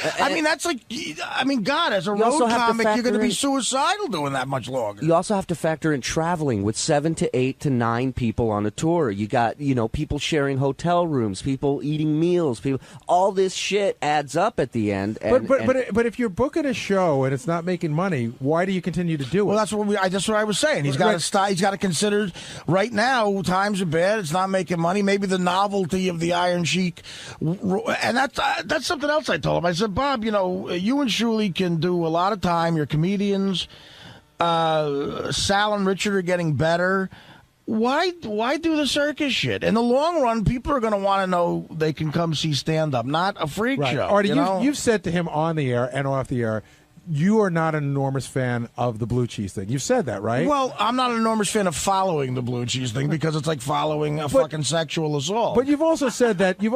as a road comic, you're going to be suicidal doing that much longer. You also have to factor in traveling with 7 to 8 to 9 people on a tour. You got people sharing hotel rooms, people eating meals, all this shit adds up at the end. But if you're booking a show and it's not making money, why do you continue to do it? Well, that's what I was saying. He's got to stop. He's got to consider. Right now, times are bad. It's not making money. Maybe the novelty of the Iron Sheik, and that's something else I told him. I said, Bob, you and Shuley can do a lot of time. You're comedians. Sal and Richard are getting better. Why do the circus shit? In the long run, people are going to want to know they can come see stand-up, not a freak show. Artie, you've said to him on the air and off the air, you are not an enormous fan of the blue cheese thing. You've said that, right? Well, I'm not an enormous fan of following the blue cheese thing because it's like following a fucking sexual assault. But you've also said that he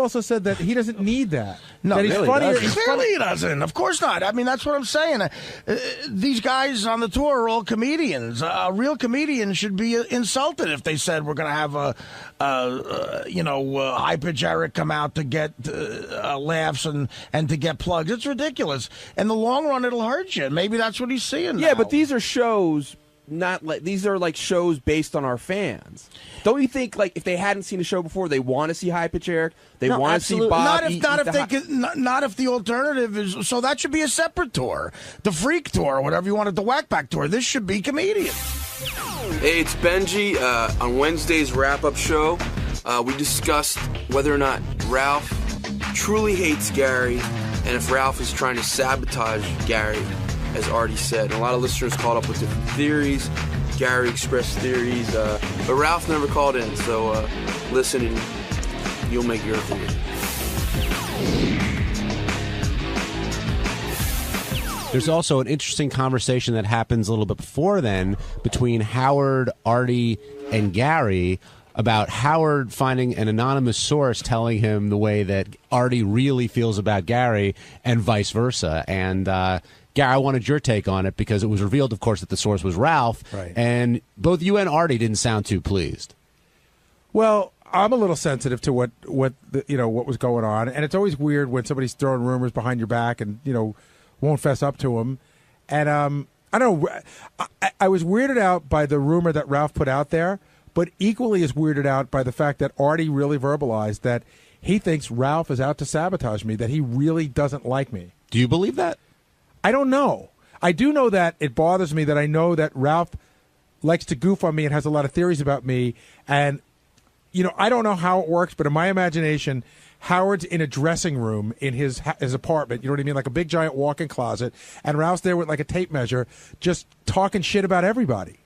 doesn't need that. No, that he's really funnier. Clearly he doesn't. Of course not. I mean, that's what I'm saying. These guys on the tour are all comedians. A real comedian should be insulted if they said we're going to have high pitch Eric come out to get laughs and to get plugs. It's ridiculous. In the long run, it'll hurt you. Maybe that's what he's seeing now. Yeah, but these are shows. These are like shows based on our fans. Don't you think like if they hadn't seen a show before, they want to see High Pitch Eric? They want to see Bob. Not if the alternative is. So that should be a separate tour, the Freak Tour, or whatever you want it, the Whackback Tour. This should be comedian. Hey, it's Benji. On Wednesday's wrap-up show, we discussed whether or not Ralph truly hates Gary, and if Ralph is trying to sabotage Gary, as Artie said. And a lot of listeners called up with different theories. Gary expressed theories, but Ralph never called in. So listen, and you'll make your opinion. There's also an interesting conversation that happens a little bit before then between Howard, Artie, and Gary about Howard finding an anonymous source telling him the way that Artie really feels about Gary and vice versa. And Gary, I wanted your take on it because it was revealed, of course, that the source was Ralph. Right. And both you and Artie didn't sound too pleased. Well, I'm a little sensitive to what was going on, and it's always weird when somebody's throwing rumors behind your back and won't fess up to them. And I don't know. I was weirded out by the rumor that Ralph put out there, but equally as weirded out by the fact that Artie really verbalized that he thinks Ralph is out to sabotage me, that he really doesn't like me. Do you believe that? I don't know. I do know that it bothers me that I know that Ralph likes to goof on me and has a lot of theories about me. And, I don't know how it works, but in my imagination, Howard's in a dressing room in his apartment, you know what I mean, like a big giant walk-in closet, and Ralph's there with like a tape measure just talking shit about everybody.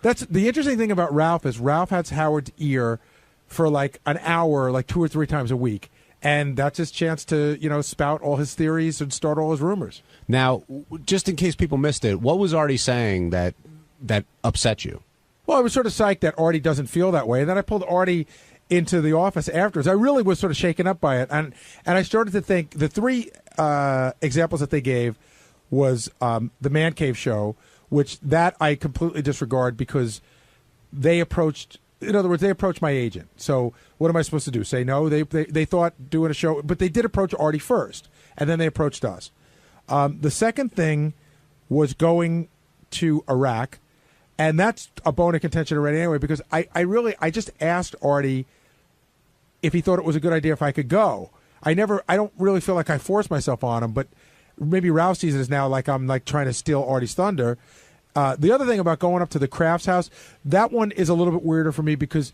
That's the interesting thing about Ralph is Ralph has Howard's ear for like an hour, like 2 or 3 times a week, and that's his chance to, spout all his theories and start all his rumors. Now, just in case people missed it, what was Artie saying that upset you? Well, I was sort of psyched that Artie doesn't feel that way, and then I pulled Artie into the office afterwards. I really was sort of shaken up by it, and I started to think the 3 examples that they gave was the Man Cave show, which that I completely disregard because they approached my agent. So what am I supposed to do? Say no? They thought doing a show, but they did approach Artie first, and then they approached us. The second thing was going to Iraq, and that's a bone of contention already anyway, because I just asked Artie if he thought it was a good idea if I could go. I don't really feel like I forced myself on him, but maybe Ralph sees it as now like I'm like trying to steal Artie's thunder. The other thing about going up to the Crafts house, that one is a little bit weirder for me because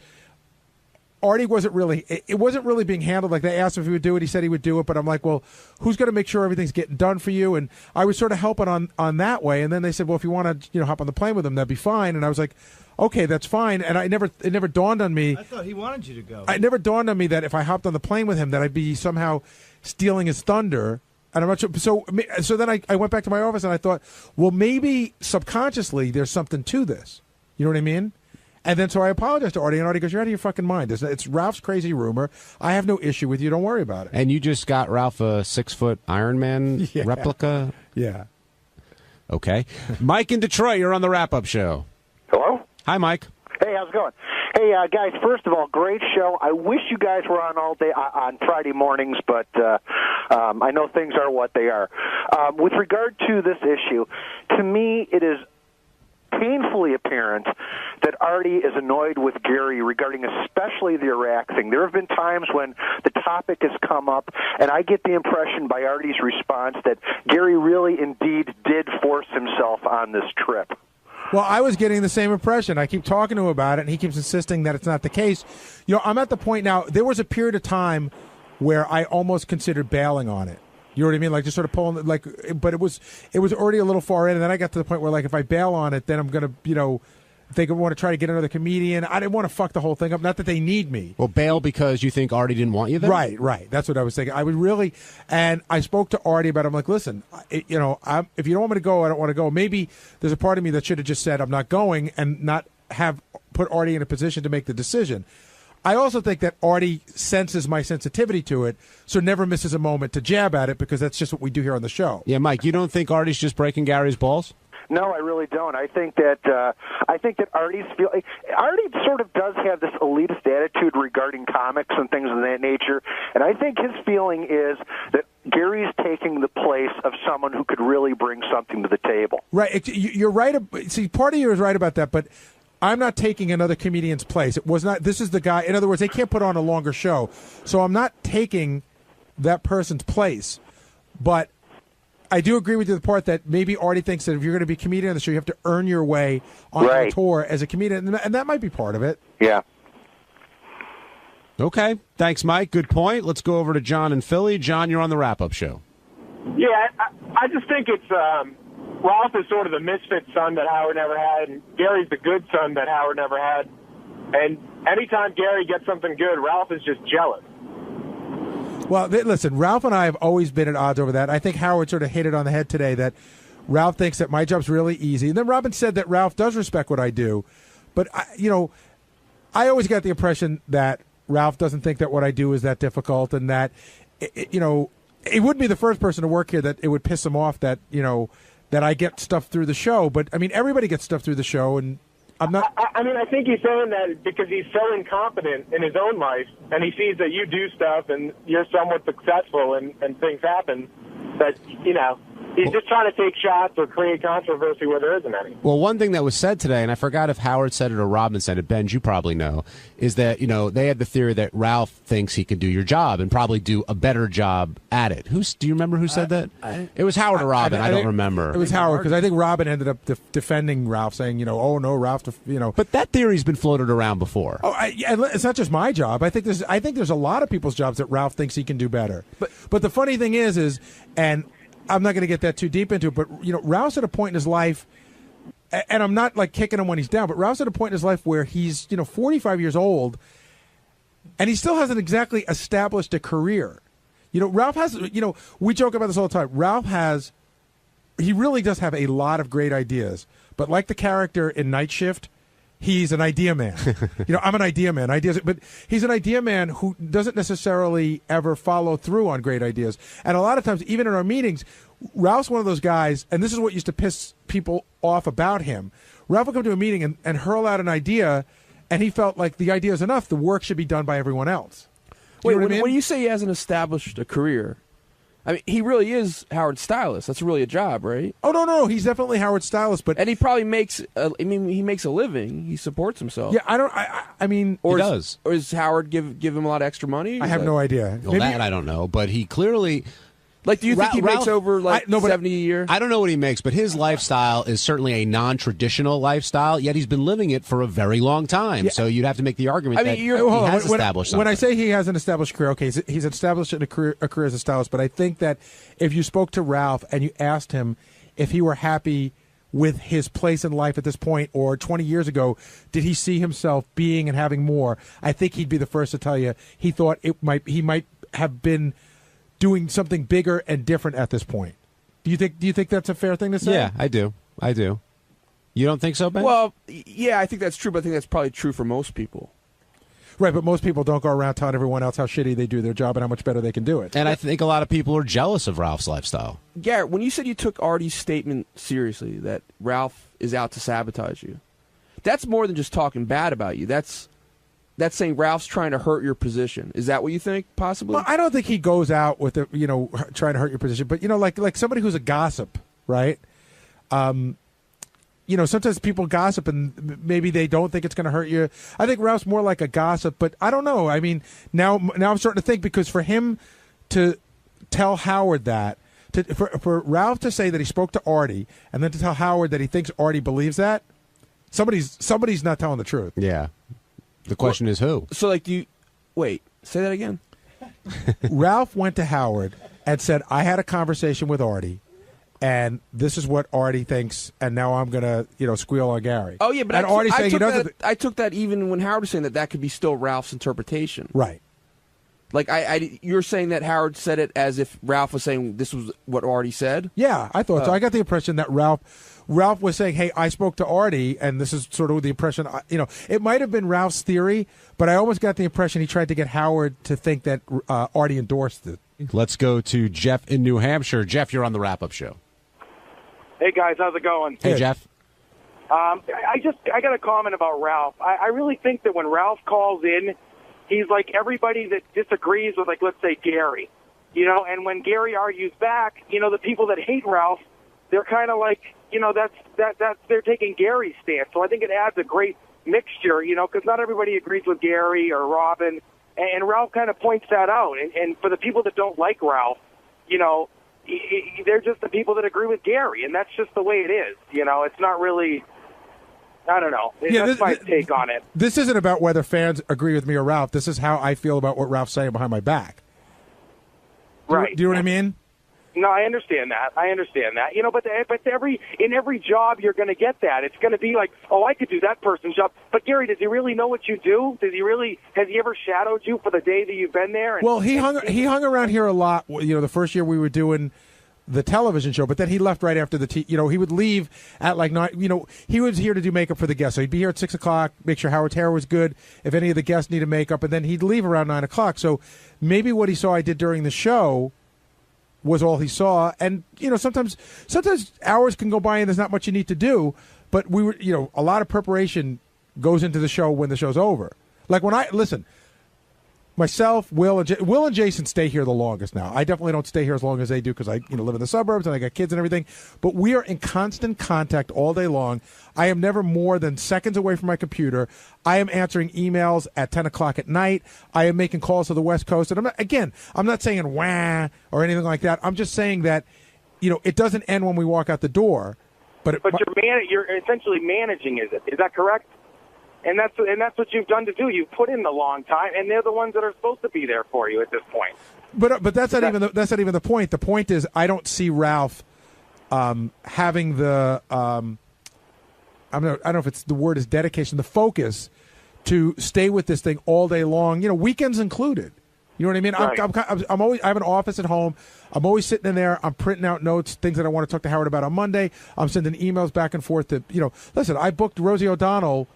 Artie wasn't really being handled. Like they asked him if he would do it, he said he would do it, but I'm like, well, who's going to make sure everything's getting done for you? And I was sort of helping on that way, and then they said, well, if you want to hop on the plane with him, that'd be fine. And I was like, okay, that's fine. And it never dawned on me. I thought he wanted you to go. It never dawned on me that if I hopped on the plane with him, that I'd be somehow stealing his thunder. And I'm not sure. So then I went back to my office and I thought, well, maybe subconsciously there's something to this. You know what I mean? And then so I apologized to Artie, and Artie goes, you're out of your fucking mind. It's Ralph's crazy rumor. I have no issue with you. Don't worry about it. And you just got Ralph a 6-foot Iron Man replica? Yeah. Okay. Mike in Detroit, you're on the wrap-up show. Hello? Hi, Mike. Hey, how's it going? Hey, guys, first of all, great show. I wish you guys were on all day on Friday mornings, but I know things are what they are. With regard to this issue, to me, it is painfully apparent that Artie is annoyed with Gary regarding especially the Iraq thing. There have been times when the topic has come up, and I get the impression by Artie's response that Gary really indeed did force himself on this trip. Well, I was getting the same impression. I keep talking to him about it, and he keeps insisting that it's not the case. I'm at the point now, there was a period of time where I almost considered bailing on it. You know what I mean? Like just sort of pulling, but it was already a little far in, and then I got to the point where, like, if I bail on it, then I'm gonna, they want to try to get another comedian. I didn't want to fuck the whole thing up. Not that they need me. Well, bail because you think Artie didn't want you there? Right. That's what I was thinking. I would really, and I spoke to Artie about it. I'm like, listen, if you don't want me to go, I don't want to go. Maybe there's a part of me that should have just said I'm not going and not have put Artie in a position to make the decision. I also think that Artie senses my sensitivity to it, so never misses a moment to jab at it because that's just what we do here on the show. Yeah, Mike, you don't think Artie's just breaking Gary's balls? No, I really don't. I think that Artie sort of does have this elitist attitude regarding comics and things of that nature, and I think his feeling is that Gary's taking the place of someone who could really bring something to the table. Right. You're right. See, part of you is right about that, but I'm not taking another comedian's place. It was not. This is the guy. In other words, they can't put on a longer show, so I'm not taking that person's place. But I do agree with you the part that maybe Artie thinks that if you're going to be a comedian on the show, you have to earn your way on the tour as a comedian, and that might be part of it. Yeah. Okay. Thanks, Mike. Good point. Let's go over to John in Philly. John, you're on the wrap-up show. Yeah, I just think it's Ralph is sort of the misfit son that Howard never had, and Gary's the good son that Howard never had. And anytime Gary gets something good, Ralph is just jealous. Well, listen, Ralph and I have always been at odds over that. I think Howard sort of hit it on the head today that Ralph thinks that my job's really easy. And then Robin said that Ralph does respect what I do. But, I always got the impression that Ralph doesn't think that what I do is that difficult and that, he wouldn't be the first person to work here that it would piss him off that, that I get stuff through the show. But, I mean, everybody gets stuff through the show, and I'm not... I think he's saying that because he's so incompetent in his own life, and he sees that you do stuff and you're somewhat successful and things happen, that, he's just trying to take shots or create controversy where there isn't any. Well, one thing that was said today, and I forgot if Howard said it or Robin said it, Ben, you probably know, is that, they had the theory that Ralph thinks he can do your job and probably do a better job at it. Do you remember who said that? It was Howard or Robin. I don't remember. It was Howard, because I think Robin ended up defending Ralph, saying, oh, no, Ralph, But that theory's been floated around before. Oh, it's not just my job. I think there's a lot of people's jobs that Ralph thinks he can do better. But the funny thing is, and I'm not going to get that too deep into it, but Ralph's at a point in his life, and I'm not like kicking him when he's down, but Ralph's at a point in his life where he's 45 years old, and he still hasn't exactly established a career. Ralph has, we joke about this all the time. Ralph he really does have a lot of great ideas, but like the character in Night Shift, he's an idea man. I'm an idea man. But he's an idea man who doesn't necessarily ever follow through on great ideas. And a lot of times, even in our meetings, Ralph's one of those guys, and this is what used to piss people off about him. Ralph would come to a meeting and hurl out an idea, and he felt like the idea is enough. The work should be done by everyone else. Wait, when you say he hasn't established a career, I mean, he really is Howard's stylist. That's really a job, right? Oh, no. He's definitely Howard's stylist, but... And he probably makes... he makes a living. He supports himself. Yeah, I mean... He does. Or does Howard give him a lot of extra money? I have no idea. Well, that I don't know, but he clearly... Like, do you think he makes over, 70 a year? I don't know what he makes, but his lifestyle is certainly a non-traditional lifestyle, yet he's been living it for a very long time. Yeah. So you'd have to make the argument that he has established something. When I say he has an established career, okay, he's established a career as a stylist, but I think that if you spoke to Ralph and you asked him if he were happy with his place in life at this point, or 20 years ago, did he see himself being and having more, I think he'd be the first to tell you he thought he might have been doing something bigger and different at this point. Do you think that's a fair thing to say? Yeah, I do. You don't think so, Ben? Well, yeah, I think that's true, but I think that's probably true for most people. Right, but most people don't go around telling everyone else how shitty they do their job and how much better they can do it. And I think a lot of people are jealous of Ralph's lifestyle. Garrett, when you said you took Artie's statement seriously, that Ralph is out to sabotage you, that's more than just talking bad about you. That's saying Ralph's trying to hurt your position. Is that what you think, possibly? Well, I don't think he goes out with trying to hurt your position. But like somebody who's a gossip, right? Sometimes people gossip and maybe they don't think it's going to hurt you. I think Ralph's more like a gossip, but I don't know. I mean, now I'm starting to think, because for him to tell Howard that, for Ralph to say that he spoke to Artie and then to tell Howard that he thinks Artie believes that, somebody's not telling the truth. Yeah. The question is who? So, wait, say that again. Ralph went to Howard and said, I had a conversation with Artie, and this is what Artie thinks, and now I'm going to, squeal on Gary. Oh, yeah, but I took that even when Howard was saying that could be still Ralph's interpretation. Right. Like, you're saying that Howard said it as if Ralph was saying this was what Artie said? Yeah, I thought so. I got the impression that Ralph was saying, hey, I spoke to Artie, and this is sort of the impression, it might have been Ralph's theory, but I almost got the impression he tried to get Howard to think that Artie endorsed it. Let's go to Jeff in New Hampshire. Jeff, you're on the wrap-up show. Hey, guys, how's it going? Hey, Jeff. I got a comment about Ralph. I really think that when Ralph calls in, he's like everybody that disagrees with, let's say, Gary. And when Gary argues back, the people that hate Ralph, they're kind of like, they're taking Gary's stance. So I think it adds a great mixture, because not everybody agrees with Gary or Robin. And Ralph kind of points that out. And for the people that don't like Ralph, they're just the people that agree with Gary. And that's just the way it is. It's not really, I don't know. That's my take on it. This isn't about whether fans agree with me or Ralph. This is how I feel about what Ralph's saying behind my back. Right. Do you know what I mean? No, I understand that. You know, but in every job you're going to get that. It's going to be like, oh, I could do that person's job. But Gary, does he really know what you do? Has he ever shadowed you for the day that you've been there? Well, he hung around here a lot. You know, the first year we were doing the television show, but then he left right after he would leave at like 9. You know, he was here to do makeup for the guests, so he'd be here at 6 o'clock, make sure Howard's hair was good, if any of the guests needed makeup, and then he'd leave around 9 o'clock. So maybe what he saw I did during the show was all he saw. And you know, sometimes hours can go by and there's not much you need to do, but we were, you know, a lot of preparation goes into the show when the show's over. Like when myself, Will and Jason stay here the longest now. I definitely don't stay here as long as they do because I live in the suburbs and I got kids and everything. But we are in constant contact all day long. I am never more than seconds away from my computer. I am answering emails at 10 o'clock at night. I am making calls to the West Coast. And I'm not saying wah or anything like that. I'm just saying that, you know, it doesn't end when we walk out the door. But you're essentially managing it. Is that correct? And that's what you've done to do. You've put in the long time, and they're the ones that are supposed to be there for you at this point. But that's not even the point. The point is, I don't see Ralph having the I don't know if it's the word is dedication, the focus to stay with this thing all day long. You know, weekends included. You know what I mean? Right. I'm always. I have an office at home. I'm always sitting in there. I'm printing out notes, things that I want to talk to Howard about on Monday. I'm sending emails back and forth to, you know. Listen, I booked Rosie O'Donnell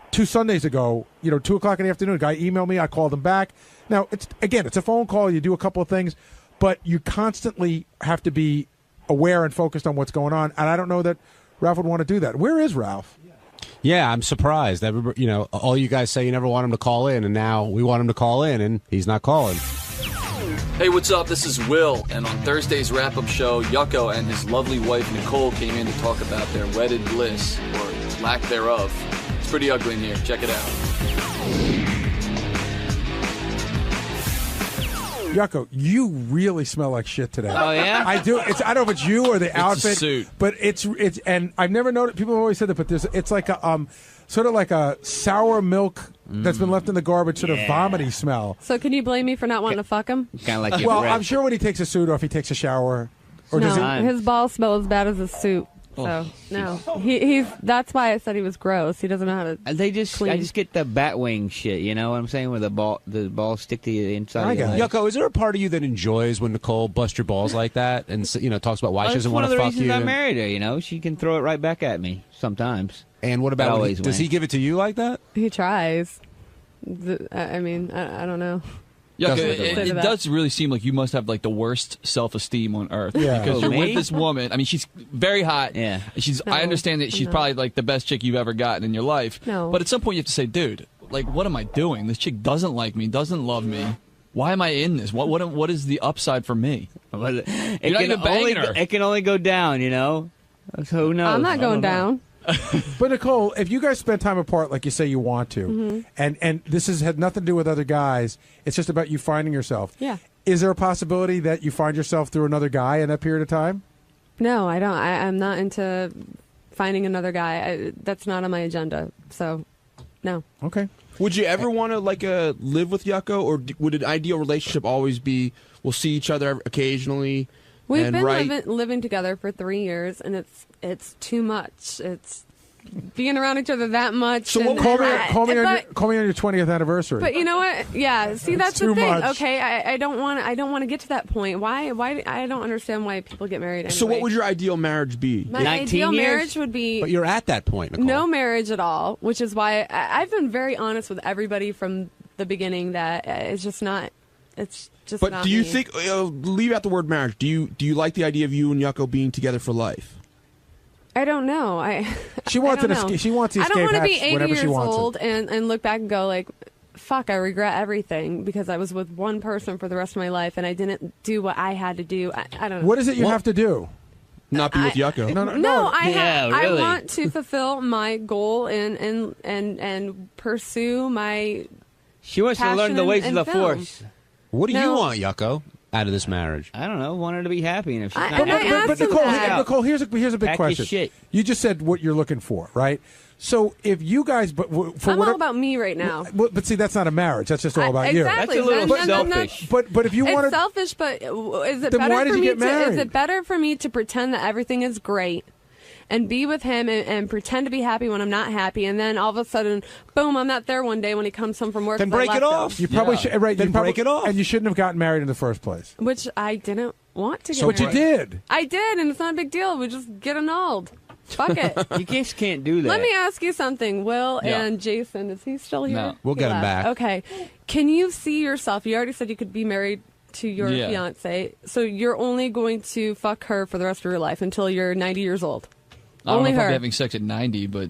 2 Sundays ago, 2 o'clock in the afternoon. A guy emailed me. I called him back. Now, it's a phone call. You do a couple of things, but you constantly have to be aware and focused on what's going on. And I don't know that Ralph would want to do that. Where is Ralph? Yeah, I'm surprised. All you guys say you never want him to call in, and now we want him to call in, and he's not calling. Hey, what's up? This is Will, and on Thursday's wrap-up show, Yucko and his lovely wife Nicole came in to talk about their wedded bliss, or lack thereof. Pretty ugly in here. Check it out. Yucko, you really smell like shit today. Oh yeah, I do. I don't know if it's you or the outfit, a suit. But it's and I've never noticed. People have always said that, but it's like a sort of like a sour milk that's been left in the garbage, sort of vomity smell. So can you blame me for not wanting to fuck him? Kind of like well, I'm sure when he takes a suit off, he takes a shower. Or no, does he? His balls smell as bad as his suit. So no, he's. That's why I said he was gross. He doesn't know how to. I just get the bat wing shit. You know what I'm saying? Where the balls stick to the inside. Yucko, is there a part of you that enjoys when Nicole busts your balls like that and talks about why she doesn't want to fuck you? One of the reasons I married her. She can throw it right back at me sometimes. And what about does he give it to you like that? He tries. I mean, I don't know. Yeah, it does really seem like you must have like the worst self-esteem on earth. Yeah. Because you're with this woman. I mean, she's very hot. Yeah. I understand that she's probably like the best chick you've ever gotten in your life. No. But at some point you have to say, dude, like, what am I doing? This chick doesn't like me, doesn't love me. Why am I in this? What is the upside for me? You're not even banging her. It can only go down, So who knows? I'm not going down. But Nicole, if you guys spend time apart like you say you want to, and this has had nothing to do with other guys, it's just about you finding yourself. Yeah. Is there a possibility that you find yourself through another guy in that period of time? No, I don't. I'm not into finding another guy. That's not on my agenda. So, no. Okay. Would you ever want to live with Yucko, or would an ideal relationship always be we'll see each other occasionally? We've been living together for 3 years, and it's too much. It's being around each other that much. So call me on your 20th anniversary. But you know what? Yeah. See, that's the too thing. much. Okay, I don't want to get to that point. Why? I don't understand why people get married. Anyway. So what would your ideal marriage be? My ideal marriage would be. But you're at that point, Nicole. No marriage at all, which is why I've been very honest with everybody from the beginning that it's just not. It's just. But not do you me. think? Leave out the word marriage. Do you like the idea of you and Yucko being together for life? I don't know. She wants I don't know. She wants the I escape don't want to be hatch 80 whenever years she wants old it. and look back and go like, fuck, I regret everything because I was with one person for the rest of my life and I didn't do what I had to do. I don't know. What is it you have to do? Not be with Yucko. No, I really. want to fulfill my goal and pursue my. She wants to learn the ways of the Force. What do you want, Yucko? out of this marriage? I don't know. Want her to be happy, and if she's not But happy, Nicole, here's a big Pack your question. shit. You just said what you're looking for, right? So if you guys, I'm all about me right now. But see, that's not a marriage. That's just all about you. Exactly. That's a little selfish. But if you It's want to, selfish, but is it Then better why did for you me get married? Is it better for me to pretend that everything is great and be with him and pretend to be happy when I'm not happy, and then all of a sudden, boom, I'm not there one day when he comes home from work? Then 'cause I break it left him. off. you probably should. Right? Then you probably, break it off. and you shouldn't have gotten married in the first place. Which I didn't want to get But you married. did. I did, and it's not a big deal. We just get annulled. Fuck it. You just can't do that. Let me ask you something, Will Yeah. and Jason. Is he still here? No. We'll He get him left. back. Okay. Can you see yourself? You already said you could be married to your Yeah. fiance, so you're only going to fuck her for the rest of your life until you're 90 years old. I don't Only know if her. I'm having sex at 90, but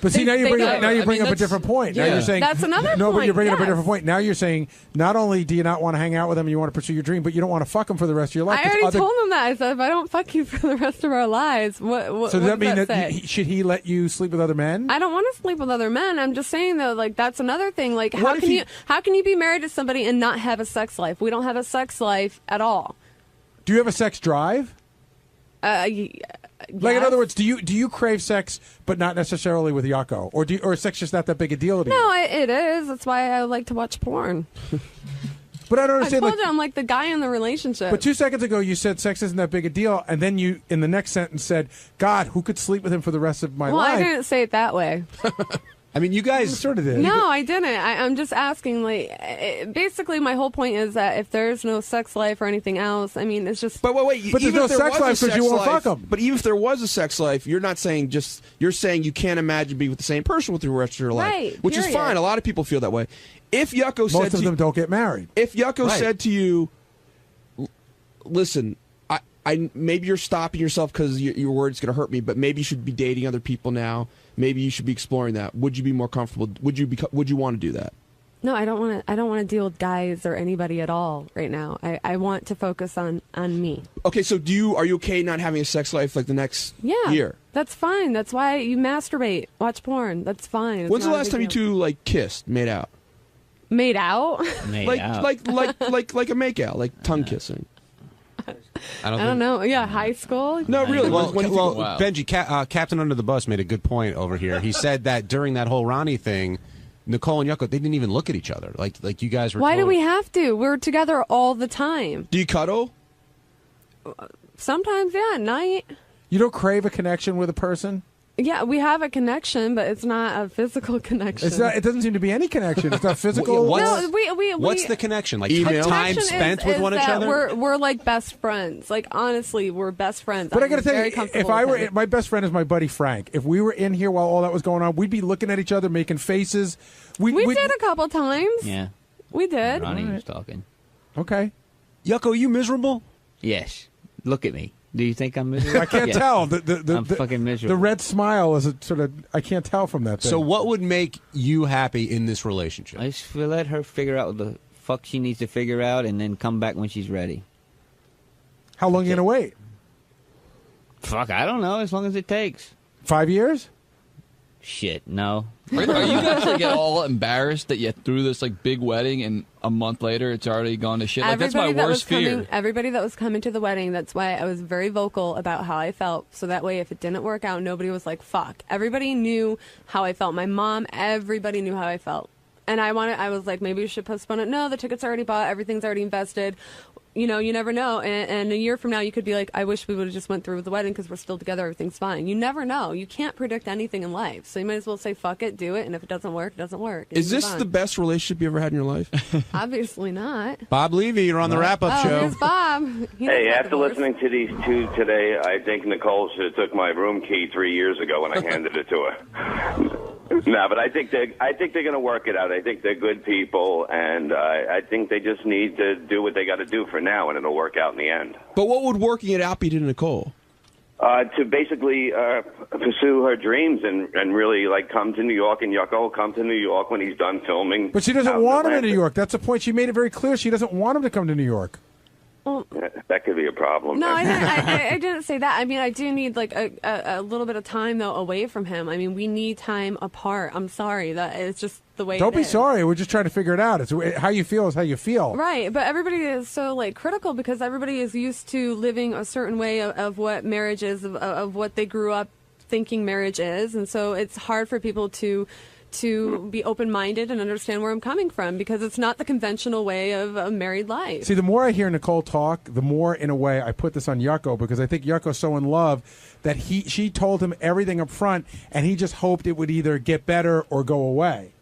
see, now you bring up, I mean, a that's- different point. Now yeah. you're saying That's another no, but point, you're bringing up a yes. different point. Now you're saying not only do you not want to hang out with him and you want to pursue your dream, but you don't want to fuck him for the rest of your life. I 'cause already other- told him that. I said, if I don't fuck you for the rest of our lives, what So what does that mean does that say? should he let you sleep with other men? I don't want to sleep with other men. I'm just saying though, like that's another thing. Like What how if can he- you how can you be married to somebody and not have a sex life? We don't have a sex life at all. Do you have a sex drive? Like in yes. other words, do you crave sex, but not necessarily with Yucko, or is sex just not that big a deal to you? No, it is. That's why I like to watch porn. But I don't I understand. told Like, you I'm like the guy in the relationship. but 2 seconds ago you said sex isn't that big a deal, and then you in the next sentence said, "God, who could sleep with him for the rest of my well, life?" I didn't say it that way. I mean, you guys sort of did. No, I didn't. I'm just asking. Like, basically, my whole point is that if there's no sex life or anything else, I mean, it's just. But wait, But there's even no if there sex was a life because you sex won't life- fuck 'em. But even if there was a sex life, you're not saying you're saying you can't imagine being with the same person with the rest of your life, Right, which is period. fine. A lot of people feel that way. If Yucko said Most of to them don't get married. If Yucko Right. said to you, "Listen, I maybe you're stopping yourself because your word's going to hurt me, but maybe you should be dating other people now. Maybe you should be exploring that. Would you be more comfortable? Would you want to do that?" No, I don't want to. I don't want to deal with guys or anybody at all right now. I want to focus on me. Okay, so are you okay not having a sex life like the next Yeah, year? that's fine. That's why you masturbate, watch porn. That's fine. It's When's the not a last big time you deal. two like kissed, made out? Made out? like a make out, like tongue kissing. I don't know. Yeah, high school. No, really. Well, When you well think- Benji, Captain Under the Bus made a good point over here. He said that during that whole Ronnie thing, Nicole and Yucko, they didn't even look at each other. Like you guys were. Why do totally- we have to? We're together all the time. Do you cuddle? Sometimes, yeah, at night. You don't crave a connection with a person? Yeah, we have a connection, but it's not a physical connection. It's not. It doesn't seem to be any connection. It's not physical. What's the connection? Like Email? time Connection spent is with one that each other? We're like best friends. Like honestly, we're best friends. But I I'm got to tell very you, comfortable if I with were him. my best friend is my buddy Frank. If we were in here while all that was going on, we'd be looking at each other, making faces. we did a couple times. Yeah. We did. Ronnie was talking. Okay. Yucko, are you miserable? Yes. Look at me. Do you think I'm miserable? I can't Yeah. tell. I'm fucking miserable. The red smile is a sort of. I can't tell from that thing. So what would make you happy in this relationship? I just let her figure out what the fuck she needs to figure out and then come back when she's ready. How long are you gonna wait? Fuck, I don't know. As long as it takes. 5 years? Shit, no. Are you guys like at all embarrassed that you threw this like big wedding and a month later it's already gone to shit? Like that's my worst fear. Everybody that was coming to the wedding, that's why I was very vocal about how I felt. So that way, if it didn't work out, nobody was like, fuck. Everybody knew how I felt. My mom, everybody knew how I felt. And I was like, maybe we should postpone it. No, the ticket's already bought. Everything's already invested. You know, you never know. And a year from now, you could be like, I wish we would have just went through with the wedding because we're still together. Everything's fine. You never know. You can't predict anything in life. So you might as well say, fuck it, do it. And if it doesn't work, it doesn't work. And Is move this on. the best relationship you ever had in your life? Obviously not. Bob Levy, you're on the wrap-up show. Here's Bob. He Hey, doesn't have after divorce. listening to these two today, I think Nicole should have took my room key 3 years ago when I handed it to her. No, but I think they're going to work it out. I think they're good people, and I think they just need to do what they got to do for now, and it'll work out in the end. But what would working it out be to Nicole? To basically pursue her dreams and really like come to New York, and Yucko will come to New York when he's done filming. But she doesn't out in want him in New Atlanta. York. That's the point. She made it very clear. She doesn't want him to come to New York. That could be a problem. No, I didn't say that. I mean, I do need like a little bit of time though away from him. I mean, we need time apart. I'm sorry, that it's just the way. Don't it be is. sorry. We're just trying to figure it out. It's how you feel is how you feel. Right, but everybody is so like critical because everybody is used to living a certain way of what marriage is, of what they grew up thinking marriage is, and so it's hard for people to be open-minded and understand where I'm coming from because it's not the conventional way of a married life. See, the more I hear Nicole talk, the more, in a way, I put this on Yucko because I think Yucko's so in love that she told him everything up front, and he just hoped it would either get better or go away.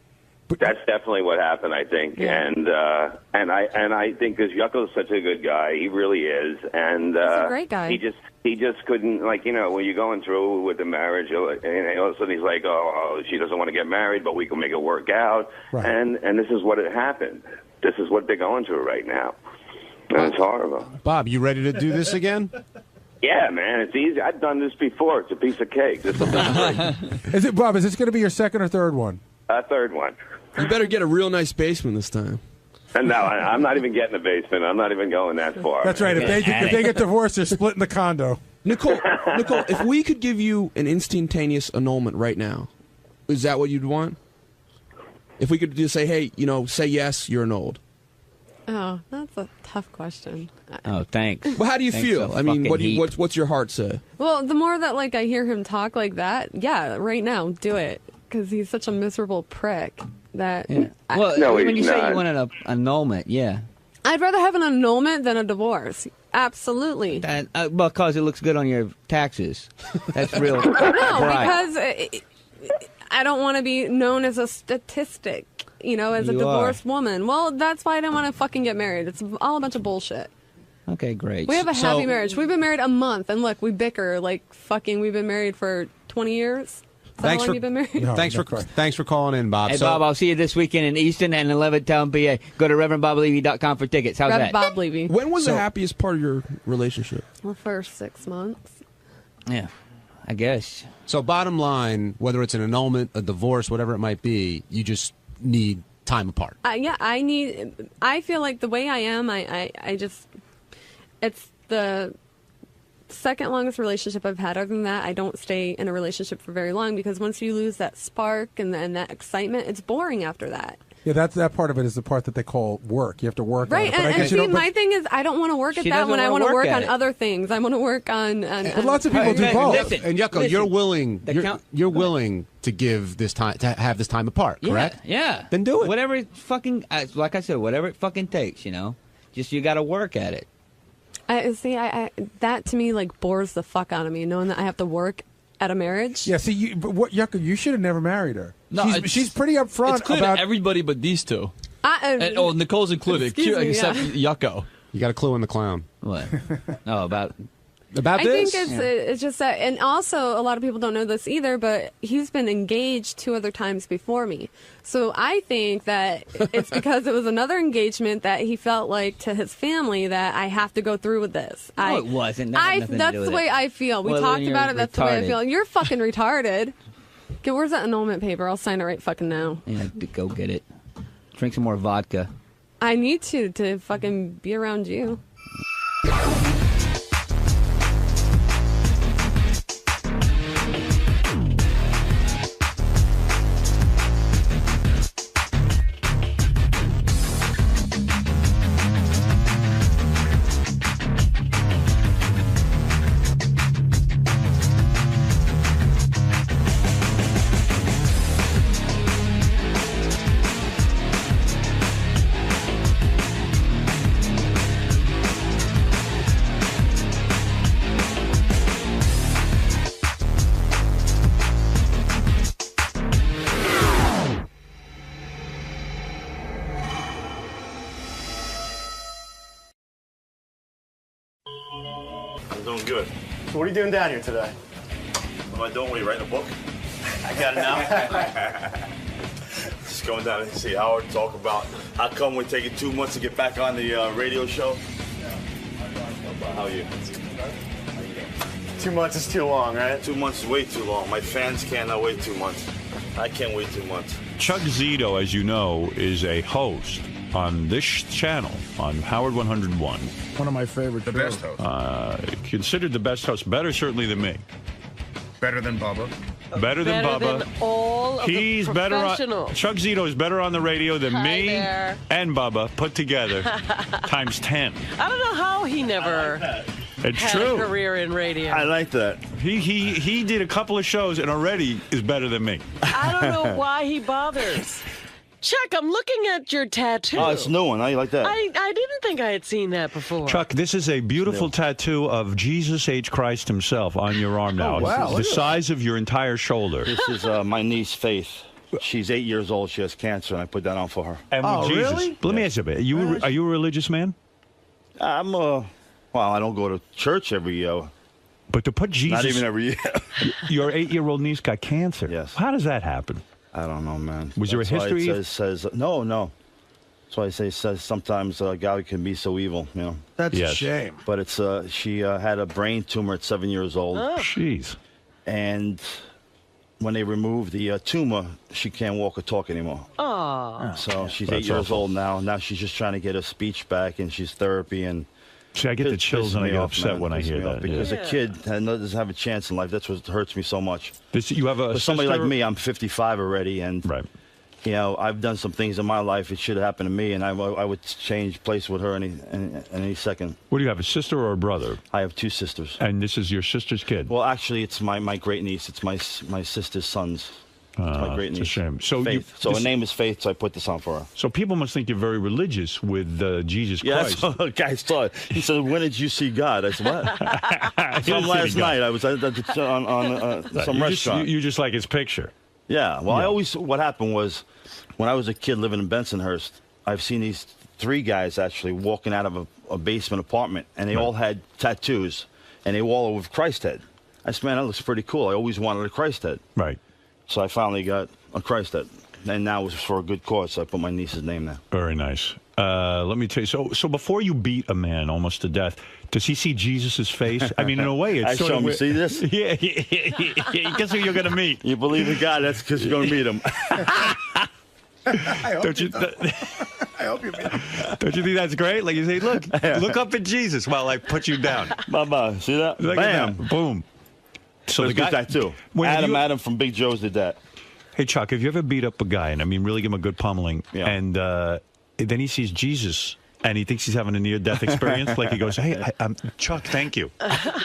That's definitely what happened, I think, and I think because Yucko's such a good guy, he really is, and he's a great guy. He just couldn't, like, you know, when you're going through with the marriage, and all of a sudden he's like, oh, she doesn't want to get married, but we can make it work out, and this is what had happened. This is what they're going through right now, and it's horrible. Bob, you ready to do this again? Yeah, man, it's easy. I've done this before. It's a piece of cake. This will be great. Bob, is this going to be your second or third one? Third one. You better get a real nice basement this time. No, I'm not even getting a basement. I'm not even going that far. That's right. If they get divorced, they're splitting the condo. Nicole, if we could give you an instantaneous annulment right now, is that what you'd want? If we could just say, hey, you know, say yes, you're annulled. Oh, that's a tough question. Oh, thanks. Well, how do you feel? I mean, what's your heart say? Well, the more that like I hear him talk like that, yeah, right now, do it because he's such a miserable prick. That well, when you say you want an annulment, yeah. I'd rather have an annulment than a divorce. Absolutely. Because it looks good on your taxes. That's real. No, because I don't want to be known as a statistic, you know, as a divorced woman. Well, that's why I didn't want to fucking get married. It's all a bunch of bullshit. Okay, great. We have a happy marriage. We've been married a month, and look, we bicker like fucking. We've been married for 20 years. Thanks for calling in, Bob. Hey, Bob, I'll see you this weekend in Easton and in Levittown, PA. Go to ReverendBobLevy.com for tickets. How's that? Bob Levy. When was the happiest part of your relationship? The first 6 months. Yeah, I guess. So bottom line, whether it's an annulment, a divorce, whatever it might be, you just need time apart. I feel like the way I am, it's the second longest relationship I've had. Other than that, I don't stay in a relationship for very long because once you lose that spark and that excitement, it's boring after that. Yeah, that part of it is the part that they call work. You have to work on it. But and see, my thing is I don't want to work at that when I want to work on other things. I want to work on but lots of people do both. And Yucko, you're willing to give this time to have this time apart, correct? Yeah. Then do it. Whatever it fucking, like I said, whatever it fucking takes, you know. Just you got to work at it. I that to me like bores the fuck out of me, knowing that I have to work at a marriage. Yeah, see, Yucko, you should have never married her. No, she's pretty upfront it's clear about to everybody but these two. Nicole's included, except Yucko. You got a clue in the clown. What? No, about this? I think it's just that, and also a lot of people don't know this either, but he's been engaged 2 other times before me. So I think that it's because it was another engagement that he felt like to his family that I have to go through with this. No, it wasn't. That's the way I feel. We talked about it. That's the way I feel. You're fucking retarded. Okay, where's that annulment paper? I'll sign it right fucking now. Yeah, go get it. Drink some more vodka. I need to fucking be around you. Doing good. So what are you doing down here today? What am I doing? What are you writing a book? I got it now. Just going down and see Howard talk about how come we're taking 2 months to get back on the radio show. How are you? 2 months is too long, right? 2 months is way too long. My fans cannot wait 2 months. I can't wait 2 months. Chuck Zito, as you know, is a host on this channel, on Howard 101. One of my favorite The best host. Considered the best host. Better, certainly, than me. Better than Bubba. Better than Bubba. Than all of He's the better on. professionals. Chuck Zito is better on the radio than me there. and Bubba put together times 10. I don't know how he never It's had true. a career in radio. I like that. He did a couple of shows and already is better than me. I don't know why he bothers. Chuck, I'm looking at your tattoo. Oh, it's a new one. How you like that? I didn't think I had seen that before. Chuck, this is a beautiful tattoo of Jesus H. Christ himself on your arm now. Oh, wow. It's the size of your entire shoulder. This is my niece, Faith. She's 8 years old. She has cancer, and I put that on for her. And with Jesus. Let me ask you a bit. Are you a religious man? I'm well, I don't go to church every year. But to put Jesus... Not even every year. Your 8-year-old niece got cancer. Yes. How does that happen? I don't know, man. Was there a history? It says no. That's why I say says sometimes God can be so evil, you know. That's a shame. But it's she had a brain tumor at 7 years old. Oh. Jeez. And when they removed the tumor, she can't walk or talk anymore. Oh. So she's That's 8 years awful. old now. Now she's just trying to get her speech back, and she's therapy and. See, I get the chills and I get upset when I hear that. Because Yeah. a kid doesn't have a chance in life. That's what hurts me so much. You have a For somebody sister? like me, I'm 55 already, and you know I've done some things in my life. It should have happened to me, and I would change place with her any second. What do you have, a sister or a brother? I have two sisters. And this is your sister's kid? Well, actually, it's my great niece. It's my sister's sons. It's my great niece. It's a shame. So Faith. So her name is Faith, so I put this on for her. So people must think you're very religious with Jesus Yeah, Christ. that's what the guy thought. He said, "When did you see God?" I said, "What?" From last night, I was on some restaurant. You just like his picture. Yeah. Well, what happened was, when I was a kid living in Bensonhurst, I've seen these three guys actually walking out of a basement apartment, and they all had tattoos, and they were all with Christ head. I said, "Man, that looks pretty cool. I always wanted a Christ head." Right. So I finally got a Christ head, and now it was for a good cause. So I put my niece's name there. Very nice. Let me tell you. So before you beat a man almost to death, does he see Jesus' face? I mean, in a way, it's I sort show of him. You see this? Yeah. Guess who you're going to meet? You believe in God? That's because you're going to meet him. Don't you? I hope you meet him. Don't you think that's great? Like you say, look up at Jesus while I put you down. Bye-bye. See that? Look at Bam. that. Boom. So the guy tattoo. Adam from Big Joe's did that. Hey Chuck, have you ever beat up a guy and I mean really give him a good pummeling, and then he sees Jesus and he thinks he's having a near-death experience? Like he goes, "Hey, Chuck, thank you.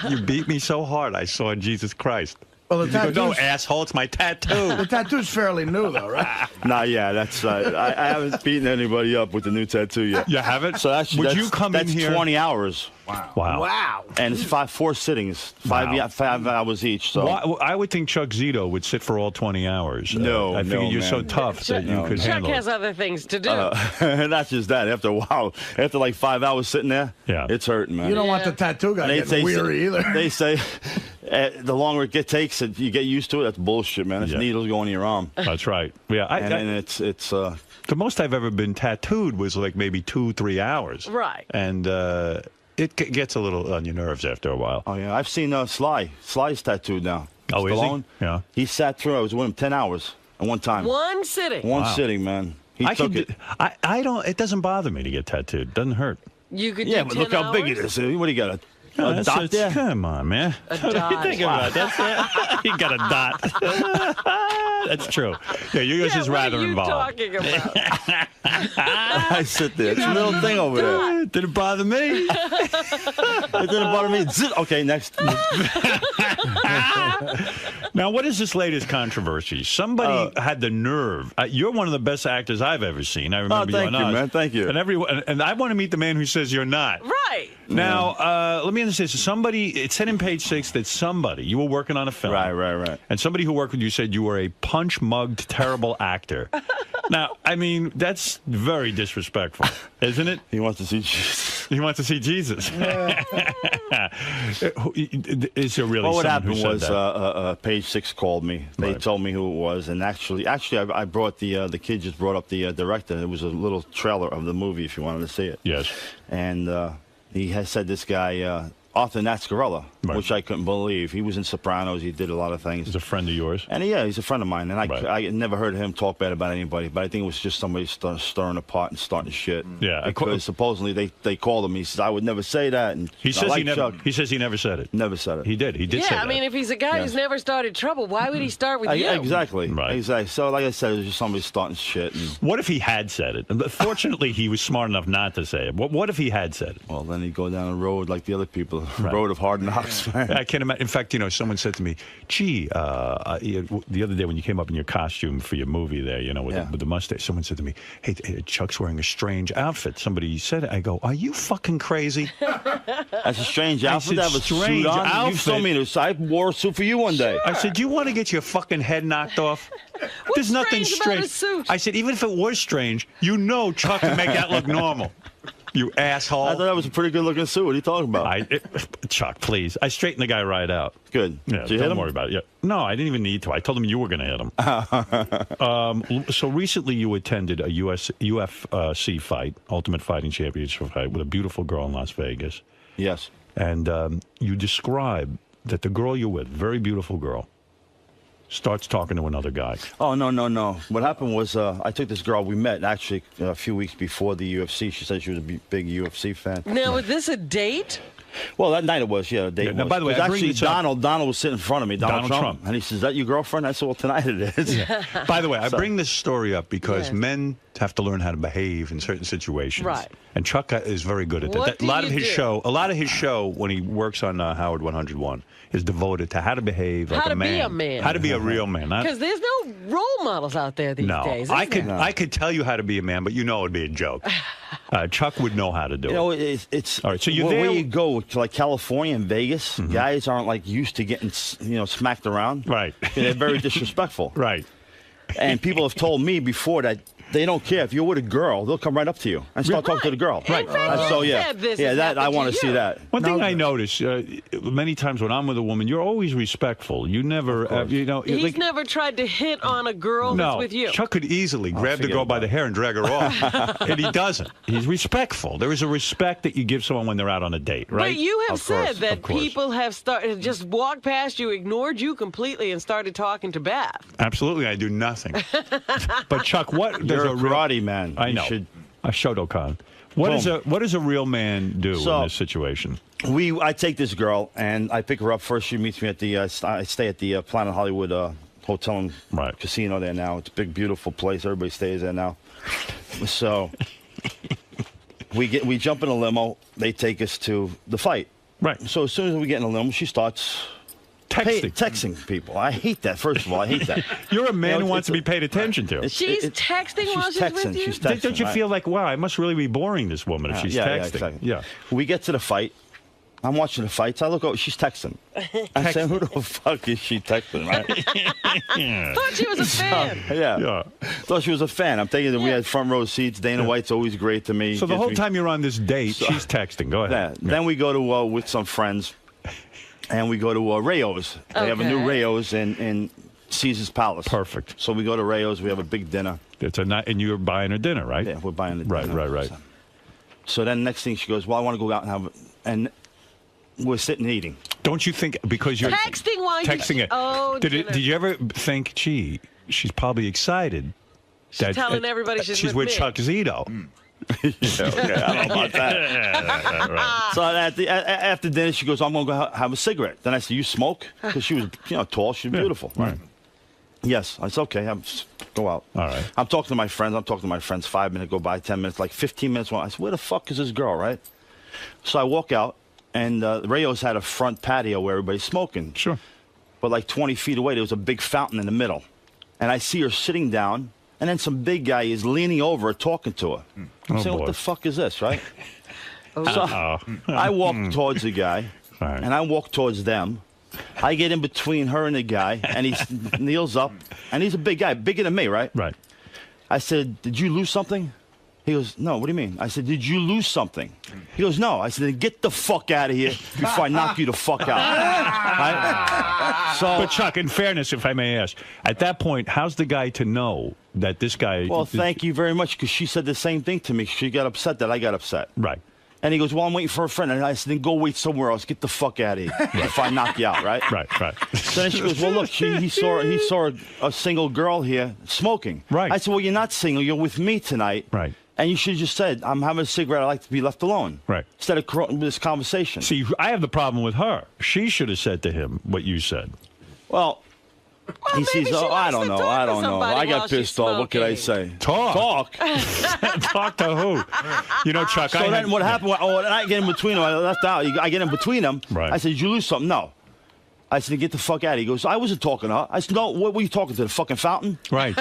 You beat me so hard. I saw Jesus Christ." Well, You go, "No, asshole, it's my tattoo." The tattoo's fairly new, though, right? Nah, yeah, that's. I haven't beaten anybody up with the new tattoo yet. You haven't? So actually, Would you come in that's here? 20 hours. Wow. And it's four sittings, 5 hours each. So Well, I would think Chuck Zito would sit for all 20 hours. No, I figure no, you're so man. tough that you could Chuck handle has it. other things to do. not just that. After a while, after like 5 hours sitting there, it's hurting, man. You don't want the tattoo guy getting weary either. They say the longer it takes, and you get used to it. That's bullshit, man. It's needles going in your arm. That's right. Yeah, and it's the most I've ever been tattooed was like maybe 2-3 hours. Right. And it gets a little on your nerves after a while. Oh yeah, I've seen Sly. Sly's tattooed now. Oh, is he? Stallone. Yeah. He sat through. I was with him 10 hours at one time. One sitting. One sitting, man. He took it. I don't. It doesn't bother me to get tattooed. Doesn't hurt. You could Yeah, do but 10 look how big it hours? is. What do you got? A dot there? Come on, man. A What are you dot. thinking about? That's you got a dot. That's true. Yeah, yours is rather what are you involved. talking about? I sit there. It's a little thing over there. Didn't bother me. It didn't bother me. Okay, next. Now, what is this latest controversy? Somebody had the nerve. You're one of the best actors I've ever seen. I remember thank you you, on Oz. man. Thank you. And everyone, and I want to meet the man who says you're not. Right. Now, let me understand. So somebody, it said in page 6 that somebody, you were working on a film. Right. And somebody who worked with you said you were a punch-mugged, terrible actor. Now, I mean, that's very disrespectful, isn't it? He wants to see Jesus. He wants to see Jesus. Is there really Well, what someone who happened said was that? Page 6 called me. They told me who it was, and actually, I brought the kid just brought up the director. It was a little trailer of the movie if you wanted to see it. Yes. And he has said this guy Arthur Nascarella, which I couldn't believe. He was in Sopranos. He did a lot of things. He's a friend of yours? And he's a friend of mine. And I never heard him talk bad about anybody, but I think it was just somebody stirring the pot and starting shit. Yeah. Because supposedly they called him. He says, I would never say that. And he says he says he never said it. Never said it. He did. He did say that. I mean, if he's a guy who's never started trouble, why would he start with you? Exactly. Right. Exactly. So, like I said, it was just somebody starting shit. And what if he had said it? Fortunately, he was smart enough not to say it. What if he had said it? Well, then he'd go down the road like the other people, road of hard knocks. Man. I can't imagine. In fact, someone said to me, "Gee, the other day when you came up in your costume for your movie there, with the mustache, someone said to me, hey, Chuck's wearing a strange outfit." Somebody said it. I go, "Are you fucking crazy?" That's a strange outfit. I have a strange suit on. outfit. You told me this. I wore a suit for you one day. I said, "Do you want to get your fucking head knocked off?" There's nothing strange about a suit? I said, even if it was strange, Chuck can make that look normal. You asshole. I thought that was a pretty good-looking suit. What are you talking about? Chuck, please. I straightened the guy right out. Good. Yeah, Did you hit don't him? worry about it. Yeah. No, I didn't even need to. I told him you were going to hit him. So recently you attended a UFC fight, Ultimate Fighting Championship fight, with a beautiful girl in Las Vegas. Yes. And you describe that the girl you're with, very beautiful girl, starts talking to another guy. Oh, no. What happened was I took this girl. We met, actually, a few weeks before the UFC. She said she was a big UFC fan. Now, was this a date? Well, that night it was, a date. Now, by the way, actually, Donald was sitting in front of me, Donald Trump. And he says, "Is that your girlfriend?" I said, "Well, tonight it is." Yeah. By the way, I bring this story up because men have to learn how to behave in certain situations. Right. And Chuck is very good at that. What A lot of his do? show when he works on Howard 101 is devoted to how to behave like a man. How to be a man. How to be a real man. Because there's no role models out there these days. I could tell you how to be a man, but it'd be a joke. Chuck would know how to do it. It's all right. So you're there. Where you go to like California and Vegas, guys aren't like used to getting smacked around. Right. They're very disrespectful. Right. And people have told me before that they don't care if you're with a girl; they'll come right up to you and start talking to the girl. Right. So that I want to see that. One thing I notice many times when I'm with a woman, you're always respectful. You never, He's never tried to hit on a girl that's with you. Chuck could easily grab the girl by the hair and drag her off, and he doesn't. He's respectful. There is a respect that you give someone when they're out on a date, right? But you have said that people have just walked past you, ignored you completely, and started talking to Beth. Absolutely, I do nothing. But Chuck, what? You're a karate man. I know. A Shotokan. What does a real man do in this situation? I take this girl and I pick her up first. She meets me at the. I stay at the Planet Hollywood hotel and casino there now. It's a big, beautiful place. Everybody stays there now. So we jump in a limo. They take us to the fight. Right. So as soon as we get in a limo, she starts. Texting people. I hate that. First of all, I hate that. You're a man who wants to be paid attention to. She's texting while she's with you? She's texting. Don't you feel like, wow, I must really be boring this woman if she's texting? Yeah. We get to the fight. I'm watching the fights. I look over. She's texting. I say, who the fuck is she texting, right? Thought she was a fan. Thought she was a fan. I'm thinking that we had front row seats. Dana White's always great to me. So the whole time you're on this date, she's texting. Go ahead. Then we go to with some friends. And we go to Rayo's. They have a new Rayo's in Caesar's Palace. Perfect. So we go to Rayo's. We have a big dinner. It's a night, and you're buying her dinner, right? Yeah, we're buying the dinner. Right. So then next thing she goes, well, I want to go out and have, and we're sitting eating. Don't you think because you're texting while texting it? Oh, did you ever think, gee, she's probably excited? She's telling everybody she's with me. Chuck Zito. Okay, I don't know about that. Right. So after dinner, she goes, I'm going to go have a cigarette. Then I said, you smoke? Because she was tall. She was beautiful. Right. Yes. I said, okay, go out. All right. I'm talking to my friends. 5 minutes go by, 10 minutes, like 15 minutes. I said, where the fuck is this girl, right? So I walk out, and Rayo's had a front patio where everybody's smoking. Sure. But like 20 feet away, there was a big fountain in the middle. And I see her sitting down. And then some big guy is leaning over her, talking to her. I'm saying, what the fuck is this, right? So I walk towards the guy, and I walk towards them. I get in between her and the guy, and he kneels up, and he's a big guy, bigger than me, right? Right. I said, did you lose something? He goes, no, what do you mean? I said, did you lose something? He goes, no. I said, then get the fuck out of here before I knock you the fuck out. Right? But Chuck, in fairness, if I may ask, at that point, how's the guy to know that this guy... Well, thank you very much, because she said the same thing to me. She got upset that I got upset. Right. And he goes, well, I'm waiting for a friend. And I said, then go wait somewhere else. Get the fuck out of here if I knock you out, right? Right. So then she goes, well, look, he saw a single girl here smoking. Right. I said, well, you're not single. You're with me tonight. Right. And you should have just said, I'm having a cigarette. I like to be left alone. Right. Instead of this conversation. See, I have the problem with her. She should have said to him what you said. Well, he sees, I don't know. I got pissed off. What could I say? Talk to who? You know, Chuck. So then what happened? And I get in between them. I left out. I get in between them. Right. I said, did you lose something? No. I said, get the fuck out of here. He goes, I wasn't talking to her. I said, no, what were you talking to, the fucking fountain? Right.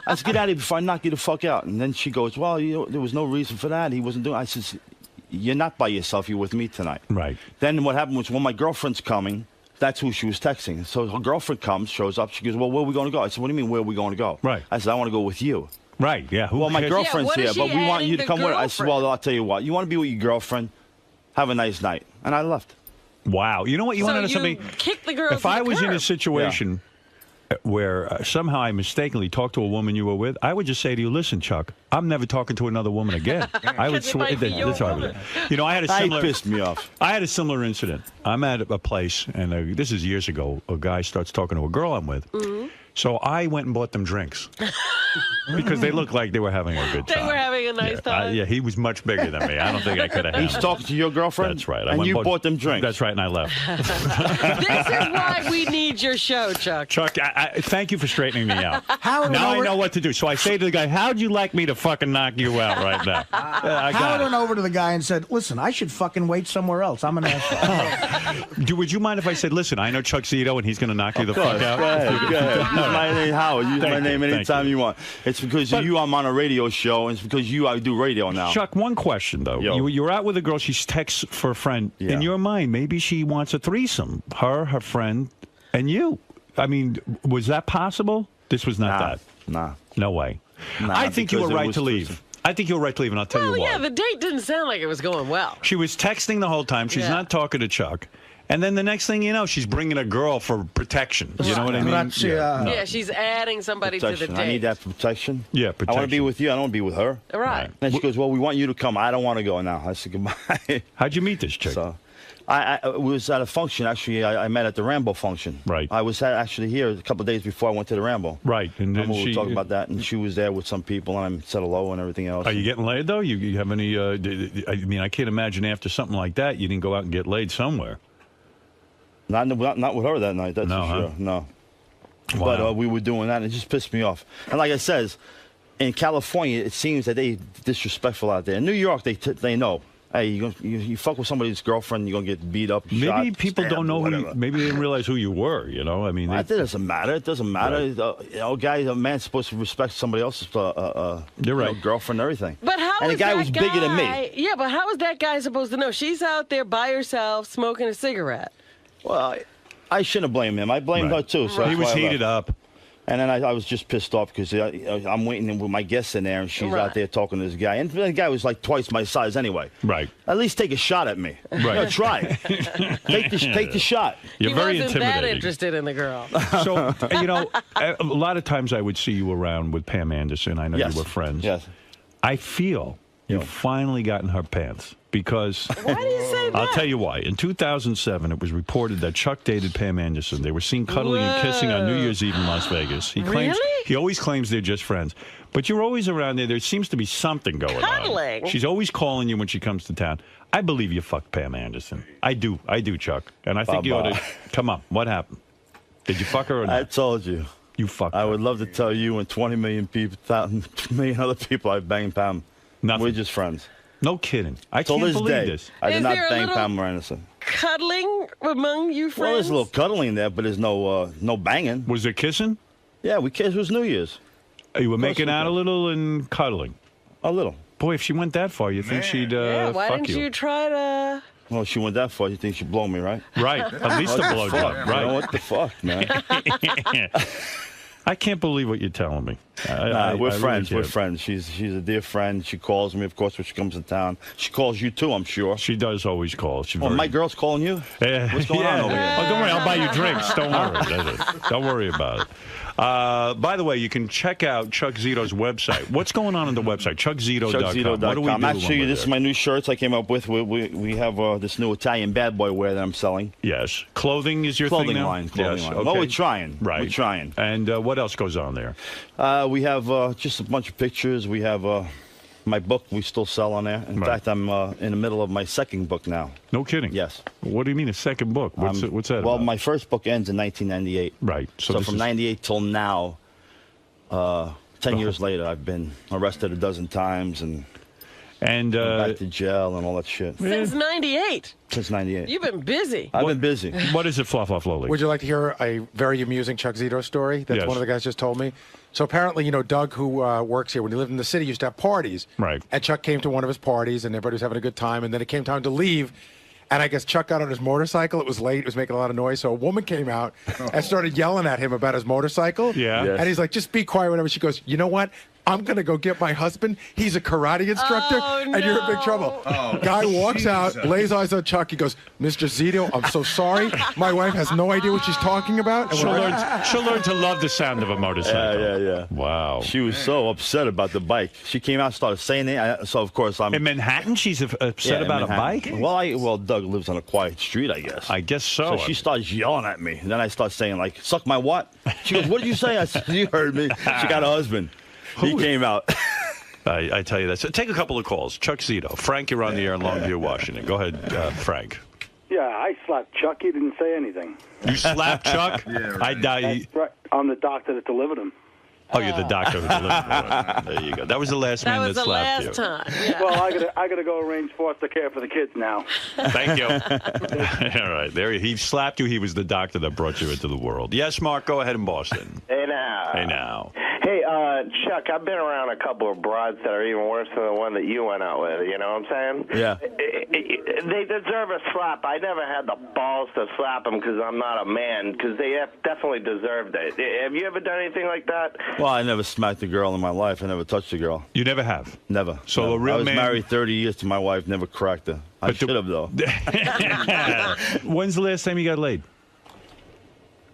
I said, get out of here before I knock you the fuck out. And then she goes, well, there was no reason for that. He wasn't doing it. I said, you're not by yourself. You're with me tonight. Right. Then what happened was when my girlfriend's coming, that's who she was texting. So her girlfriend comes, shows up. She goes, well, where are we going to go? I said, what do you mean, where are we going to go? Right. I said, I want to go with you. Right, yeah. Well, my girlfriend's here, but we want you to come with her. I said, well, I'll tell you what. You want to be with your girlfriend? Have a nice night. And I left. Wow. You know what? You want to know something? Kick the girl if I was in a situation where somehow I mistakenly talked to a woman you were with, I would just say to you, listen, Chuck, I'm never talking to another woman again. I would swear that's all right. You know, I had a similar. Pissed me off. I had a similar incident. I'm at a place, and this is years ago. A guy starts talking to a girl I'm with. Mm-hmm. So I went and bought them drinks because they looked like they were having a good time. They were having a nice time. Yeah, he was much bigger than me. I don't think I could have handled it. He's talking to your girlfriend? That's right. And you bought them drinks? That's right, and I left. This is why we need your show, Chuck. Chuck, I thank you for straightening me out. Howard now I know what to do. So I say to the guy, how'd you like me to fucking knock you out right now? Howard went over to the guy and said, listen, I should fucking wait somewhere else. I'm an asshole. Would you mind if I said, listen, I know Chuck Zito, and he's going to knock you the fuck out? Go ahead. My name Howard. Use my name anytime you want. It's because of you I'm on a radio show, and it's because you I do radio now. Chuck, one question, though. You're out with a girl. She texts for a friend. Yeah. In your mind, maybe she wants a threesome. Her friend, and you. I mean, was that possible? This was not that. Nah. No way. I think you were right to leave. I think you were right to leave, and I'll tell you why. Yeah, the date didn't sound like it was going well. She was texting the whole time. She's not talking to Chuck. And then the next thing you know, she's bringing a girl for protection. You know what I mean? Yeah, she's adding somebody to the date. I need that protection. Yeah, protection. I want to be with you. I don't want to be with her. Right. And she goes, well, we want you to come. I don't want to go now. I said, goodbye. How'd you meet this chick? So, I was at a function. Actually, I met at the Rambo function. Right. I was actually here a couple of days before I went to the Rambo. Right. And then we were talking about that, and she was there with some people, and I said hello and everything else. Are you getting laid, though? You have any, I mean, I can't imagine after something like that, you didn't go out and get laid somewhere. Not with her that night, that's for sure. No. Wow. But we were doing that, and it just pissed me off. And like I says, in California, it seems that they disrespectful out there. In New York, they know. Hey, you fuck with somebody's girlfriend, you're going to get beat up, shot, maybe people don't know who maybe they didn't realize who you were, you know? I mean, that doesn't matter. It doesn't matter. Right. A man's supposed to respect somebody else's girlfriend and everything. But how and the guy was bigger than me. Yeah, but how is that guy supposed to know? She's out there by herself smoking a cigarette. Well, I shouldn't blame him. I blamed her, too. So he was heated up. And then I was just pissed off because I'm waiting with my guests in there, and she's out there talking to this guy. And the guy was like twice my size anyway. Right. At least take a shot at me. Right. Try it. Take the shot. You're very intimidating. He wasn't that interested in the girl. So, a lot of times I would see you around with Pam Anderson. I know you were friends. Yes. I feel you've finally gotten her pants. Because why do you say that? I'll tell you why. In 2007, it was reported that Chuck dated Pam Anderson. They were seen cuddling and kissing on New Year's Eve in Las Vegas. He always claims they're just friends. But you're always around there. There seems to be something going on. She's always calling you when she comes to town. I believe you fucked Pam Anderson. I do, Chuck. And I think you ought to. Come on, what happened? Did you fuck her or not? I told you. You fucked her. I would love to tell you and 20 million people, 1 million other people I banged Pam. Nothing. We're just friends. No kidding. I can't believe this. I did not bang Pam Anderson. Cuddling among you friends? Well, there's a little cuddling there, but there's no banging. Was there kissing? Yeah, we kissed. It was New Year's. You were making out a little and cuddling? A little. Boy, if she went that far, you think she'd why fuck didn't you try to... Well, she went that far. You think she'd blow me, right? Right. At least a blowjob. Right. What the fuck, man? I can't believe what you're telling me. We're friends. We're friends. She's a dear friend. She calls me, of course, when she comes to town. She calls you too, I'm sure. She does always call. My girl's calling you? What's going on over here? Oh, don't worry. I'll buy you drinks. Don't worry. Don't worry about it. By the way, you can check out Chuck Zito's website. What's going on the website? ChuckZito.com. ChuckZito.com. What do we do? Actually, this is my new shirts I came up with. We have this new Italian bad boy wear that I'm selling. Yes. Clothing is your thing now? Clothing Yes. line. Okay. Well, we're trying. Right. We're trying. And what else goes on there? We have just a bunch of pictures. We have my book we still sell on there. In fact, I'm in the middle of my second book now. No kidding. Yes. What do you mean a second book? What's that Well, about? my first book ends in 1998. Right. So from 98 till now, 10 years later, I've been arrested a dozen times and back to jail and all that shit. Since 98. Since 98. You've been busy. I've been busy. What is it, Fluff Off Lowly? Would you like to hear a very amusing Chuck Zito story that one of the guys just told me? So apparently, Doug, who works here, when he lived in the city, used to have parties. Right. And Chuck came to one of his parties, and everybody was having a good time. And then it came time to leave. And I guess Chuck got on his motorcycle. It was late. It was making a lot of noise. So a woman came out and started yelling at him about his motorcycle. Yeah. Yes. And he's like, just be quiet, whatever. She goes, you know what? I'm going to go get my husband. He's a karate instructor, and you're in big trouble. Guy walks out, lays eyes on Chuck. He goes, Mr. Zito, I'm so sorry. My wife has no idea what she's talking about. And She'll learn to love the sound of a motorcycle. Yeah. Wow. She was so upset about the bike. She came out, started saying it. So of course I'm in Manhattan. She's upset about a bike. Well, Doug lives on a quiet street, I guess. I guess so. So she starts yelling at me, and then I start saying like, "Suck my what?" She goes, "What did you say?" I said, "You heard me." She got a husband. He came out. I tell you that. So take a couple of calls. Chuck Zito. Frank, you're on the air in Longview, Washington. Go ahead, Frank. Yeah, I slapped Chuck. He didn't say anything. You slapped Chuck? Yeah, right. I die. Right. I'm the doctor that delivered him. Oh, you're the doctor who delivered it. There you go. That was the last man that slapped you. That was the last time. Yeah. Well, I gotta go arrange foster care for the kids now. Thank you. All right, there he slapped you. He was the doctor that brought you into the world. Yes, Mark, go ahead in Boston. Hey now. Hey now. Hey, Chuck, I've been around a couple of broads that are even worse than the one that you went out with. You know what I'm saying? Yeah. They deserve a slap. I never had the balls to slap them because I'm not a man, because they definitely deserved it. Have you ever done anything like that? Well, I never smacked a girl in my life. I never touched a girl. You never have? Never. So no. a real I was man... married 30 years to my wife, never cracked her. I should have, though. When's the last time you got laid?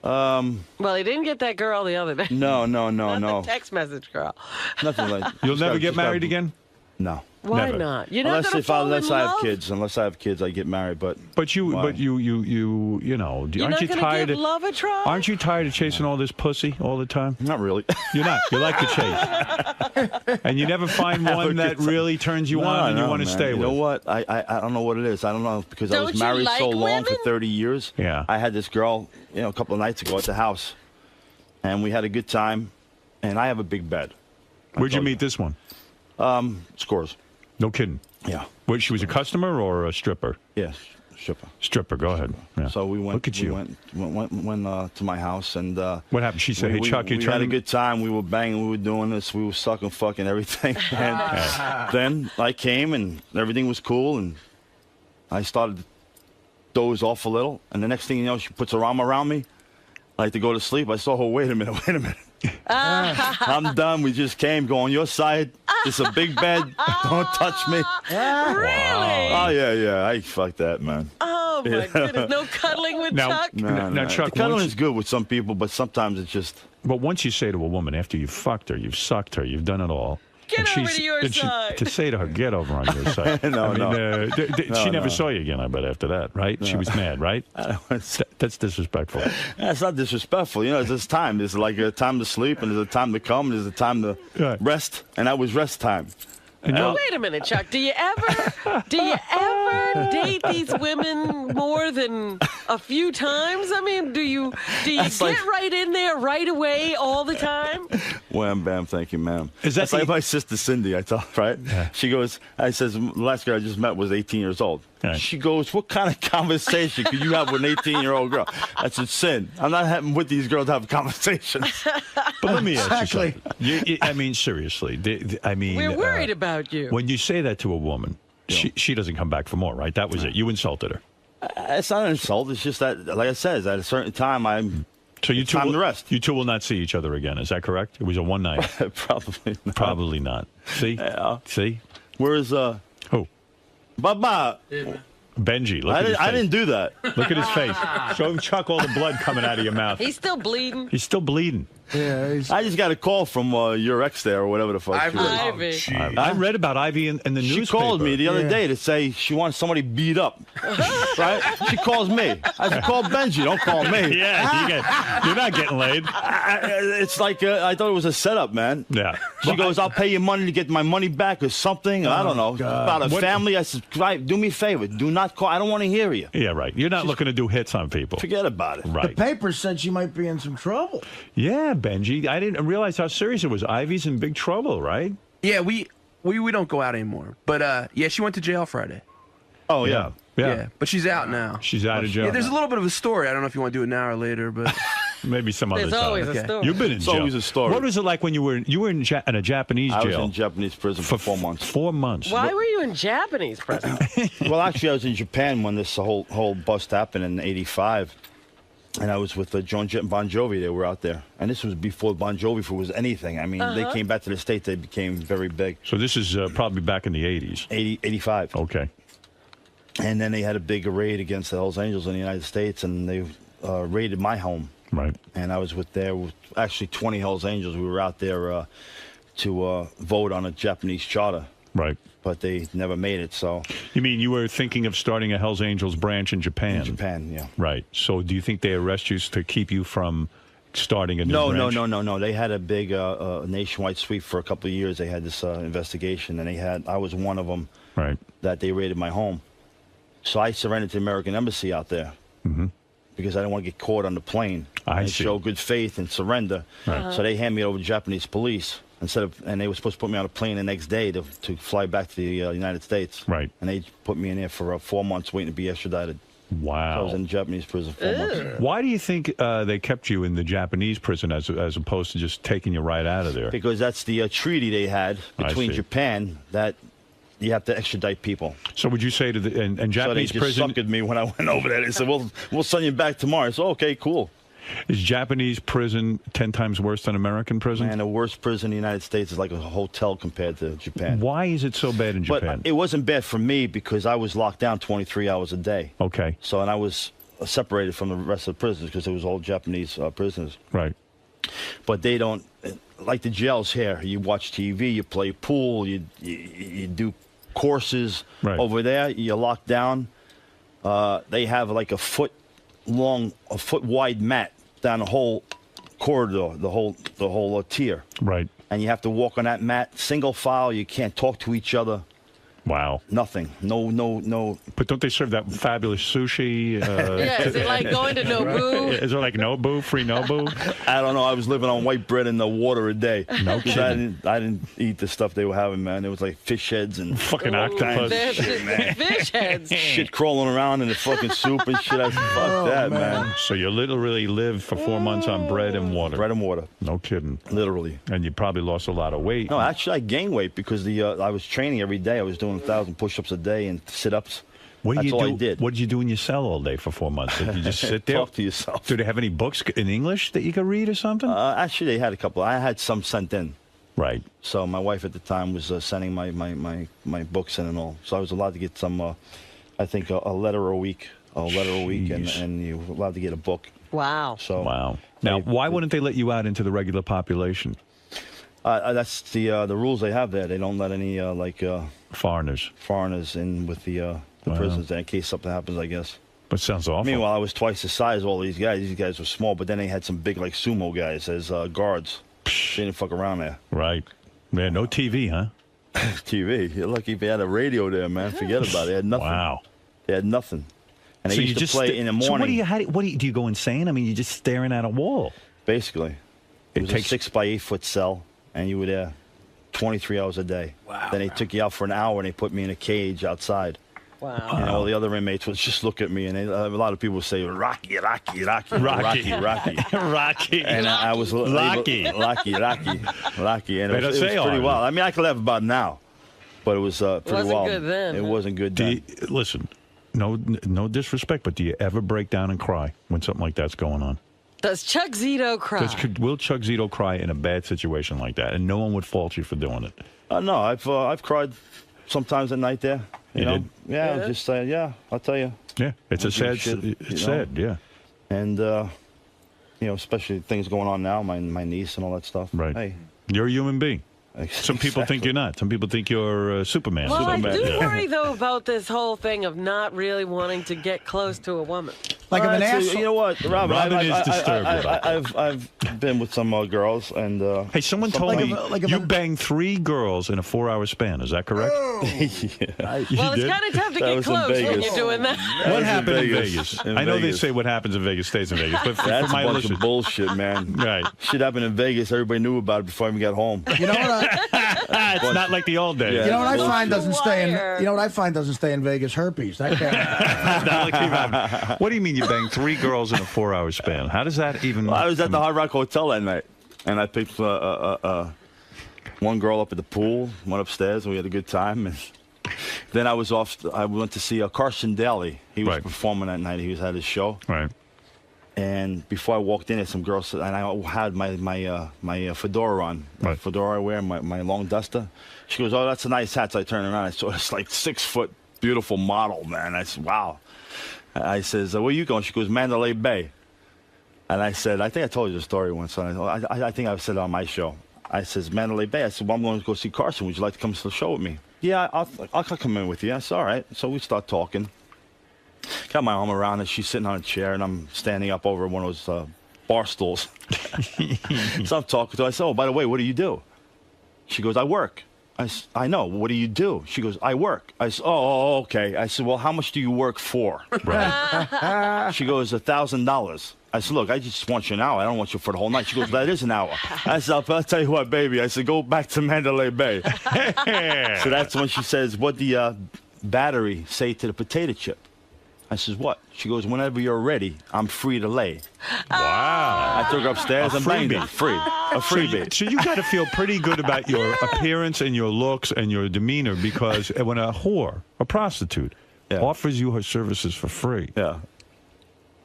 Well, he didn't get that girl the other day. No. Not the text message girl. Nothing like that. You'll never get married again? No. Why Never. not? You're not unless fall unless in I love? have kids. Unless I have kids, I get married. But you know, You're aren't not you gonna tired? give love a try? Aren't you tired of chasing all this pussy all the time? Not really. You're not. You like to chase, and you never find one that really turns you on and you want to stay with. You know what? I don't know what it is. I don't know because I was Don't you married like so long for women? 30 years. Yeah. I had this girl, a couple of nights ago at the house, and we had a good time. And I have a big bed. Where'd you meet this one? Scores. No kidding. Yeah. What, she was a customer or a stripper? Yes, stripper. Stripper. Go ahead. Yeah. So we went. Look at you. Went to my house and. What happened? She said, "Hey, Chuck, you're we trying had a to." good time. We were banging. We were doing this. We were sucking, fucking everything. And then I came and everything was cool and I started to doze off a little. And the next thing you know, she puts her arm around me. I like to go to sleep. I saw her. Wait a minute. I'm done. We just came. Go on your side. It's a big bed. Don't touch me. Really? Oh yeah. I fuck that, man. Oh my goodness! No cuddling with Chuck. Now, Chuck, the cuddling is good with some people, but sometimes it's just. But once you say to a woman after you've fucked her, you've sucked her, you've done it all. Get over to your side. To say to her, get over on your side. She never saw you again, I bet, after that, right? No. She was mad, right? That's disrespectful. That's not disrespectful. There's time. There's like a time to sleep, and there's a time to come, and there's a time to rest, and that was rest time. Wait a minute, Chuck. Do you ever date these women more than a few times? I mean, do you get right in there right away all the time? Wham, bam, thank you, ma'am. That's like my sister Cindy, I tell her, right? Yeah. She goes, I says, the last girl I just met was 18 years old. Right. She goes, what kind of conversation could you have with an 18-year-old girl? I said, Sin, I'm not having with these girls having conversations. But let me ask you something. I mean, seriously. We're worried about you. When you say that to a woman, she doesn't come back for more, right? That was it. You insulted her. It's not an insult. It's just that, like I said, at a certain time, I'm So you two time will, to rest. You two will not see each other again. Is that correct? It was a one night. Probably not. Probably not. See? Yeah. See? Where's who? Baba. Benji. Look at his I face. didn't do that. Look at his face. Show Chuck all the blood coming out of your mouth. He's still bleeding. He's still bleeding. Yeah, I just got a call from your ex there or whatever the fuck. she was. Ivy. I read about Ivy in the She newspaper. called me the other day to say she wants somebody beat up. Right? She calls me. I said, call Benji. Don't call me. Yeah, you're not getting laid. It's like I thought it was a setup, man. Yeah. She goes, I'll pay you money to get my money back or something. I don't know. About a family. I said, do me a favor. Do not call. I don't want to hear you. Yeah, right. You're not looking to do hits on people. Forget about it. The Right. paper said she might be in some trouble. Yeah, Benji. I didn't realize how serious it was. Ivy's in big trouble, right? Yeah, we don't go out anymore. But yeah, she went to jail Friday. Oh yeah. Yeah, but she's out now. She's out of jail. Yeah, there's now. a little bit of a story. I don't know if you want to do it now or later, but maybe some other There's time. always a story. You've been in It's jail. always a story. What was it like when you were in a Japanese jail? I was in Japanese prison for 4 months. 4 months. Why were you in Japanese prison? Well, actually, I was in Japan when this whole bust happened in '85, and I was with John Jett and Bon Jovi. They were out there, and this was before Bon Jovi was anything. I mean, they came back to the States. They became very big. So this is probably back in the 80s. 85. Okay. And then they had a big raid against the Hells Angels in the United States, and they raided my home. Right. And I was with actually 20 Hells Angels. We were out there to vote on a Japanese charter. Right. But they never made it, so... You mean you were thinking of starting a Hells Angels branch in Japan? In Japan, yeah. Right. So do you think they arrest you to keep you from starting a new branch? No. They had a big nationwide sweep for a couple of years. They had this investigation, and I was one of them. Right. That they raided my home. So I surrendered to the American Embassy out there because I didn't want to get caught on the plane. I see. Show good faith and surrender. Right. So they handed me over to Japanese police and they were supposed to put me on a plane the next day to fly back to the United States. Right. And they put me in there for 4 months waiting to be extradited. Wow. So I was in Japanese prison 4 months. Why do you think they kept you in the Japanese prison as opposed to just taking you right out of there? Because that's the treaty they had between Japan that you have to extradite people. So would you say to the and Japanese so they just prison? sucked at me when I went over there. They said, "We'll send you back tomorrow." So okay, cool. Is Japanese prison 10 times worse than American prison? Man, the worst prison in the United States is like a hotel compared to Japan. Why is it so bad in Japan? But it wasn't bad for me because I was locked down 23 hours a day. Okay. So, and I was separated from the rest of the prisoners because it was all Japanese prisoners. Right. But they don't, like the jails here, you watch TV, you play pool, you do courses. Right. Over there, you're locked down. They have like a foot wide mat down the whole corridor, the whole tier. Right. And you have to walk on that mat, single file. You can't talk to each other. Wow. Nothing. No. But don't they serve that fabulous sushi? Yeah, is it like going to Nobu? Is it like Nobu, free Nobu? I don't know. I was living on white bread and the water a day. No kidding. I didn't eat the stuff they were having, man. It was like fish heads and fucking octopus. Shit, man. Fish heads. Shit crawling around in the fucking soup and shit. I said, fuck that, man. So you literally lived for 4 months on bread and water. Bread and water. No kidding. Literally. And you probably lost a lot of weight. No, actually, I gained weight because I was training every day. I was doing 1,000 push-ups a day and sit-ups. That's all I did. What did you do in your cell all day for 4 months? Did you just sit there? Talk to yourself. Do they have any books in English that you could read or something? Actually, they had a couple. I had some sent in. Right. So my wife at the time was sending my books in and all. So I was allowed to get some, I think, a letter a week. And you were allowed to get a book. Wow. So wow. Now, why wouldn't they let you out into the regular population? That's the rules they have there. They don't let any foreigners in with the prisoners in case something happens, I guess. But sounds awful. Meanwhile, I was twice the size of all these guys. These guys were small, but then they had some big like sumo guys as guards. They didn't fuck around there. Right. Man, no TV, huh? TV. You're lucky if they had a radio there, man. Forget about it. They had nothing. Wow. They had nothing. And so they used to play in the morning. So what do you do? You go insane? I mean, you're just staring at a wall. Basically. It was a 6-by-8 foot cell, and you were there 23 hours a day. Wow. Then they took you out for an hour, and they put me in a cage outside. Wow. And all the other inmates would just look at me, and a lot of people would say, Rocky. Rocky. And I was Rocky. And it was pretty wild. I mean, I could laugh about it now, but it was pretty wild. Good then. It wasn't good then. Listen, no disrespect, but do you ever break down and cry when something like that's going on? Does Chuck Zito cry? Will Chuck Zito cry in a bad situation like that? And no one would fault you for doing it. No, I've cried sometimes at night there. You know? did? Yeah, Yeah. just I'll tell you. Yeah, it's a sad. Shit, It's you know? sad. Yeah. And especially things going on now, my niece and all that stuff. Right. Hey, You're a human being. Some people think you're not. Some people think you're Superman. Well, I Superman. do Yeah. worry, though, about this whole thing of not really wanting to get close to a woman. Like an asshole. You know what, Robin? Robin is disturbed. I've been with some girls, and Hey, someone told me you banged 3 girls in a 4-hour span. Is that correct? yeah. Well, it's kind of tough to get close when you're doing that. What happened in Vegas? I know they say what happens in Vegas stays in Vegas, but That's for my a bunch listeners, of bullshit, man. Right. Shit happened in Vegas. Everybody knew about it before I even got home. You know what? It's not like the old days. Yeah. You know what I find doesn't stay in. Wire. You know what I find doesn't stay in Vegas? Herpes. That can't. Not like you've what do you mean you banged 3 girls in a 4-hour span? How does that even? Well, I was at the Hard Rock Hotel that night, and I picked one girl up at the pool, went upstairs, and we had a good time. And then I was off. I went to see Carson Daly. He was performing that night. He was at his show. Right. And before I walked in, some girls said, and I had my fedora on, Right. fedora I wear, my long duster. She goes, "Oh, that's a nice hat." So I turned around. I saw this like 6-foot beautiful model, man. I said, "Wow." I says, "Where you going?" She goes, "Mandalay Bay." And I said, I think I told you the story once. I think I've said it on my show. I says, "Mandalay Bay." I said, "Well, I'm going to go see Carson. Would you like to come to the show with me?" "Yeah, I'll come in with you." I said, "All right." So we start talking. Got my arm around her. She's sitting on a chair, and I'm standing up over one of those bar stools. So I'm talking to her. I said, "Oh, by the way, what do you do?" She goes, "I work." I said, "I know. What do you do?" She goes, "I work." I said, "Oh, okay." I said, "Well, how much do you work for?" Right. She goes, $1,000. I said, "Look, I just want you an hour. I don't want you for the whole night." She goes, "That is an hour." I said, "I'll tell you what, baby." I said, "Go back to Mandalay Bay." So that's when she says, "What the battery say to the potato chip?" I says, "What?" She goes, "Whenever you're ready, I'm free to lay." Wow. I took her upstairs and banged her. Free. A freebie. So you got to feel pretty good about your appearance and your looks and your demeanor, because when a whore, a prostitute, offers you her services for free,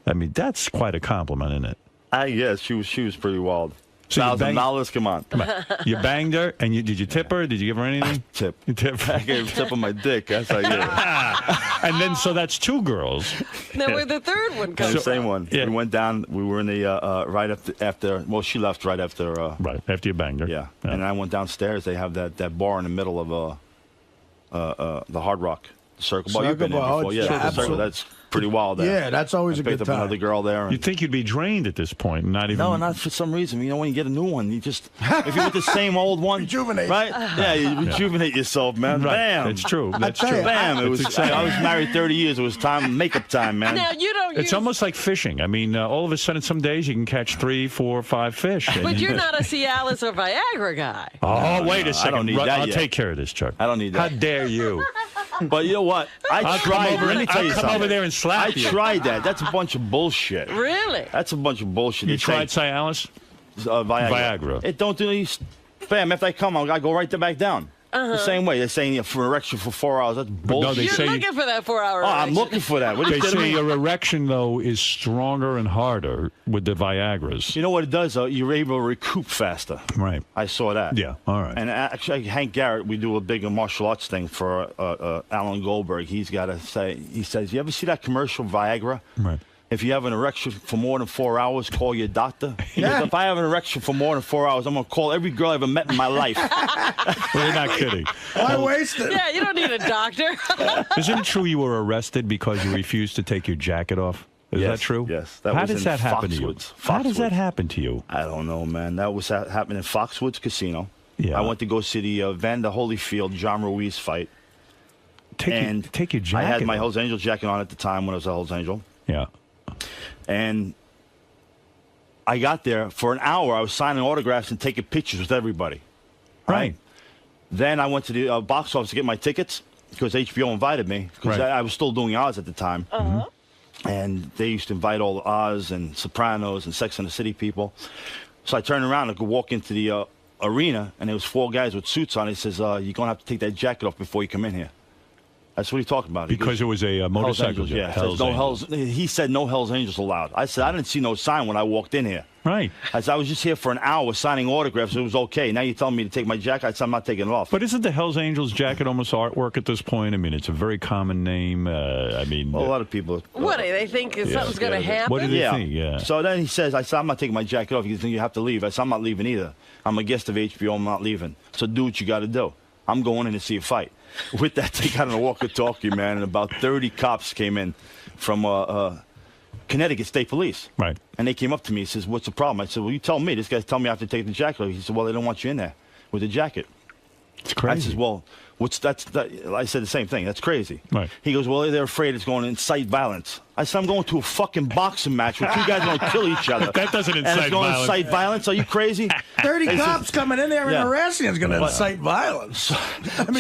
I mean, that's quite a compliment, isn't it? I guess she was pretty wild. So you banged- $1,000, come on. You banged her, and did you tip her? Did you give her anything? Tip. You tip. I gave a tip on my dick. That's how I get it. And then, so that's 2 girls. Now, where the third one comes The same one. Yeah. We went down. We were in the right after. Well, she left right after. Right after you banged her. Yeah. And I went downstairs. They have that bar in the middle of the Hard Rock, the Circle Bar. You've been there Circle Bar. before, yeah. The Circle, that's pretty wild. There. Yeah, that's always a good Picked up time. another girl there. and- You'd think you'd be drained at this point, not even. No, not for some reason. You know, when you get a new one, you just if you're with the same old one, Rejuvenate. right? Yeah, you rejuvenate yourself, man. Right. Bam. It's true. That's tell true. you, Bam. It It's was. exciting. I was married 30 years. It was time, makeup time, man. Now, you don't It's use... almost like fishing. I mean, all of a sudden, some days you can catch 3, 4, 5 fish. But you're not a Cialis or Viagra guy. Oh, wait a second. I don't need that I'll yet. take care of this, Chuck. I don't need that. How dare you? But you know what? I I'll come tried. over Let me and- tell I'll you come something. over there and slap I you. tried that. That's a bunch of bullshit. Really? That's a bunch of bullshit. You They say, tried Cialis? Viagra. It don't do any. Bam. After I come, I gotta go right back down. The same way. They're saying for erection for 4 hours. That's bullshit. they You're say- looking for that 4-hour Oh, I'm erection. looking for that. What are They you kidding say me? your erection, though, is stronger and harder with the Viagras. You know what it does? You're able to recoup faster. Right. I saw that. Yeah, all right. And actually, Hank Garrett, we do a big martial arts thing for Alan Goldberg. He's got to say, he says, "You ever see that commercial Viagra? Right. If you have an erection for more than 4 hours, call your doctor." He goes, "If I have an erection for more than 4 hours, I'm going to call every girl I ever met in my life." Well, you're not kidding. Why waste it? Yeah, you don't need a doctor. Isn't it true you were arrested because you refused to take your jacket off? Is Yes, that true? yes. That How was does in that happen to you? Foxwoods. How does that Foxwoods. happen to you? I don't know, man. That was happening in Foxwoods Casino. Yeah. I went to go see the Vander Holyfield, John Ruiz fight. Take your jacket I had my off. Hells Angel jacket on at the time when I was a Hells Angel. Yeah. And I got there for an hour. I was signing autographs and taking pictures with everybody. Right. Then I went to the box office to get my tickets because HBO invited me because Right. I was still doing Oz at the time. And they used to invite all the Oz and Sopranos and Sex and the City people. So I turned around and could walk into the arena, and there was 4 guys with suits on. He says, "You're going to have to take that jacket off before you come in here." That's what he talked about. Because it was a motorcycle. Angels, yeah. He said no Hell's Angels allowed. I said, I didn't see no sign when I walked in here. Right. I said, I was just here for an hour signing autographs. It was okay. Now you're telling me to take my jacket? I said, I'm not taking it off. But isn't the Hell's Angels jacket almost artwork at this point? I mean, it's a very common name. A lot of people. What do they think? Something's going to happen? What do they think? Yeah. So then he says, I said, I'm not taking my jacket off. He says, you have to leave. I said, I'm not leaving either. I'm a guest of HBO. I'm not leaving. So do what you got to do. I'm going in to see a fight. With that, they got on a walkie-talkie, man, and about 30 cops came in from Connecticut State Police. Right. And they came up to me. He says, what's the problem? I said, well, you tell me. This guy's telling me I have to take the jacket off. He said, well, they don't want you in there with the jacket. It's crazy. I said, well, I said the same thing. That's crazy. Right. He goes, well, they're afraid it's going to incite violence. I said, I'm going to a fucking boxing match where two guys are going to kill each other. That doesn't incite and it's going violence. to incite violence? Are you crazy? 30 cops coming in there and harassing is going to incite violence. So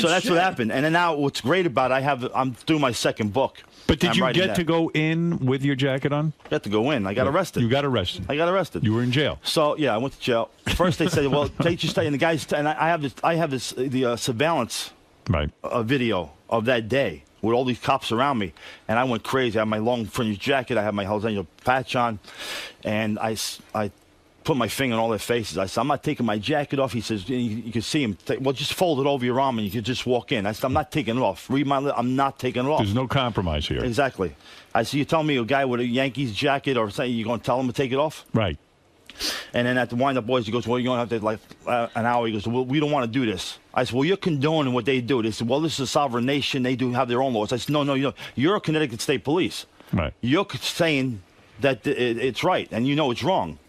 that's what happened. And then now what's great about it, I'm through my second book. But did you get to go in with your jacket on? I got to go in. I got arrested. You got arrested. I got arrested. You were in jail. So yeah, I went to jail. First they said, well, take your stay. And the guys, and I have the surveillance video of that day with all these cops around me, and I went crazy. I had my long fringed jacket. I had my Hell's Angel patch on, and I put my finger in all their faces. I said, I'm not taking my jacket off. He says, you can see him. Well, just fold it over your arm and you can just walk in. I said, I'm not taking it off. Read my lips. I'm not taking it off. There's no compromise here. Exactly. I said, you tell me a guy with a Yankees jacket or something, you're going to tell him to take it off? Right. And then at the wind-up boys, he goes, well, you're going to have to, like, an hour. He goes, well, we don't want to do this. I said, well, you're condoning what they do. They said, well, this is a sovereign nation. They do have their own laws. I said, no, you're a Connecticut State Police. Right. You're saying that it's right, and you know it's wrong.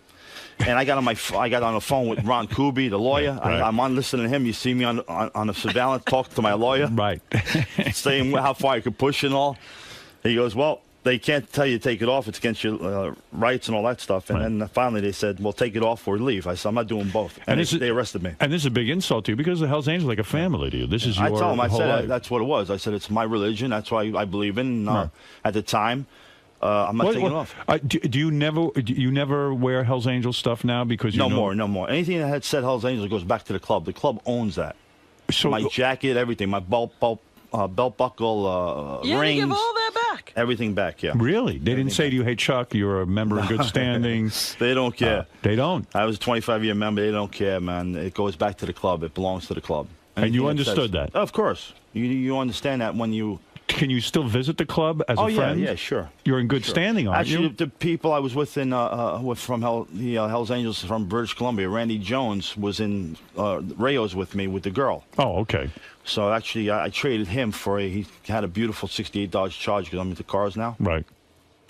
And I got on the phone with Ron Kuby, the lawyer. Right. I'm on listening to him. You see me on the surveillance, talking to my lawyer. Right. Saying how far I could push and all. He goes, well, they can't tell you to take it off. It's against your rights and all that stuff. And then finally they said, well, take it off or leave. I said, I'm not doing both. And they arrested me. And this is a big insult to you because the Hell's Angels are like a family to you. This is your I told him, I whole said, life. that's what it was. I said, it's my religion. That's what I believe in. At the time, I'm not taking it off. Do you never wear Hell's Angels stuff now because you No more. Anything that had said Hell's Angels goes back to the club. The club owns that. So my jacket, everything, my belt buckle, rings. You give all that back. Everything back, yeah. Really? They didn't say to you, hey, Chuck, you're a member in good standing. They don't care. They don't. I was a 25-year member. They don't care, man. It goes back to the club. It belongs to the club. And you understood that? Of course. You understand that when you... Can you still visit the club as a friend? Yeah, sure. You're in good standing, aren't you? Actually, the people I was with from Hell's Angels from British Columbia, Randy Jones, was in Rayo's with me with the girl. Oh, okay. So actually, I traded him for he had a beautiful '68 Dodge Charger because I'm into cars now. Right.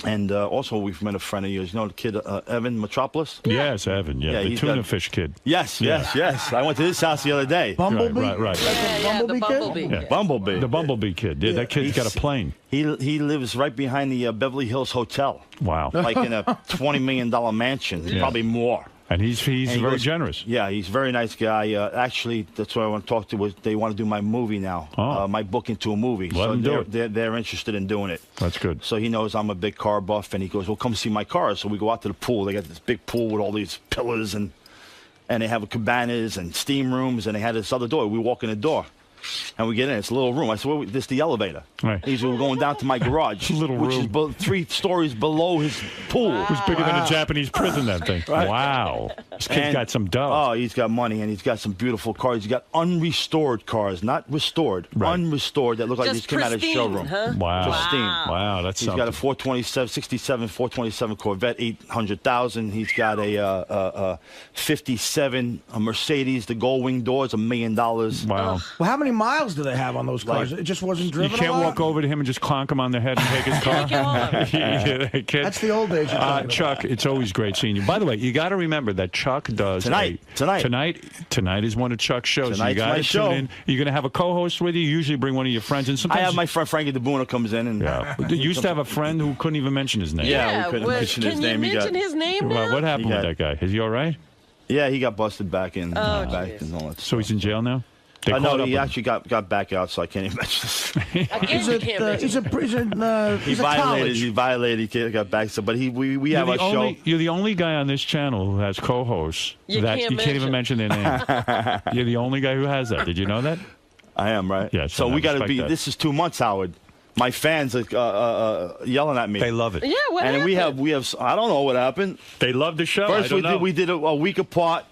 And also, we've met a friend of yours. You know the kid, Evan Metropolis? Yes, Evan. Yeah, the tuna fish kid. Yes. I went to his house the other day. Bumblebee? Right. The Bumblebee. Yeah. Bumblebee. The Bumblebee kid. Yeah, that kid's got a plane. He lives right behind the Beverly Hills Hotel. Wow. Like in a $20 million mansion. Yeah. Probably more. And he's very generous. Yeah, he's a very nice guy. Actually, that's what I want to talk to. They want to do my movie now, my book into a movie. Let him do it. They're interested in doing it. That's good. So he knows I'm a big car buff, and he goes, well, come see my cars. So we go out to the pool. They got this big pool with all these pillars, and they have cabanas and steam rooms, and they had this other door. We walk in the door. And we get in. It's a little room. I said, well, this is the elevator. Right. He said, we're going down to my garage, which is 3 stories below his pool. It was bigger than a Japanese prison, that thing. Right. Wow. This kid's got some dough. Oh, he's got money, and he's got some beautiful cars. He's got unrestored cars, not restored. Right. Unrestored that look like Just they came out of a showroom. Huh? Wow. Pristine. Wow, that's He's something. got a 427 Corvette, 800,000. He's got a 57 Mercedes, the gold wing doors, $1 million. Wow. Well, how many miles do they have on those cars? It just wasn't driven. You can't a lot? walk over to him and just clonk him on the head and take his car. Kid. That's the old days. Chuck, it's always great seeing you. By the way, you got to remember that Chuck does Tonight is one of Chuck's shows. Tonight's You got my to show. tune in. You're going to have a co-host with you. You usually bring one of your friends, and I sometimes have my friend Frankie DeBuna comes in, and you used to have a friend who couldn't even mention his name. Yeah, we couldn't mention his name. Can you mention his name now? Well, what happened with that guy? Is he all right? Yeah, he got busted back in. Oh, and all that So he's in jail now? No, he actually got back out, so I can't even mention this. He violated. He got back. So, but we have our show. You're the only guy on this channel who has co-hosts you that you can't even mention their name. You're the only guy who has that. Did you know that? I am, right? Yeah. So we got to be. This is 2 months, Howard. My fans are yelling at me. They love it. Yeah, what and happened? we have. I don't know what happened. They love the show. First I don't know. we did a week apart,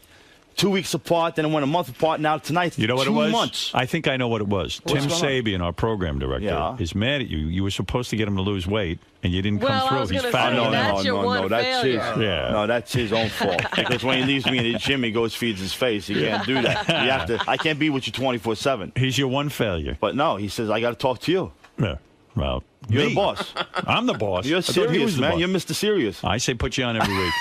2 weeks apart, then it went a month apart. Now tonight, You know what 2 it was? months. I think I know what it was. What's Tim going on? Sabian, our program director, is mad at you. You were supposed to get him to lose weight, and you didn't come Well, I through. was He's gonna fat. say, that's your one That's his. failure. No, that's his own fault. Because when he leaves me in the gym, he goes feeds his face. He can't do that. You have to. I can't be with you 24/7. He's your one failure. But no, he says I got to talk to you. Yeah. Well, You're me. the boss. I'm the boss. You're I thought he was serious, the man. boss. You're Mr. Serious. I say put you on every week.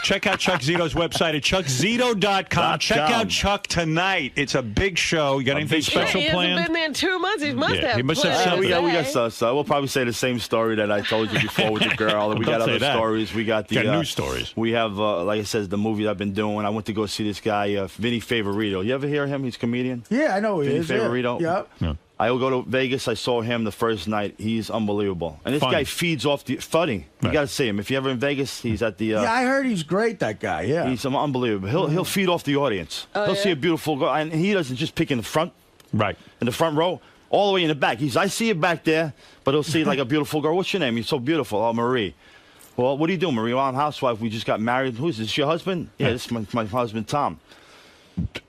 Check out Chuck Zito's website at chuckzito.com. Check out Chuck tonight. It's a big show. You got anything special He planned? hasn't been there in 2 months. He must have. he must have plenty something. to we got say. stuff. So we'll probably say the same story that I told you before with the girl. We got Don't say other that. stories. We got the Got new stories. We have, like I said, the movie I've been doing. I went to go see this guy, Vinny Favorito. You ever hear him? He's a comedian. Yeah, I know who he Vinny is. Favorito. Yeah. I will go to Vegas. I saw him the first night. He's unbelievable. And this Funny. guy feeds off the funny. You got to see him. If you're ever in Vegas, he's at the. Yeah, I heard he's great. That guy. Yeah. He's unbelievable. He'll feed off the audience. Oh, He'll yeah? see a beautiful girl, and he doesn't just pick in the front. Right. In the front row, all the way in the back. I see you back there, but he'll see like a beautiful girl. What's your name? You're so beautiful. Oh, Marie. Well, what do you do, Marie? Well, I'm a housewife. We just got married. Who's this? Your husband? Yeah, this is my husband, Tom.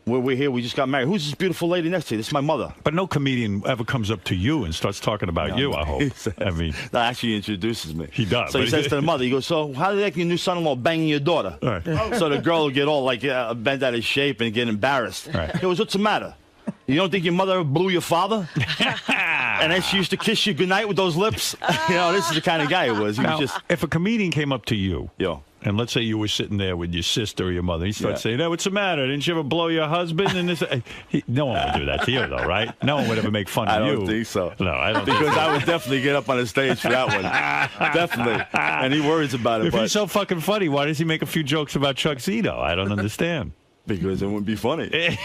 We're here. We just got married. Who's this beautiful lady next to you? This is my mother. But no comedian ever comes up to you and starts talking about you, I hope. I mean, that actually introduces me. He does. So he but says to the mother, he goes, so how did your new son-in-law banging your daughter? Right. So the girl will get all like bent out of shape and get embarrassed. Right. He goes, what's the matter? You don't think your mother blew your father? And then she used to kiss you goodnight with those lips? This is the kind of guy he was. He now, was just... if a comedian came up to you, Yo. and let's say you were sitting there with your sister or your mother, he starts Yeah. saying, "Hey, what's the matter? Didn't you ever blow your husband?" And this, no one would do that to you, though, right? No one would ever make fun of I you. don't think so. No, I don't. Because think so. I would definitely get up on the stage for that one. Definitely. And he worries about it. If but he's so fucking funny, why does he make a few jokes about Chuck Zito? I don't understand. Because it wouldn't be funny. Can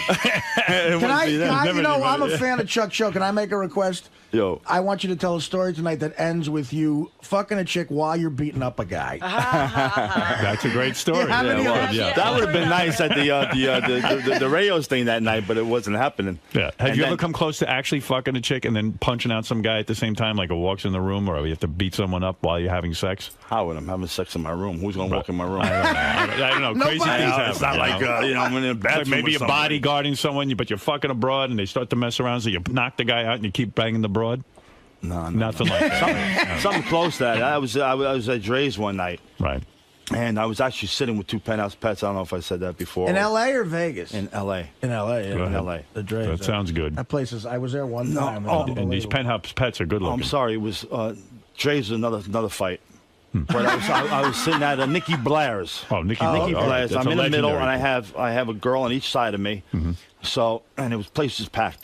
I I'm a fan of Chuck Show. Can I make a request? Yo. I want you to tell a story tonight that ends with you fucking a chick while you're beating up a guy. That's a great story. Yeah, That would have been nice at the Rayos thing that night, but it wasn't happening. Yeah. Have you ever come close to actually fucking a chick and then punching out some guy at the same time, like a walks in the room, or you have to beat someone up while you're having sex? How would I'm having sex in my room? Who's going to walk in my room? I don't know. Crazy things happen. It's not like, I'm in a bathroom. Like maybe with you're somebody. bodyguarding someone, but you're fucking abroad, and they start to mess around, so you knock the guy out and you keep banging the broad? No. Nothing like that. Something close to that. I was at Dre's one night. Right. And I was actually sitting with two penthouse pets. I don't know if I said that before. In L.A. or Vegas? In L.A. In L.A. In L.A. The Dre's. That sounds good. That place is. I was there one time. And these penthouse pets are good Oh, looking. I'm sorry. It was Dre's another fight. But I was sitting at Nikki Blair's. Oh, Nikki Blair's. That's I'm in the middle, legendary. and I have a girl on each side of me. So, and the place is packed.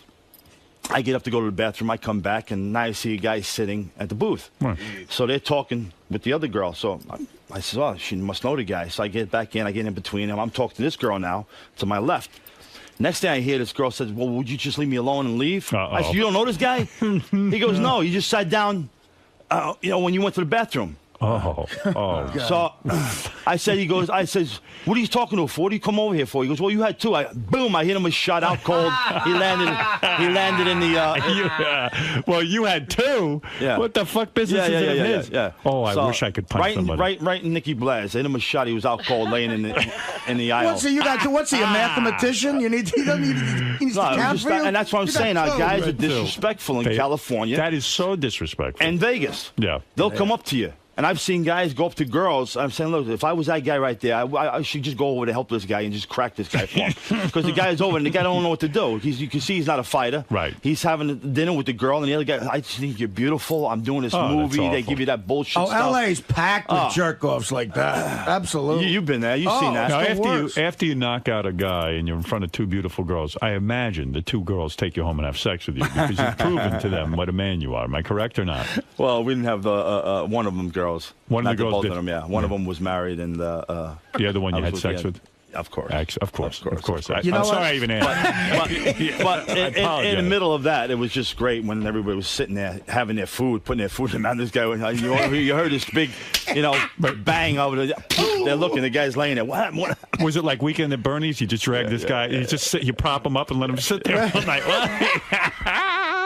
I get up to go to the bathroom. I come back, and now I see a guy sitting at the booth. So they're talking with the other girl. So I said, oh, she must know the guy. So I get back in. I get in between them. I'm talking to this girl now to my left. Next thing I hear, this girl says, well, would you just leave me alone and leave? I said, you don't know this guy? He goes, no. He just sat down, when you went to the bathroom. Oh. So I said, I says, what are you talking to her for? What do you come over here for? He goes, well, you had two. I hit him a shot out cold. He landed in the. Well, you had two. Yeah. What the fuck business is it of his? Yeah. Oh, I So, wish I could punch somebody. Right in Nikki Blair's. Hit him a shot. He was out cold, laying in the aisle. What's he, a mathematician? He needs to count for you? And that's what I'm You got saying. Our two. guys are disrespectful in California. That is so disrespectful. And Vegas. Yeah. They'll come up to you. And I've seen guys go up to girls. I'm saying, look, if I was that guy right there, I should just go over to help this guy and just crack this guy for him. Because the guy's over and the guy don't know what to do. You can see he's not a fighter. Right. He's having dinner with the girl, and the other guy, I just think you're beautiful. I'm doing this movie. They give you that bullshit stuff. L.A.'s packed with jerk-offs like that. Absolutely. You've been there. You've seen that. Now, after you knock out a guy and you're in front of two beautiful girls, I imagine the two girls take you home and have sex with you because you've proven to them what a man you are. Am I correct or not? Well, we didn't have one of them girls. One of the girls both did. of them, yeah. One of them was married, and the other one you had sex with. Of course. Of course. You know I'm sorry what? I even asked. But in the middle of that, it was just great when everybody was sitting there having their food, putting their food in their mouth. This guy, you heard this big, bang over there. They're looking. The guy's laying there. What happened? Was it like Weekend at Bernie's? You just drag this guy. You prop him up and let him sit there all night.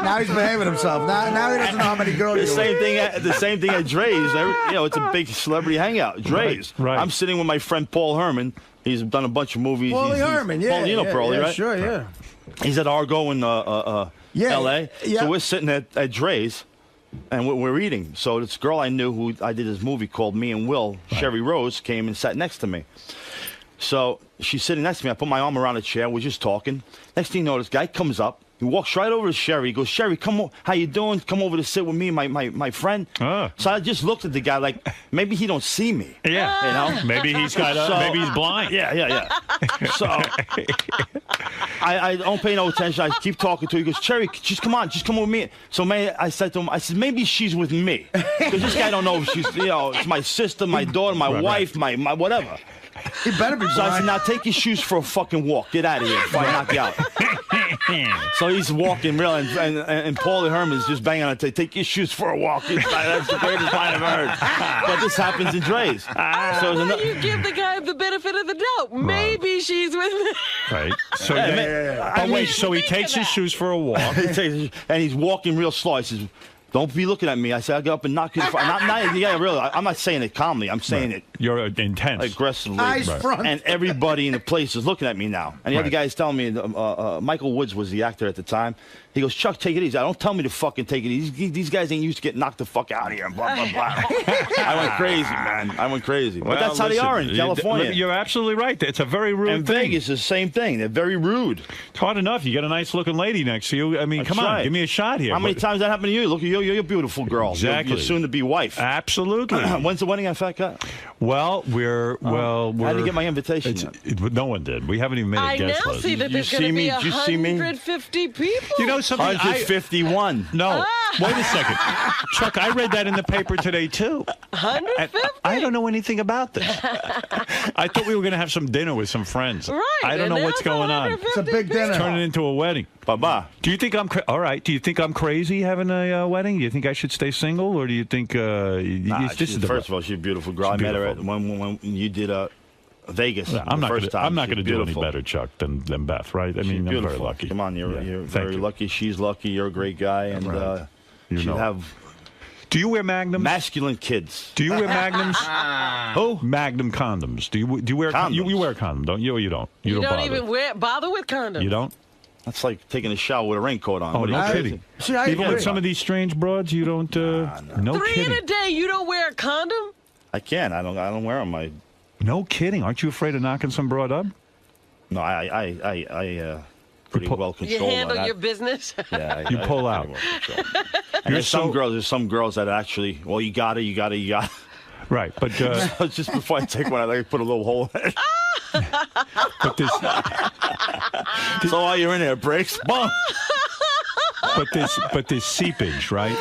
Now he's behaving himself. Now he doesn't know how many girls. The same thing at Dre's. It's a big celebrity hangout. Dre's. Right. I'm sitting with my friend Paul Herman. He's done a bunch of movies. Paulie Herman, yeah. Paul, you know Paulie, right? Sure, yeah. He's at Argo in L.A. Yeah. So we're sitting at Dre's, and we're eating. So this girl I knew who I did this movie called Me and Will, Sherry Rose, came and sat next to me. So she's sitting next to me. I put my arm around the chair. We're just talking. Next thing you know, this guy comes up. He walks right over to Sherry. He goes, Sherry, how you doing? Come over to sit with me, my friend. So I just looked at the guy like, maybe he don't see me. Yeah. Maybe he's maybe he's blind. Yeah. So I don't pay no attention. I keep talking to him. He goes, Sherry, just come with me. So I said to him, maybe she's with me. Because this guy don't know if she's, it's my sister, my daughter, my wife, my whatever. He better be blind. So I said, now take your shoes for a fucking walk. Get out of here before I knock you out. So he's walking real, and Paulie Herman's just banging on it. Take your shoes for a walk. That's the greatest line I've heard. But this happens in Dre's. So you give the guy the benefit of the doubt. Maybe she's with me. Right. So so he takes his shoes for a walk. And he's walking real slow. He says, don't be looking at me. I said, I'll get up and knock you. Really, I'm not saying it calmly. I'm saying it. You're intense. Aggressively. Eyes front. And everybody in the place is looking at me now. And the other guy's telling me, Michael Woods was the actor at the time. He goes, Chuck, take it easy. Don't tell me to fucking take it easy. These guys ain't used to get knocked the fuck out of here. And blah, blah, blah. I went crazy, man. But that's how they are in California. You're absolutely right. It's a very rude and thing. Vegas is the same thing. They're very rude. It's hard enough. You get a nice-looking lady next to you. I mean, come on. Give me a shot here. How many times that happened to you? Look, you're a beautiful girl. Exactly. Your soon-to-be wife. Absolutely. When's the wedding at Fat Cat? Well, we're... I didn't get my invitation yet. No one did. We haven't even made a guest list. I now see that there's going to be 150 people. You know something? 151. No. Wait a second. Chuck, I read that in the paper today, too. 150? I don't know anything about this. I thought we were going to have some dinner with some friends. Right. I don't know what's going on. It's a big dinner. It's turning into a wedding. Baba. Do you think I'm all right? Do you think I'm crazy having a wedding? Do you think I should stay single, or do you think first of all, she's a beautiful girl. I met her when you did Vegas. I'm not going to do any beautiful. better, Chuck, than Beth, right? I mean, I'm very lucky. Come on, you're very lucky. She's lucky. You're a great guy, and you have. Do you wear Magnums? Masculine kids. Do you wear Magnums? Who? Magnum condoms. Do you wear condoms? You wear a condom, don't you? Or you don't? You don't bother. even bother with condoms. You don't? That's like taking a shower with a raincoat on. Oh, no kidding. Even with some of these strange broads, you don't. No Three kidding. in a day, you don't wear a condom? I can't. I don't wear them. No kidding. Aren't you afraid of knocking some broad up? No, I pretty well control. You handle your business. Yeah, you pull out. There's some girls that actually. Well, you got it. Right, but just before I take one, I like to put a little hole in it. But this. So while you're in there, breaks. Bum. But this seepage, right?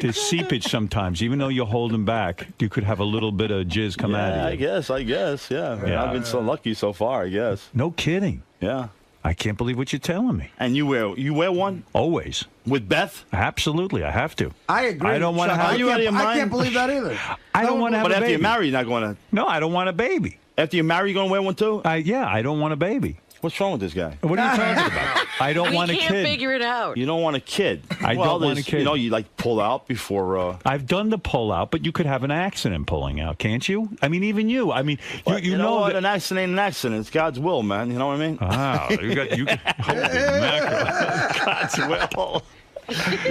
This seepage sometimes, even though you hold them back, you could have a little bit of jizz come out of you. I guess, yeah. I've been so lucky so far, I guess. No kidding. Yeah. I can't believe what you're telling me. And you wear one? Always. With Beth? Absolutely, I have to. I agree. I don't want to have. Are you out of your mind? I can't believe that either. I don't want to have a baby. But after you marry, you're not going to. No, I don't want a baby. After you marry, you're going to wear one too? Yeah, I don't want a baby. What's wrong with this guy? What are you talking about? I don't want a kid. We can't figure it out. You don't want a kid. I don't want a kid. You like pull out before. I've done the pull out, but you could have an accident pulling out, can't you? I mean, even you. I mean, you know what? An accident ain't an accident. It's God's will, man. You know what I mean? Wow, you holy mackerel. God's will.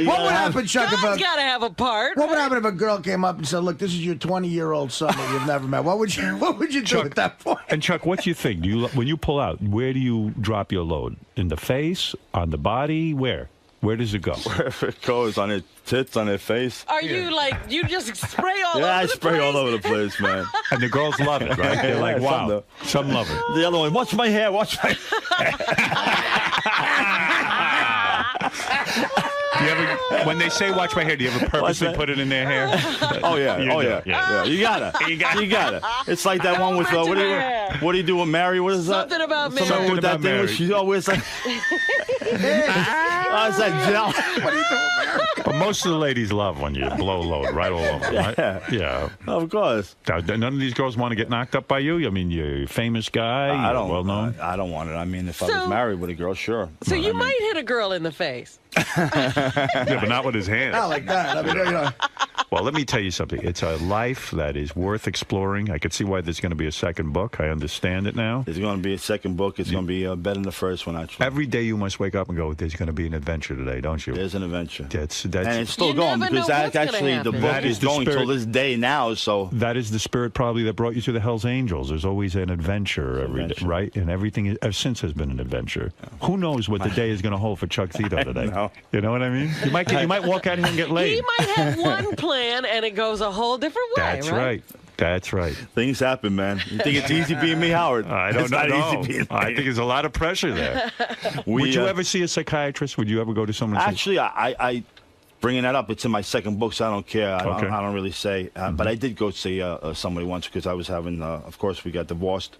What would happen, Chuck? God's got to have a part. What would happen if a girl came up and said, "Look, this is your 20-year-old son that you've never met"? What would you do at that point? And Chuck, what do you think? When you pull out, where do you drop your load? In the face, on the body, where? Where does it go? Wherever it goes, on her tits, on her face. Are you you just spray all over the place? Yeah, I spray all over the place, man. And the girls love it, right? They're like, wow. Some love it. The other one, watch my hair, watch my Do you ever, when they say "watch my hair," do you ever purposely put it in their hair? Oh yeah, yeah. You gotta. It's like that one with what do you do with Mary? What is that? Something about Mary. Something with that thing where she always like. I was like, Jill. What are you doing, Mary? But most of the ladies love when you blow load right all over. Right? Yeah. Of course. None of these girls want to get knocked up by you. I mean, you're a famous guy. I don't. Well known. I don't want it. I mean, if I was married with a girl, sure. So you might hit a girl in the face. Yeah, but not with his hands. Not like that. I mean, you know. Well, let me tell you something. It's a life that is worth exploring. I could see why there's going to be a second book. I understand it now. There's going to be a second book. It's going to be better than the first one, actually. Every day you must wake up and go, there's going to be an adventure today, don't you? There's an adventure. That's and it's still going because actually the book is going till this day now. So that is the spirit probably that brought you to the Hell's Angels. There's always an adventure every day, right? And everything ever since has been an adventure. Yeah. Who knows what the day is going to hold for Chuck Zito today? You know what I mean? You might walk out here and get laid. He might have one plan and it goes a whole different way. That's right. That's right. Things happen, man. You think it's easy being me, Howard? I don't know. Easy I think there's a lot of pressure there. Would you ever see a psychiatrist? Would you ever go to someone? Actually, I bringing that up. It's in my second book, so I don't care. I don't really say. But I did go see somebody once because I was having. Of course, we got divorced.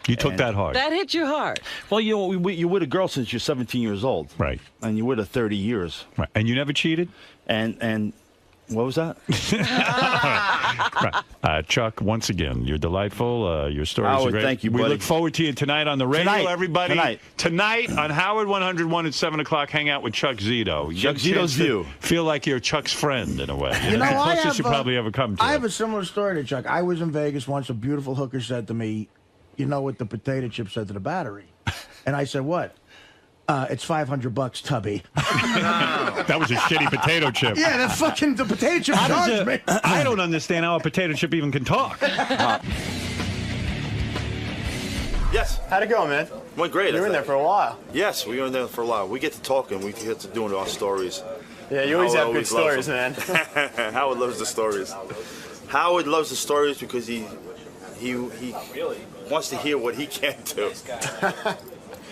You took that hard. That hit you hard. Well, you know, you're with a girl since you're 17 years old, right? And you're with her 30 years, right? And you never cheated. And what was that? Right. Chuck, once again, you're delightful. Your stories are great. Thank you, We buddy. look forward to you tonight on the radio, everybody. Tonight on Howard 101 at 7 o'clock. Hang out with Chuck Zito. Chuck Zito's View. Feel like you're Chuck's friend in a way. You know, the I closest have, you probably ever come to. I have a similar story to Chuck. I was in Vegas once. A beautiful hooker said to me, "You know what the potato chip said to the battery?" And I said, "What?" It's $500, Tubby. That was a shitty potato chip. Yeah, the potato chip charged me. I don't understand how a potato chip even can talk. Yes. How'd it go, man? Went great. You were in there for a while. Yes, we were in there for a while. We get to talking. We get to doing our stories. Yeah, you always have good stories, man. Howard loves the stories. Howard loves the stories because he wants to hear what he can't do.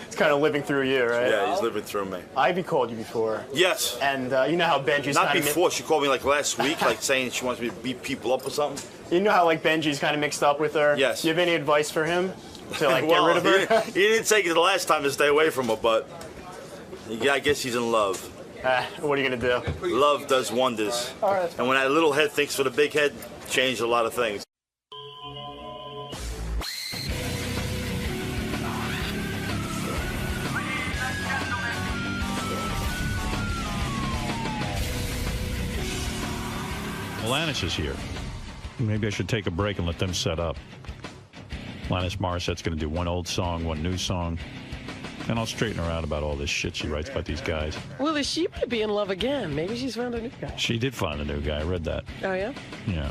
It's kind of living through you, right? Yeah, he's living through me. Ivy called you before. Yes. And you know how Benji's Not before. She called me like last week, like saying she wants me to beat people up or something. You know how like Benji's kind of mixed up with her? Yes. Do you have any advice for him to like well, get rid of her? He didn't take it the last time to stay away from her, but I guess he's in love. What are you going to do? Love does wonders. All right. And when that little head thinks for the big head, changed a lot of things. Alanis is here. Maybe I should take a break and let them set up. Alanis Morissette's going to do one old song, one new song. And I'll straighten her out about all this shit she writes about these guys. Well, she might be in love again. Maybe she's found a new guy. She did find a new guy. I read that. Oh, yeah? Yeah.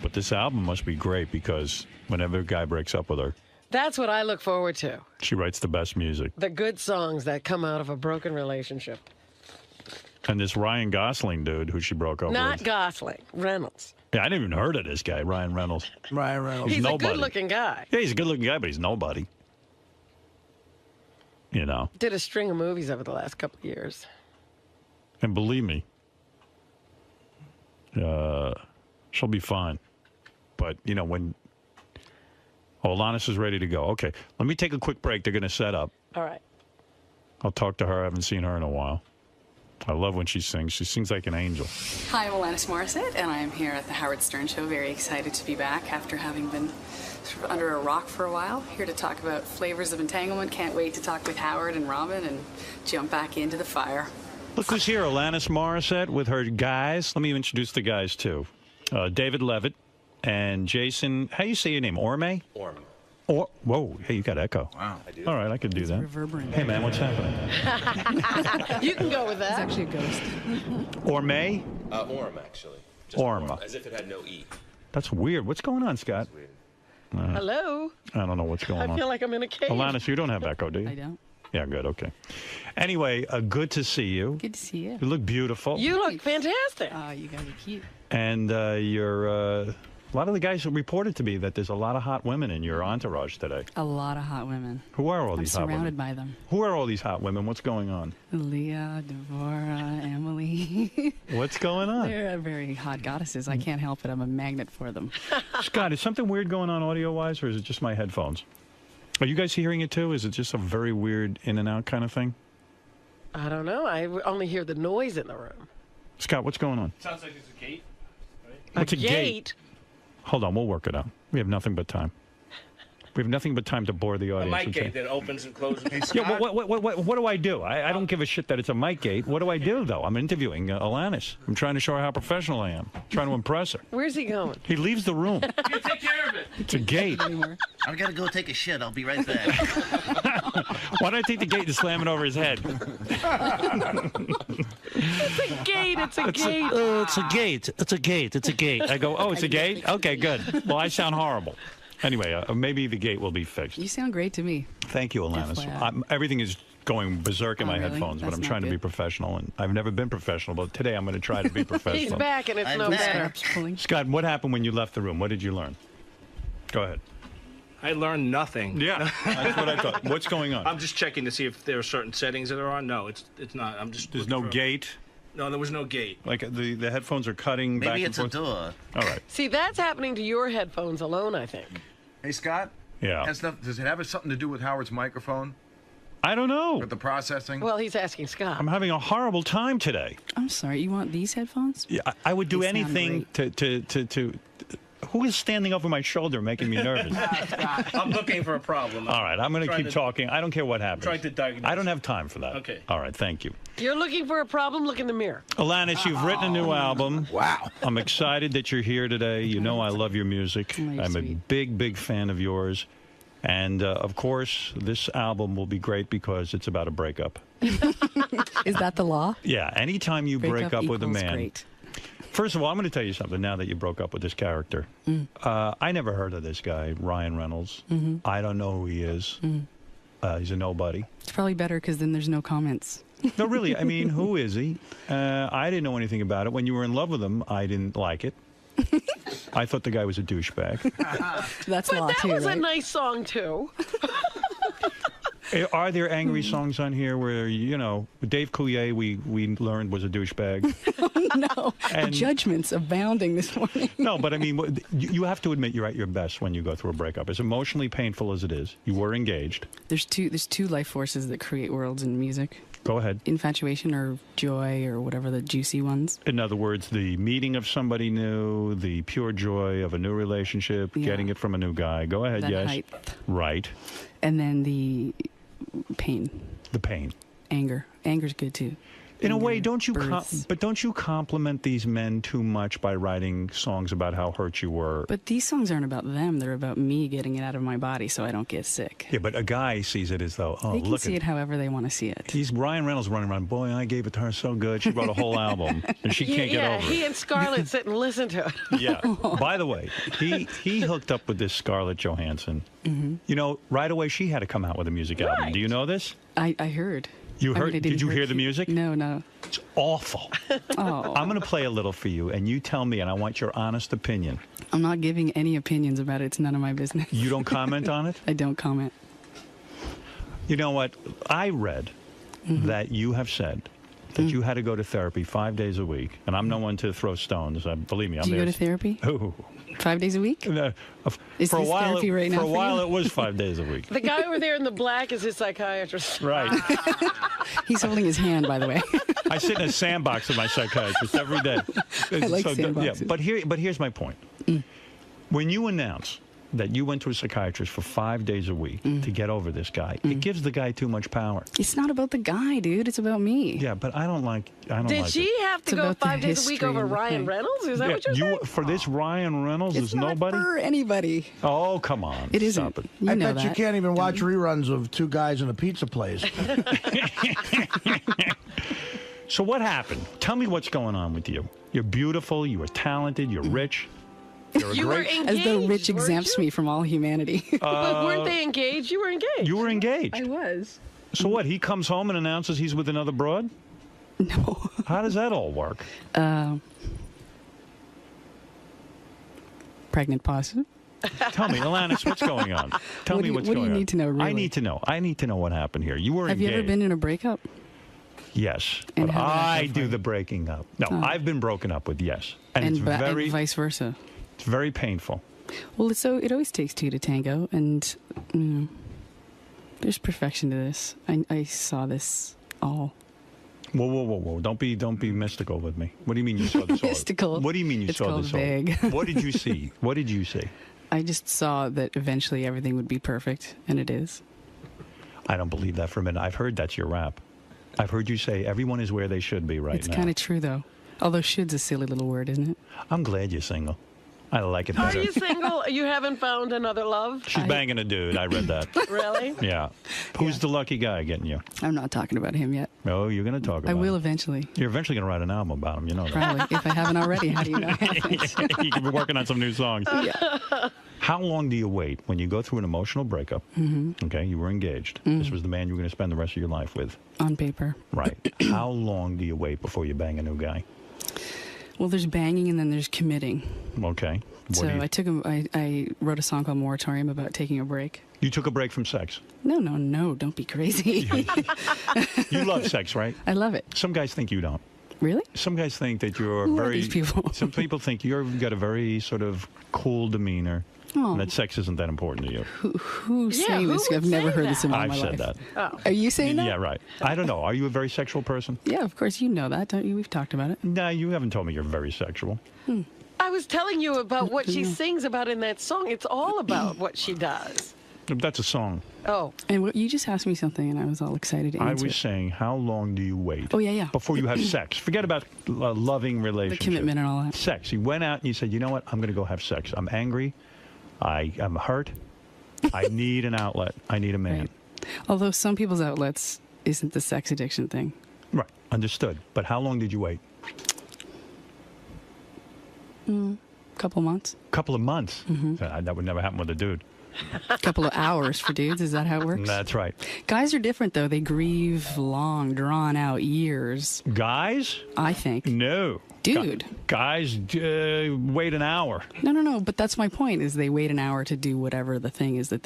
But this album must be great because whenever a guy breaks up with her, That's what I look forward to. she writes the best music. The good songs that come out of a broken relationship. And this Ryan Gosling dude who she broke up Not with. Gosling, Reynolds. Yeah, I didn't even heard of this guy, Ryan Reynolds. Ryan Reynolds. He's nobody. a good-looking guy. Yeah, he's a good-looking guy, but he's nobody. You know. Did a string of movies over the last couple of years. And believe me, she'll be fine. But, you know, when Alanis is ready to go. Okay, let me take a quick break. They're going to set up. All right. I'll talk to her. I haven't seen her in a while. I love when she sings. She sings like an angel. Hi, I'm Alanis Morissette, and I'm here at the Howard Stern Show. Very excited to be back after having been sort of under a rock for a while. Here to talk about flavors of entanglement. Can't wait to talk with Howard and Robin and jump back into the fire. Look who's here, Alanis Morissette with her guys. Let me introduce the guys, too. David Levitt and Jason, how do you say your name, Orme? Orm. Whoa, hey, you got echo. Wow. I do. All right, I can do that. Hey, man, what's happening? You can go with that. It's actually a ghost. Orme? Orm, actually. Just Orm. As if it had no E. That's weird. What's going on, Scott? Hello? I don't know what's going on. I feel like I'm in a cave. Alanis, you don't have echo, do you? I don't. Yeah, good, okay. Anyway, good to see you. Good to see you. You look beautiful. You look fantastic. Oh, you guys are cute. And you're A lot of the guys reported to me that there's a lot of hot women in your entourage today. A lot of hot women. Who are all I'm these hot women? surrounded by them. Who are all these hot women? What's going on? Leah, Devorah, Emily. What's going on? They're very hot goddesses. I can't help it. I'm a magnet for them. Scott, is something weird going on audio-wise, or is it just my headphones? Are you guys hearing it too? Is it just a very weird in and out kind of thing? I don't know. I only hear the noise in the room. Scott, what's going on? Sounds like it's a gate. What's a gate? Gate? Hold on, we'll work it out. We have nothing but time. We have nothing but time to bore the A audience. mic gate that opens and closes. Yeah, what do I do? I don't give a shit that it's a mic gate. What do I do, though? I'm interviewing Alanis. I'm trying to show her how professional I am. Trying to impress her. Where's he going? He leaves the room. You take care of it. It's a gate. I'm gonna go take a shit. I'll be right back. Why don't I take the gate and slam it over his head? It's a gate. It's a gate. It's a gate. It's a gate. It's a gate. I go, oh, it's a gate? Okay, good. Well, I sound horrible. Anyway, maybe the gate will be fixed. You sound great to me. Thank you, Alanis. Everything is going berserk in my really? headphones, but That's I'm not trying to be good. professional, and I've never been professional, but today I'm going to try to be professional. He's back, and it's no better. Scott, what happened when you left the room? What did you learn? Go ahead. I learned nothing. Yeah, that's what I thought. What's going on? I'm just checking to see if there are certain settings that are on. No, it's not. I'm just. There's no gate? No, there was no gate. Like the headphones are cutting back Maybe and it's a forth? door. All right. See, that's happening to your headphones alone, I think. Hey, Scott? Yeah. Does it have something to do with Howard's microphone? I don't know. With the processing? Well, he's asking Scott. I'm having a horrible time today. I'm sorry. You want these headphones? Yeah, I would do They sound anything to. Who is standing over my shoulder making me nervous? I'm looking for a problem. All right, I'm going to keep talking. I don't care what happens. Trying to diagnose. I don't have time for that. Okay. All right, thank you. You're looking for a problem? Look in the mirror. Alanis, you've written a new album. Wow. I'm excited that you're here today. You know I love your music. I'm a big, big fan of yours. And, of course, this album will be great because it's about a breakup. Is that the law? Yeah, anytime you break up with a equals man. Great. First of all, I'm going to tell you something now that you broke up with this character. I never heard of this guy, Ryan Reynolds. I don't know who he is. He's a nobody. It's probably better because then there's no comments. No, really. I mean, who is he? I didn't know anything about it. When you were in love with him, I didn't like it. I thought the guy was a douchebag. That's But law that too, was right? a nice song, too. Are there angry songs on here where, you know, Dave Coulier, we learned was a douchebag? No, the judgments abounding this morning. No, but I mean, you have to admit you're at your best when you go through a breakup. As emotionally painful as it is, you were engaged. There's two life forces that create worlds in music. Go ahead. Infatuation or joy or whatever the juicy ones. In other words, the meeting of somebody new, the pure joy of a new relationship, getting it from a new guy. Go ahead, That yes. hype. Right. And then the pain. The pain. Anger. Anger's good too. In a way, don't you births. but don't you compliment these men too much by writing songs about how hurt you were? But these songs aren't about them. They're about me getting it out of my body so I don't get sick. Yeah, but a guy sees it as though, oh, They can look see at it however they want to see it. He's Ryan Reynolds running around. Boy, I gave it to her so good. She wrote a whole album, and she can't get over he it. and Scarlett sit and listen to it. Yeah. By the way, he hooked up with this Scarlett Johansson. You know, right away she had to come out with a music album. Do you know this? I heard. You I heard? mean, I didn't Did you hear the music? No. It's awful. Oh. I'm going to play a little for you, and you tell me, and I want your honest opinion. I'm not giving any opinions about it. It's none of my business. You don't comment on it? I don't comment. You know what? I read that you have said that you had to go to therapy 5 days a week, and I'm no one to throw stones. Believe me, I'm Do you there. go to therapy? Oh. 5 days a week? Is for a this while, therapy right now for a for while, you? it was 5 days a week. The guy over there in the black is his psychiatrist. Right. He's holding his hand, by the way. I sit in a sandbox with my psychiatrist every day. I like Yeah, sandboxes. but here's my point. When you announce that you went to a psychiatrist for 5 days a week to get over this guy, it gives the guy too much power. It's not about the guy, dude. It's about me. Yeah, but I don't like Did like she it. have to It's go about the 5 days a week history over and the Ryan thing. Reynolds? Is that Yeah, what you're saying? for this Ryan Reynolds It's is not nobody? for anybody. Oh, come on. It isn't. Stop it. You I know bet you that. can't even watch reruns of Two Guys in a Pizza Place. So what happened? Tell me what's going on with you. You're beautiful. You are talented. You're rich. You're a You were great. engaged, As though rich weren't exempts you? me from all humanity. But weren't they engaged? You were engaged. You were engaged. I was. So what? He comes home and announces he's with another broad? No. How does that all work? pregnant pause. Tell me, Alanis, what's going on? Tell me what's going on. What do you need to know, really? I need to know. I need to know what happened here. You were Have engaged. you ever been in a breakup? Yes. And But how did that I go do for the breaking up. No, Oh. I've been broken up with, yes. And, And it's and very, vice versa. it's very painful. Well, so it always takes two to tango, and there's perfection to this. I saw this all. Whoa. Don't be mystical with me. What do you mean you saw this all? Mystical. What do you mean you It's saw called this all? vague. What did you see? What did you see? I just saw that eventually everything would be perfect, and it is. I don't believe that for a minute. I've heard that's your rap. I've heard you say everyone is where they should be right It's now. kind of true, though. Although "should's" a silly little word, isn't it? I'm glad you're single. I like it Are better. you single? You haven't found another love? She's banging a dude. I read that. Really? Yeah. Who's the lucky guy getting you? I'm not talking about him yet. Oh, you're going to talk about I will him. eventually. You're eventually going to write an album about him. You know that. Probably. If I haven't already, how do you know? You could be working on some new songs. Yeah. How long do you wait when you go through an emotional breakup? Mhm. Okay, you were engaged. Mhm. This was the man you were going to spend the rest of your life with. On paper. Right. How long do you wait before you bang a new guy? Well, there's banging and then there's committing. Okay. What So do you, I wrote a song called Moratorium about taking a break. you took a break from sex. No, don't be crazy. You love sex, right? I love it. Some guys think you don't. Really? Some guys think that you're Who are very. these people? Some people think you've got a very sort of cool demeanor, Oh. and that sex isn't that important to you. Who's saying who this? would I've never say heard this in all I've my said life. that. Oh. Are you saying that? Yeah, right. I don't know. Are you a very sexual person? Yeah, of course you know that, don't you? We've talked about it. No, you haven't told me you're very sexual. I was telling you about what she sings about in that song. It's all about what she does. That's a song. Oh. And you just asked me something, and I was all excited to I answer was it. saying, how long do you wait? Oh, yeah. Before you have sex. Forget about a loving relationship. The commitment and all that. Sex. You went out and you said, you know what? I'm going to go have sex. I'm angry. I am hurt. I need an outlet. I need a man. Right. Although some people's outlets isn't the sex addiction thing. Right. Understood. But how long did you wait? Couple months. Couple of months. Mm-hmm. That would never happen with a dude. Couple of hours for dudes. Is that how it works? That's right. Guys are different, though. They grieve long, drawn out years. Guys? I think. No. Dude. Guys wait an hour. No. But that's my point, is they wait an hour to do whatever the thing is that